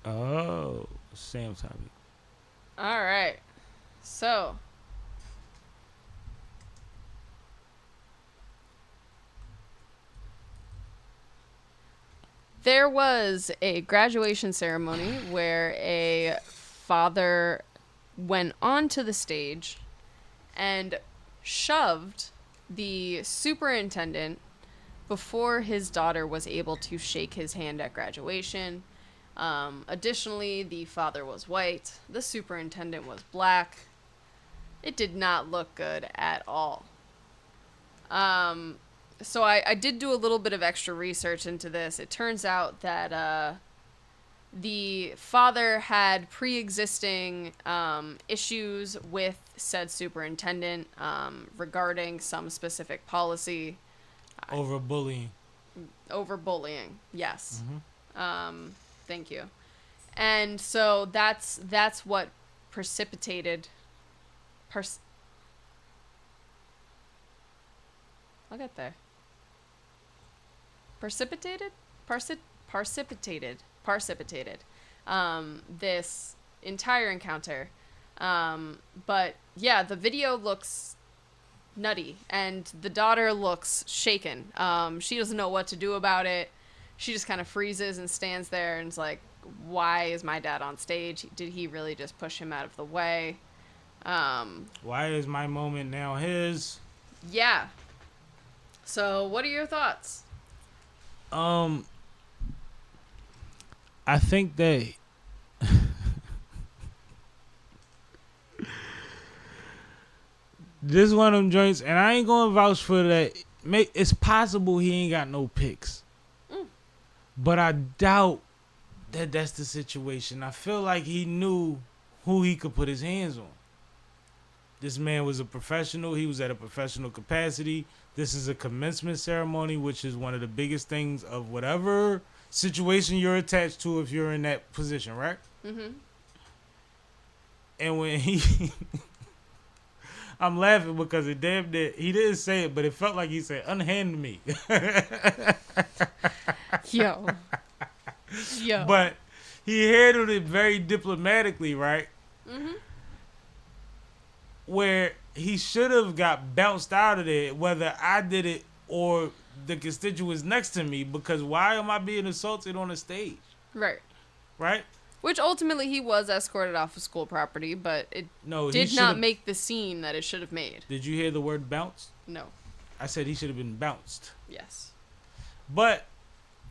S2: Oh, Sam topic.
S4: All right. So, there was a graduation ceremony where a father went onto the stage and shoved the superintendent before his daughter was able to shake his hand at graduation. Additionally, the father was white. The superintendent was black. It did not look good at all. So I did do a little bit of extra research into this. It turns out that the father had pre-existing issues with said superintendent regarding some specific policy.
S2: Over bullying.
S4: Over bullying, yes. Thank you. And so that's what precipitated. I'll get there. Precipitated. This entire encounter. But yeah, the video looks nutty, and the daughter looks shaken. She doesn't know what to do about it. She just kind of freezes and stands there and is like, why is my dad on stage? Did he really just push him out of the way?
S2: Why is my moment now his?
S4: Yeah. So what are your thoughts?
S2: I think that this one of them joints, and I ain't gonna vouch for that. It's possible he ain't got no picks. But I doubt that that's the situation. I feel like he knew who he could put his hands on. This man was a professional. He was at a professional capacity. This is a commencement ceremony, which is one of the biggest things of whatever situation you're attached to if you're in that position, right?
S4: Mm-hmm.
S2: And when he, I'm laughing because it damn near, he didn't say it, but it felt like he said, "Unhand me."
S4: Yo. Yo.
S2: But he handled it very diplomatically, right?
S4: Mm-hmm.
S2: Where he should have got bounced out of there, whether I did it or the constituents next to me, because why am I being assaulted on the stage?
S4: Right.
S2: Right?
S4: Which ultimately he was escorted off of school property, but it
S2: No, he
S4: did
S2: should've-
S4: not make the scene that it should have made.
S2: Did you hear the word bounce?
S4: No.
S2: I said he should have been bounced.
S4: Yes.
S2: But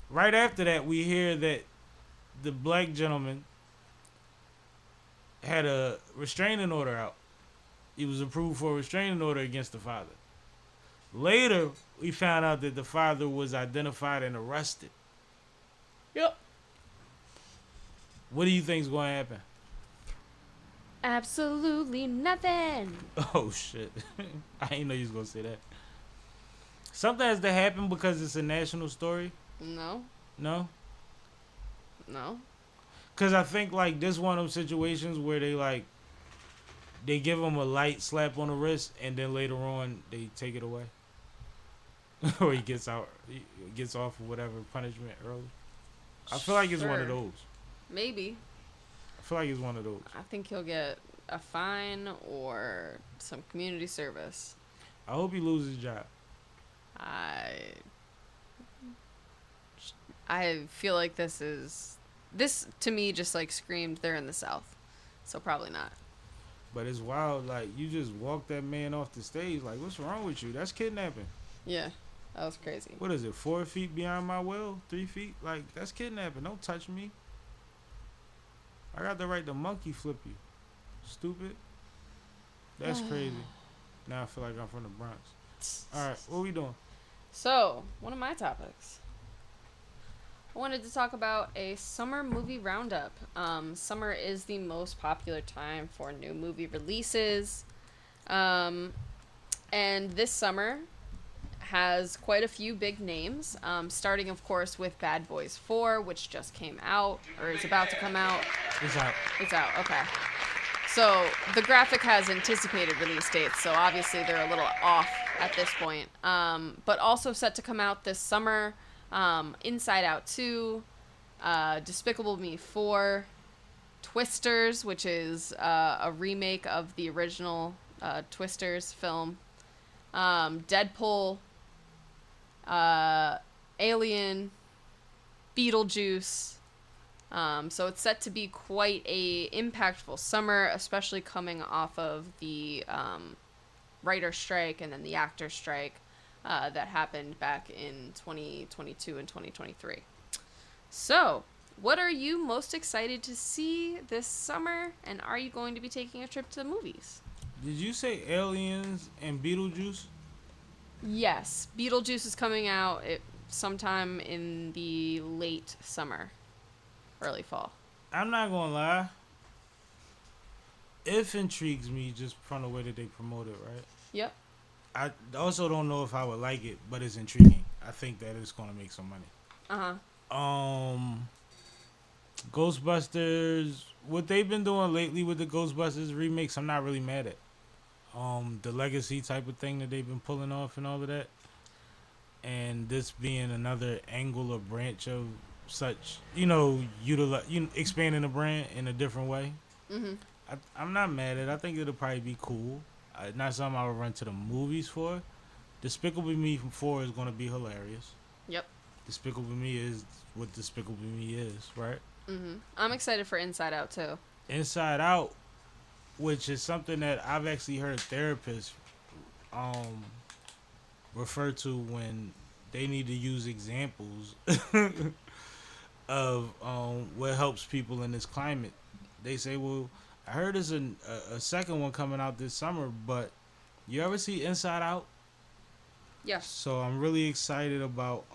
S2: right after that, we hear that the black gentleman had a restraining order out. He was approved for a restraining order against the father. Later, we found out that the father was identified and arrested.
S4: Yep.
S2: What do you think's going to happen?
S4: Absolutely nothing.
S2: Oh, shit. I didn't know you was going to say that. Something has to happen because it's a national story?
S4: No.
S2: No?
S4: No.
S2: Because I think, like, this one of them situations where they give him a light slap on the wrist, and then later on, they take it away. Or he gets off of whatever punishment early. I feel like it's one of
S4: Sure.
S2: those.
S4: Maybe.
S2: I feel like it's one of those.
S4: I think he'll get a fine or some community service.
S2: I hope he loses his job.
S4: I feel like this to me just like screamed they're in the South. So probably not.
S2: But it's wild. Like, you just walk that man off the stage. Like, what's wrong with you? That's kidnapping.
S4: Yeah. That was crazy.
S2: What is it, 4 feet beyond my will? 3 feet? Like, that's kidnapping. Don't touch me. I got the right to monkey flip you. Stupid. That's crazy. Now I feel like I'm from the Bronx. Alright, what we doing?
S4: So, one of my topics. I wanted to talk about a summer movie roundup. Summer is the most popular time for new movie releases. And this summer has quite a few big names, starting, of course, with Bad Boys 4, which just came out, or is about to come out.
S2: It's out.
S4: It's out, okay. So, the graphic has anticipated release dates, so obviously they're a little off at this point. But also set to come out this summer, Inside Out 2, Despicable Me 4, Twisters, which is a remake of the original Twisters film, Deadpool, Alien, Beetlejuice. So it's set to be quite a impactful summer, especially coming off of the writer strike and then the actor strike that happened back in 2022 and 2023. So, what are you most excited to see this summer, and are you going to be taking a trip to the movies?
S2: Did you say Aliens and Beetlejuice?
S4: Yes, Beetlejuice is coming out sometime in the late summer, early fall.
S2: I'm not gonna lie. It intrigues me just from the way that they promote it, right?
S4: Yep.
S2: I also don't know if I would like it, but it's intriguing. I think that it's gonna make some money. Ghostbusters, what they've been doing lately with the Ghostbusters remakes, I'm not really mad at. The legacy type of thing that they've been pulling off and all of that, and this being another angle or branch of such, expanding the brand in a different way. I'm not mad at it. I think it'll probably be cool. Not something I would run to the movies for. Despicable Me 4 is going to be hilarious.
S4: Yep.
S2: Despicable Me is what Despicable Me is, right?
S4: I'm excited for Inside Out too.
S2: Inside Out, which is something that I've actually heard therapists refer to when they need to use examples of what helps people in this climate. They say, well, I heard there's a second one coming out this summer, but you ever see Inside Out?
S4: Yes.
S2: So I'm really excited about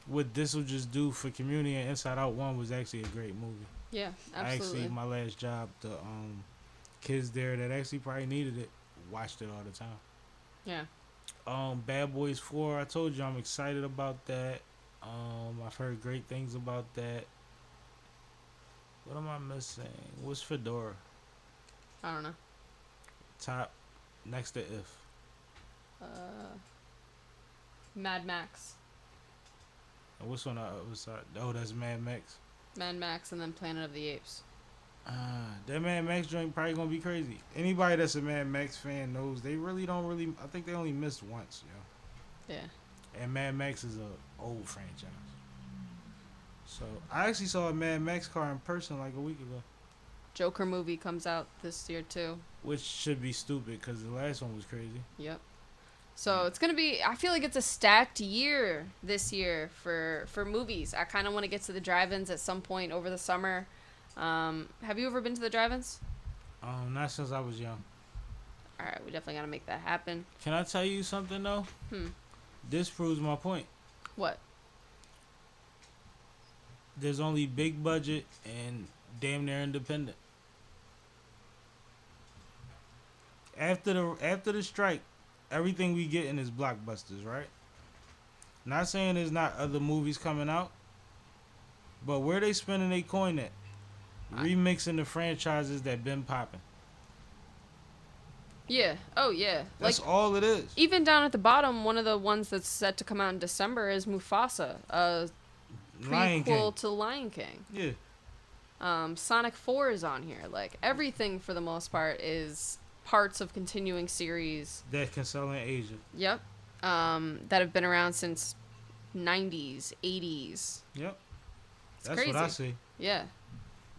S2: what this will just do for community. And Inside Out 1 was actually a great movie.
S4: Yeah, absolutely.
S2: Actually, my last job, the kids there that actually probably needed it watched it all the time.
S4: Yeah.
S2: Bad Boys 4, I told you I'm excited about that. I've heard great things about that. What am I missing? What's Fedora?
S4: I don't know.
S2: Top next to If.
S4: Mad Max.
S2: And what's on the other side? Oh, that's Mad Max.
S4: Mad Max and then Planet of the Apes.
S2: That Mad Max joint probably gonna be crazy. Anybody that's a Mad Max fan knows they really don't really. I think they only missed once, yo.
S4: Yeah.
S2: And Mad Max is a old franchise. So I actually saw a Mad Max car in person like a week ago,
S4: Joker movie comes out this year too.
S2: which should be stupid because the last one was crazy.
S4: Yep. So it's gonna be. I feel like it's a stacked year this year for movies. I kind of want to get to the drive-ins at some point over the summer. Have you ever been to the drive-ins?
S2: Not since I was young.
S4: All right, we definitely gotta make that happen.
S2: Can I tell you something though? This proves my point.
S4: What?
S2: There's only big budget and damn near independent. After the strike, everything we getting is blockbusters, right? Not saying there's not other movies coming out, but where they spending their coin at? Remixing the franchises that been popping.
S4: Yeah. Oh yeah.
S2: That's all it is.
S4: Even down at the bottom, one of the ones that's set to come out in December is Mufasa, a
S2: Lion King.
S4: prequel to Lion King.
S2: Yeah.
S4: Sonic 4 is on here. Like, everything for the most part is parts of continuing series.
S2: That can sell in Asia.
S4: Yep. That have been around since 90s, 80s.
S2: Yep.
S4: It's
S2: That's
S4: crazy.
S2: what I see.
S4: Yeah.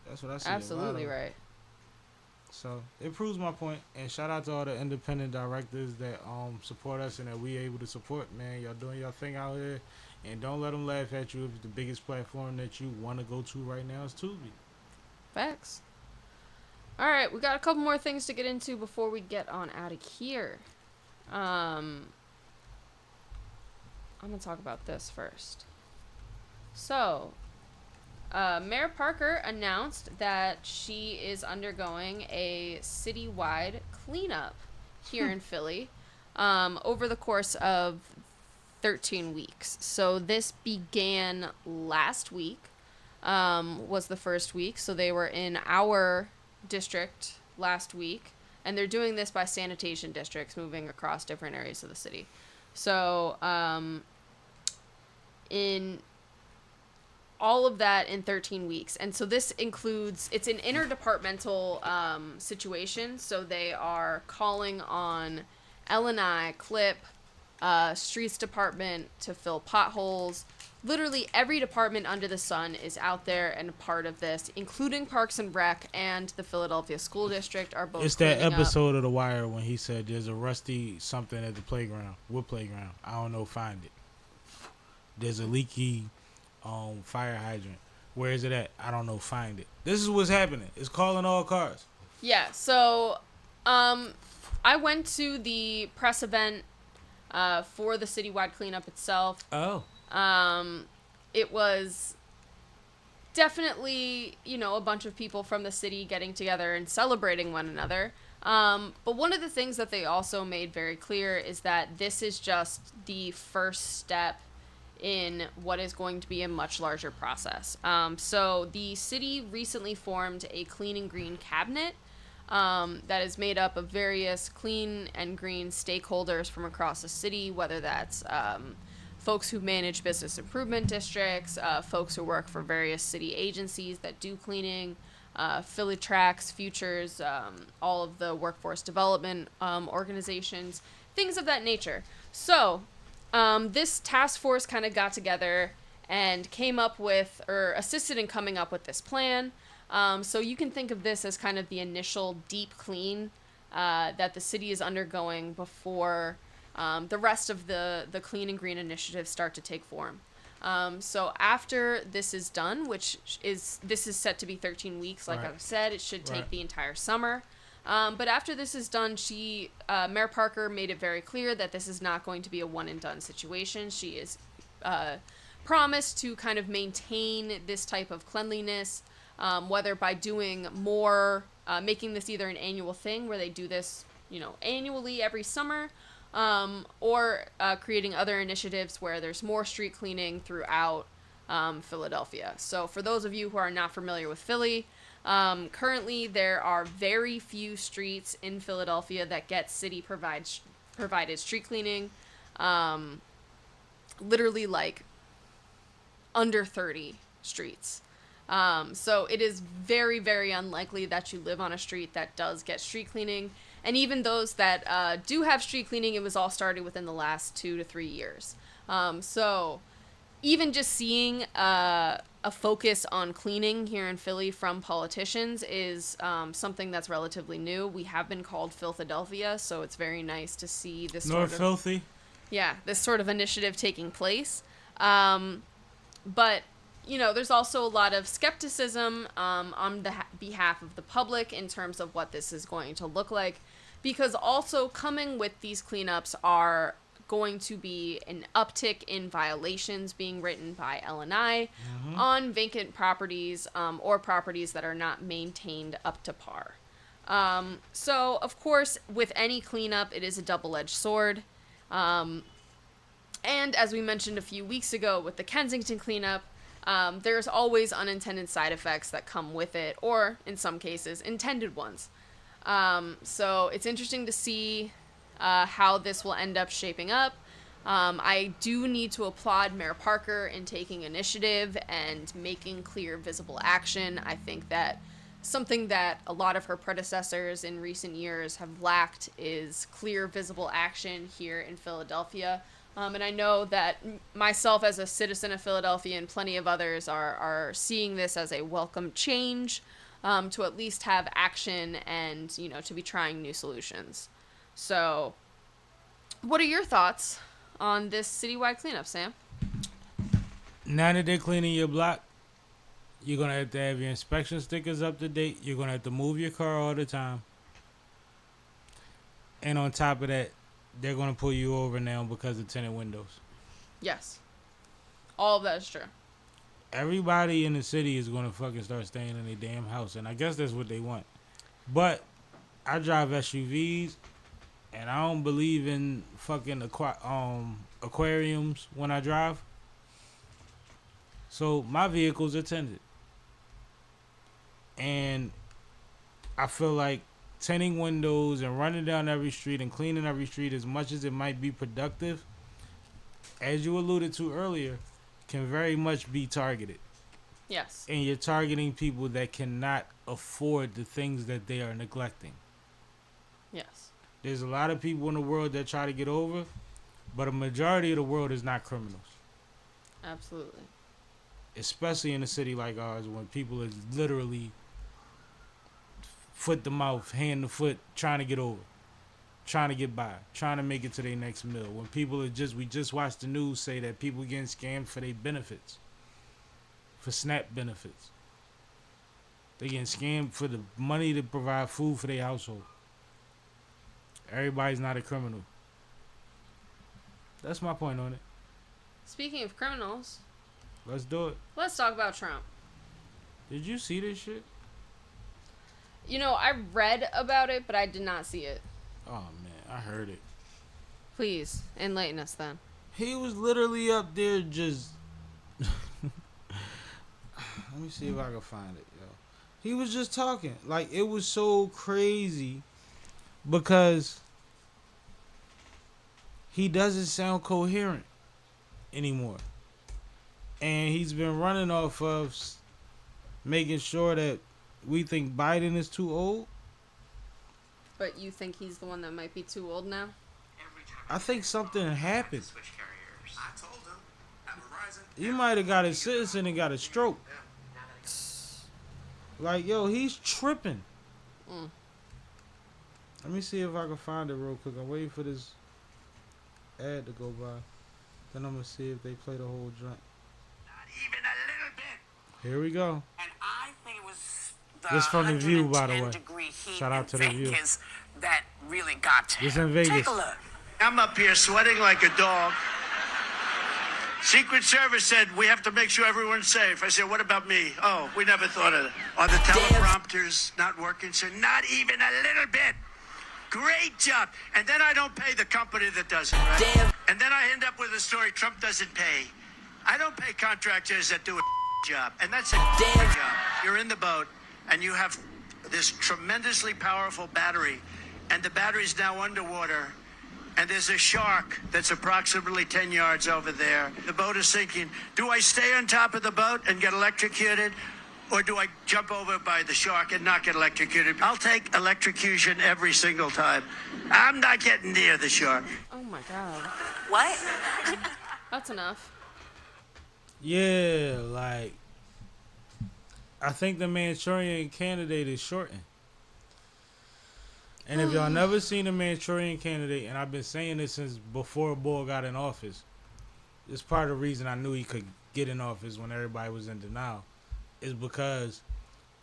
S2: That's what I see.
S4: Absolutely right.
S2: So it proves my point, and shout out to all the independent directors that support us and that we able to support. Man, y'all doing your thing out here, and don't let them laugh at you if the biggest platform that you want to go to right now is Tubi.
S4: Facts. All right, we got a couple more things to get into before we get on out of here. I'm gonna talk about this first. So, Mayor Parker announced that she is undergoing a citywide cleanup here in Philly over the course of 13 weeks. So this began last week, was the first week. So they were in our district last week, and they're doing this by sanitation districts moving across different areas of the city. So in all of that in 13 weeks. And so this includes, it's an interdepartmental situation. So they are calling on L&I, CLIP, Streets Department to fill potholes. Literally every department under the sun is out there and a part of this, including Parks and Rec and the Philadelphia School District are both.
S2: It's that
S4: cleaning up.
S2: episode of The Wire when he said there's a rusty something at the playground. What playground? I don't know. Find it. There's a leaky fire hydrant. Where is it at? I don't know. Find it. This is what's happening. It's calling all cars.
S4: Yeah. So, I went to the press event for the citywide cleanup itself.
S2: Oh.
S4: It was definitely, a bunch of people from the city getting together and celebrating one another. But one of the things that they also made very clear is that this is just the first step in what is going to be a much larger process. So the city recently formed a clean and green cabinet that is made up of various clean and green stakeholders from across the city, whether that's folks who manage business improvement districts, folks who work for various city agencies that do cleaning, Philly Tracks, Futures, all of the workforce development organizations, things of that nature. So this task force kind of got together and came up with, or assisted in coming up with this plan. So you can think of this as kind of the initial deep clean that the city is undergoing before the rest of the clean and green initiatives start to take form. So after this is done, this is set to be 13 weeks, like
S2: Right.
S4: I said, it should take
S2: Right.
S4: the entire summer. But after this is done, Mayor Parker made it very clear that this is not going to be a one and done situation. She is promised to kind of maintain this type of cleanliness, whether by doing more, making this either an annual thing where they do this, annually every summer, or creating other initiatives where there's more street cleaning throughout Philadelphia. So for those of you who are not familiar with Philly, currently there are very few streets in Philadelphia that get city provided street cleaning. Literally like under 30 streets. So it is very, very unlikely that you live on a street that does get street cleaning. And even those that do have street cleaning, it was all started within the last 2 to 3 years. So even just seeing a focus on cleaning here in Philly from politicians is something that's relatively new. We have been called Philadelphia, so it's very nice to see this
S2: North Filthy.
S4: Yeah, this sort of initiative taking place. But, you know, there's also a lot of skepticism on the behalf of the public in terms of what this is going to look like. Because also coming with these cleanups are going to be an uptick in violations being written by L&I on vacant properties or properties that are not maintained up to par. So, of course, with any cleanup, it is a double-edged sword. And as we mentioned a few weeks ago with the Kensington cleanup, there's always unintended side effects that come with it, or in some cases, intended ones. So it's interesting to see how this will end up shaping up. I do need to applaud Mayor Parker in taking initiative and making clear, visible action. I think that something that a lot of her predecessors in recent years have lacked is clear, visible action here in Philadelphia. And I know that myself as a citizen of Philadelphia and plenty of others are seeing this as a welcome change, to at least have action and, you know, to be trying new solutions. So, what are your thoughts on this citywide cleanup, Sam?
S2: Now that they're cleaning your block, you're going to have your inspection stickers up to date. You're going to have to move your car all the time. And on top of that, they're going to pull you over now because of tinted windows.
S4: Yes. All of that is true.
S2: Everybody in the city is going to fucking start staying in their damn house. And I guess that's what they want. But I drive SUVs. And I don't believe in fucking aquariums when I drive. So my vehicles are tinted. And I feel like tinting windows and running down every street and cleaning every street, as much as it might be productive, as you alluded to earlier, can very much be targeted.
S4: Yes.
S2: And you're targeting people that cannot afford the things that they are neglecting.
S4: Yes.
S2: There's a lot of people in the world that try to get over, but a majority of the world is not criminals.
S4: Absolutely.
S2: Especially in a city like ours, when people are literally foot to mouth, hand to foot, trying to get over, trying to get by, trying to make it to their next meal. When people are we just watched the news say that people getting scammed for their benefits, for SNAP benefits. They getting scammed for the money to provide food for their household. Everybody's not a criminal. That's my point on it.
S4: Speaking of criminals,
S2: Let's do it.
S4: let's talk about Trump.
S2: Did you see this shit?
S4: You know, I read about it, but I did not see it.
S2: Oh, man. I heard it.
S4: Please, enlighten us then.
S2: He was literally up there just... Let me see if I can find it, yo. He was just talking. Like, it was so crazy because he doesn't sound coherent anymore. And he's been running off of making sure that we think Biden is too old.
S4: But you think he's the one that might be too old now?
S2: I think something happened. He might have got a citizen and got a stroke. Like, yo, he's tripping. Let me see if I can find it real quick. I'm waiting for this ad to go by. Then I'm going to see if they play the whole joint.
S6: Not even a little bit.
S2: Here we go.
S6: And I think it was the
S2: This from The View, by the way.
S6: 110-degree heat
S2: Shout out
S6: in
S2: to The View.
S6: Vegas that really got to
S2: This
S6: him.
S2: in Vegas.
S6: Take a look.
S7: I'm up here sweating like a dog. Secret Service said we have to make sure everyone's safe. I said, what about me? Oh, we never thought of it. Are the teleprompters not working? So not even a little bit. Great job. And then I don't pay the company that does it, right?
S3: Damn.
S7: And then I end up with a story Trump doesn't pay. I don't pay contractors that do a job. And that's a
S3: Damn.
S7: job. You're in the boat, and you have this tremendously powerful battery, and the battery's now underwater, and there's a shark that's approximately 10 yards over there. The boat is sinking. Do I stay on top of the boat and get electrocuted, or do I jump over by the shark and not get electrocuted? I'll take electrocution every single time. I'm not getting near the shark.
S4: Oh my god.
S6: What?
S4: That's enough.
S2: Yeah, like, I think the Manchurian Candidate is shortened. And if y'all never seen the Manchurian Candidate, and I've been saying this since before Bull got in office, it's part of the reason I knew he could get in office when everybody was in denial, is because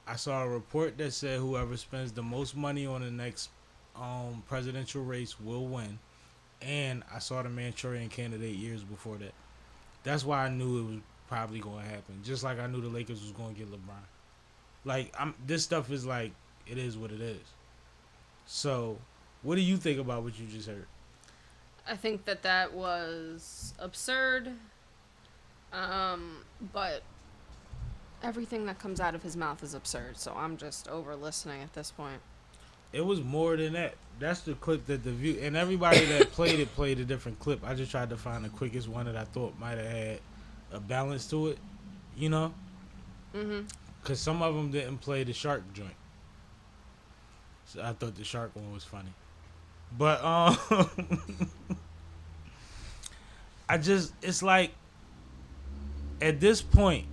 S2: I saw a report that said whoever spends the most money on the next presidential race will win. And I saw the Manchurian Candidate years before that. That's why I knew it was probably going to happen. Just like I knew the Lakers was going to get LeBron. Like, this stuff is like, it is what it is. So, what do you think about what you just heard?
S4: I think that was absurd. But everything that comes out of his mouth is absurd, so I'm just over listening at this point.
S2: It was more than that. That's the clip that the view, and everybody that played a different clip. I just tried to find the quickest one that I thought might have had a balance to it, you know?
S4: Mm-hmm.
S2: Because some of them didn't play the shark joint. So I thought the shark one was funny. But, it's like, at this point,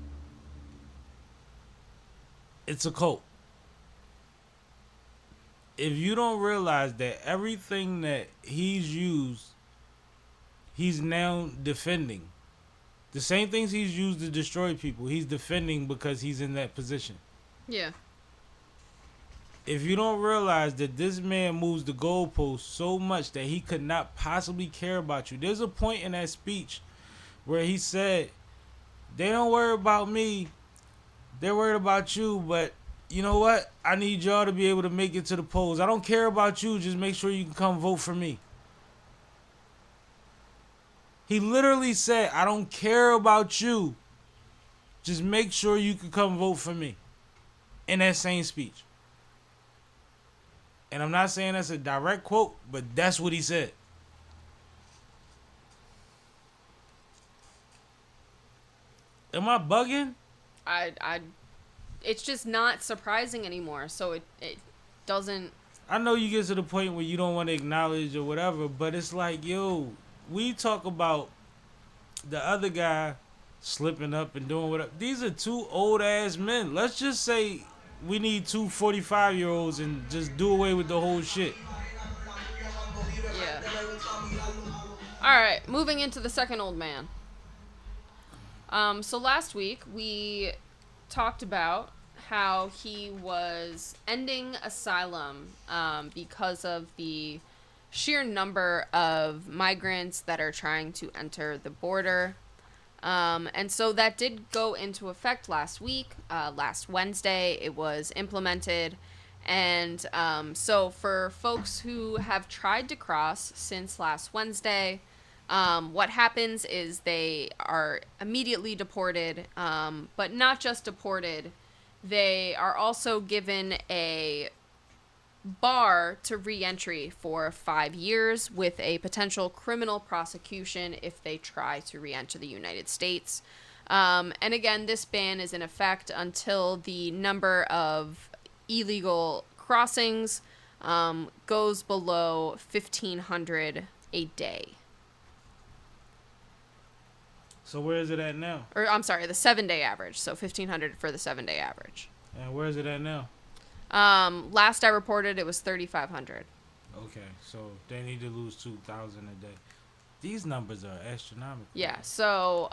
S2: it's a cult. If you don't realize that everything that he's used, he's now defending. The same things he's used to destroy people, he's defending because he's in that position.
S4: Yeah.
S2: If you don't realize that this man moves the goalpost so much that he could not possibly care about you. There's a point in that speech where he said, they don't worry about me, they're worried about you, but you know what? I need y'all to be able to make it to the polls. I don't care about you, just make sure you can come vote for me. He literally said, I don't care about you, just make sure you can come vote for me. In that same speech. And I'm not saying that's a direct quote, but that's what he said. Am I bugging?
S4: It's just not surprising anymore, so it doesn't...
S2: I know you get to the point where you don't want to acknowledge or whatever, but it's like, yo, we talk about the other guy slipping up and doing whatever. These are two old-ass men. Let's just say we need two 45-year-olds and just do away with the whole shit.
S4: Yeah. Alright, moving into the second old man. So last week, we talked about how he was ending asylum because of the sheer number of migrants that are trying to enter the border. And so that did go into effect last week, last Wednesday. It was implemented. And so for folks who have tried to cross since last Wednesday, what happens is they are immediately deported, but not just deported. They are also given a bar to re-entry for 5 years with a potential criminal prosecution if they try to re-enter the United States. And again, this ban is in effect until the number of illegal crossings goes below 1,500 a day.
S2: So where is it at now?
S4: Or I'm sorry, the 7-day average. So 1,500 for the 7-day average.
S2: And where is it at now?
S4: Last I reported, it was 3,500.
S2: Okay, so they need to lose 2,000 a day. These numbers are astronomical.
S4: Yeah, so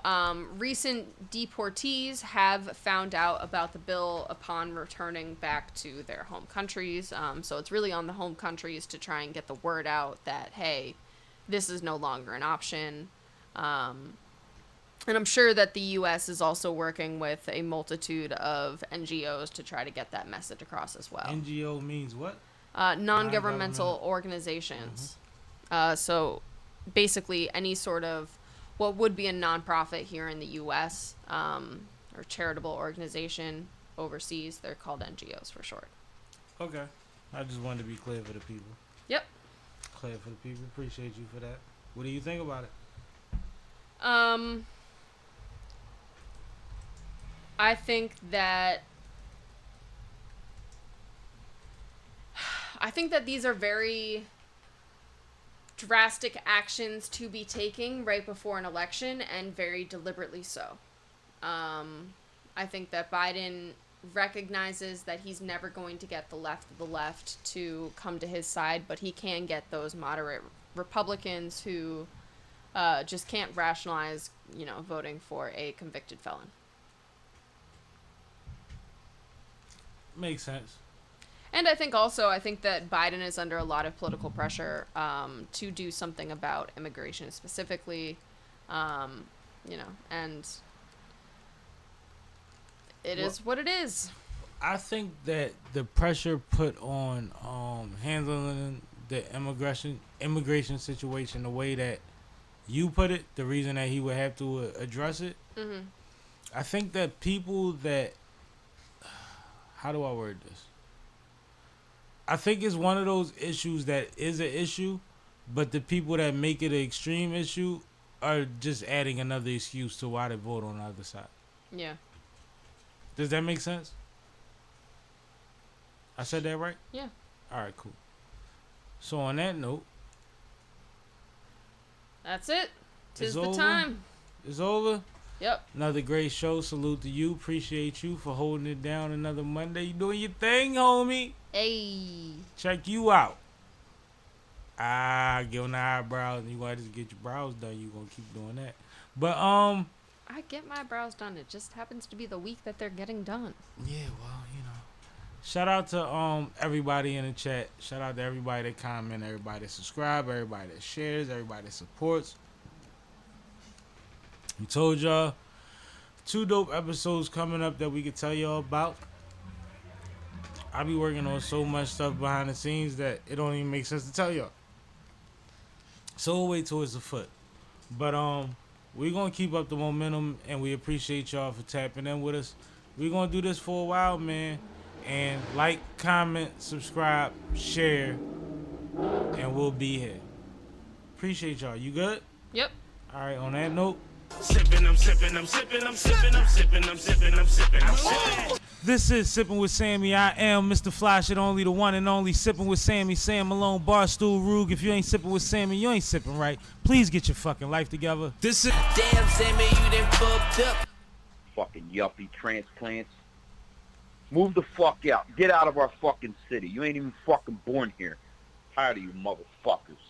S4: recent deportees have found out about the bill upon returning back to their home countries. So it's really on the home countries to try and get the word out that, hey, this is no longer an option. And I'm sure that the U.S. is also working with a multitude of NGOs to try to get that message across as well.
S2: NGO means what?
S4: non-governmental organizations. So basically any sort of what would be a nonprofit here in the U.S. Or charitable organization overseas. They're called NGOs for short.
S2: Okay. I just wanted to be clear for the people.
S4: Yep.
S2: Clear for the people. Appreciate you for that. What do you think about it?
S4: I think that these are very drastic actions to be taking right before an election, and very deliberately so. I think that Biden recognizes that he's never going to get the left of the left to come to his side, but he can get those moderate Republicans who just can't rationalize, voting for a convicted felon.
S2: Makes sense.
S4: And I think that Biden is under a lot of political pressure to do something about immigration specifically, and it is what it is.
S2: I think that the pressure put on handling the immigration situation the way that you put it, the reason that he would have to address it, I think that people that, how do I word this? I think it's one of those issues that is an issue, but the people that make it an extreme issue are just adding another excuse to why they vote on the other side.
S4: Yeah.
S2: Does that make sense? I said that right?
S4: Yeah.
S2: All right, cool. So on that note,
S4: that's it. Tis
S2: it's
S4: the
S2: over.
S4: time.
S2: It's over.
S4: Yep.
S2: Another great show. Salute to you. Appreciate you for holding it down another Monday. You doing your thing, homie.
S4: Hey.
S2: Check you out. Get on the eyebrows. You gonna have to get your brows done. You gonna keep doing that. But
S4: I get my brows done. It just happens to be the week that they're getting done.
S2: yeah, well, shout out to everybody in the chat. Shout out to everybody that comment, everybody that subscribe, everybody that shares, everybody that supports. We told y'all 2 dope episodes coming up that we could tell y'all about. I be working on so much stuff behind the scenes that it don't even make sense to tell y'all. So we'll wait till it's afoot. But we're gonna keep up the momentum, and we appreciate y'all for tapping in with us. We're gonna do this for a while, man. And like, comment, subscribe, share, and we'll be here. Appreciate y'all. You good?
S4: Yep.
S2: All right, on that note.
S1: Sippin', I'm sippin', I'm sippin', I'm sippin', I'm sippin', I'm sippin', I'm sippin', I'm sippin'.
S2: This is Sippin' with Sammy. I am Mr. Fly Shit Only, the one and only Sippin' with Sammy, Sam Malone, Barstool Rug. If you ain't sippin' with Sammy, you ain't sippin' right. Please get your fucking life together. This is
S3: Damn, Sammy, you done fucked up.
S8: Fucking yuppie transplants. Move the fuck out. Get out of our fucking city. You ain't even fucking born here. Tired of you motherfuckers.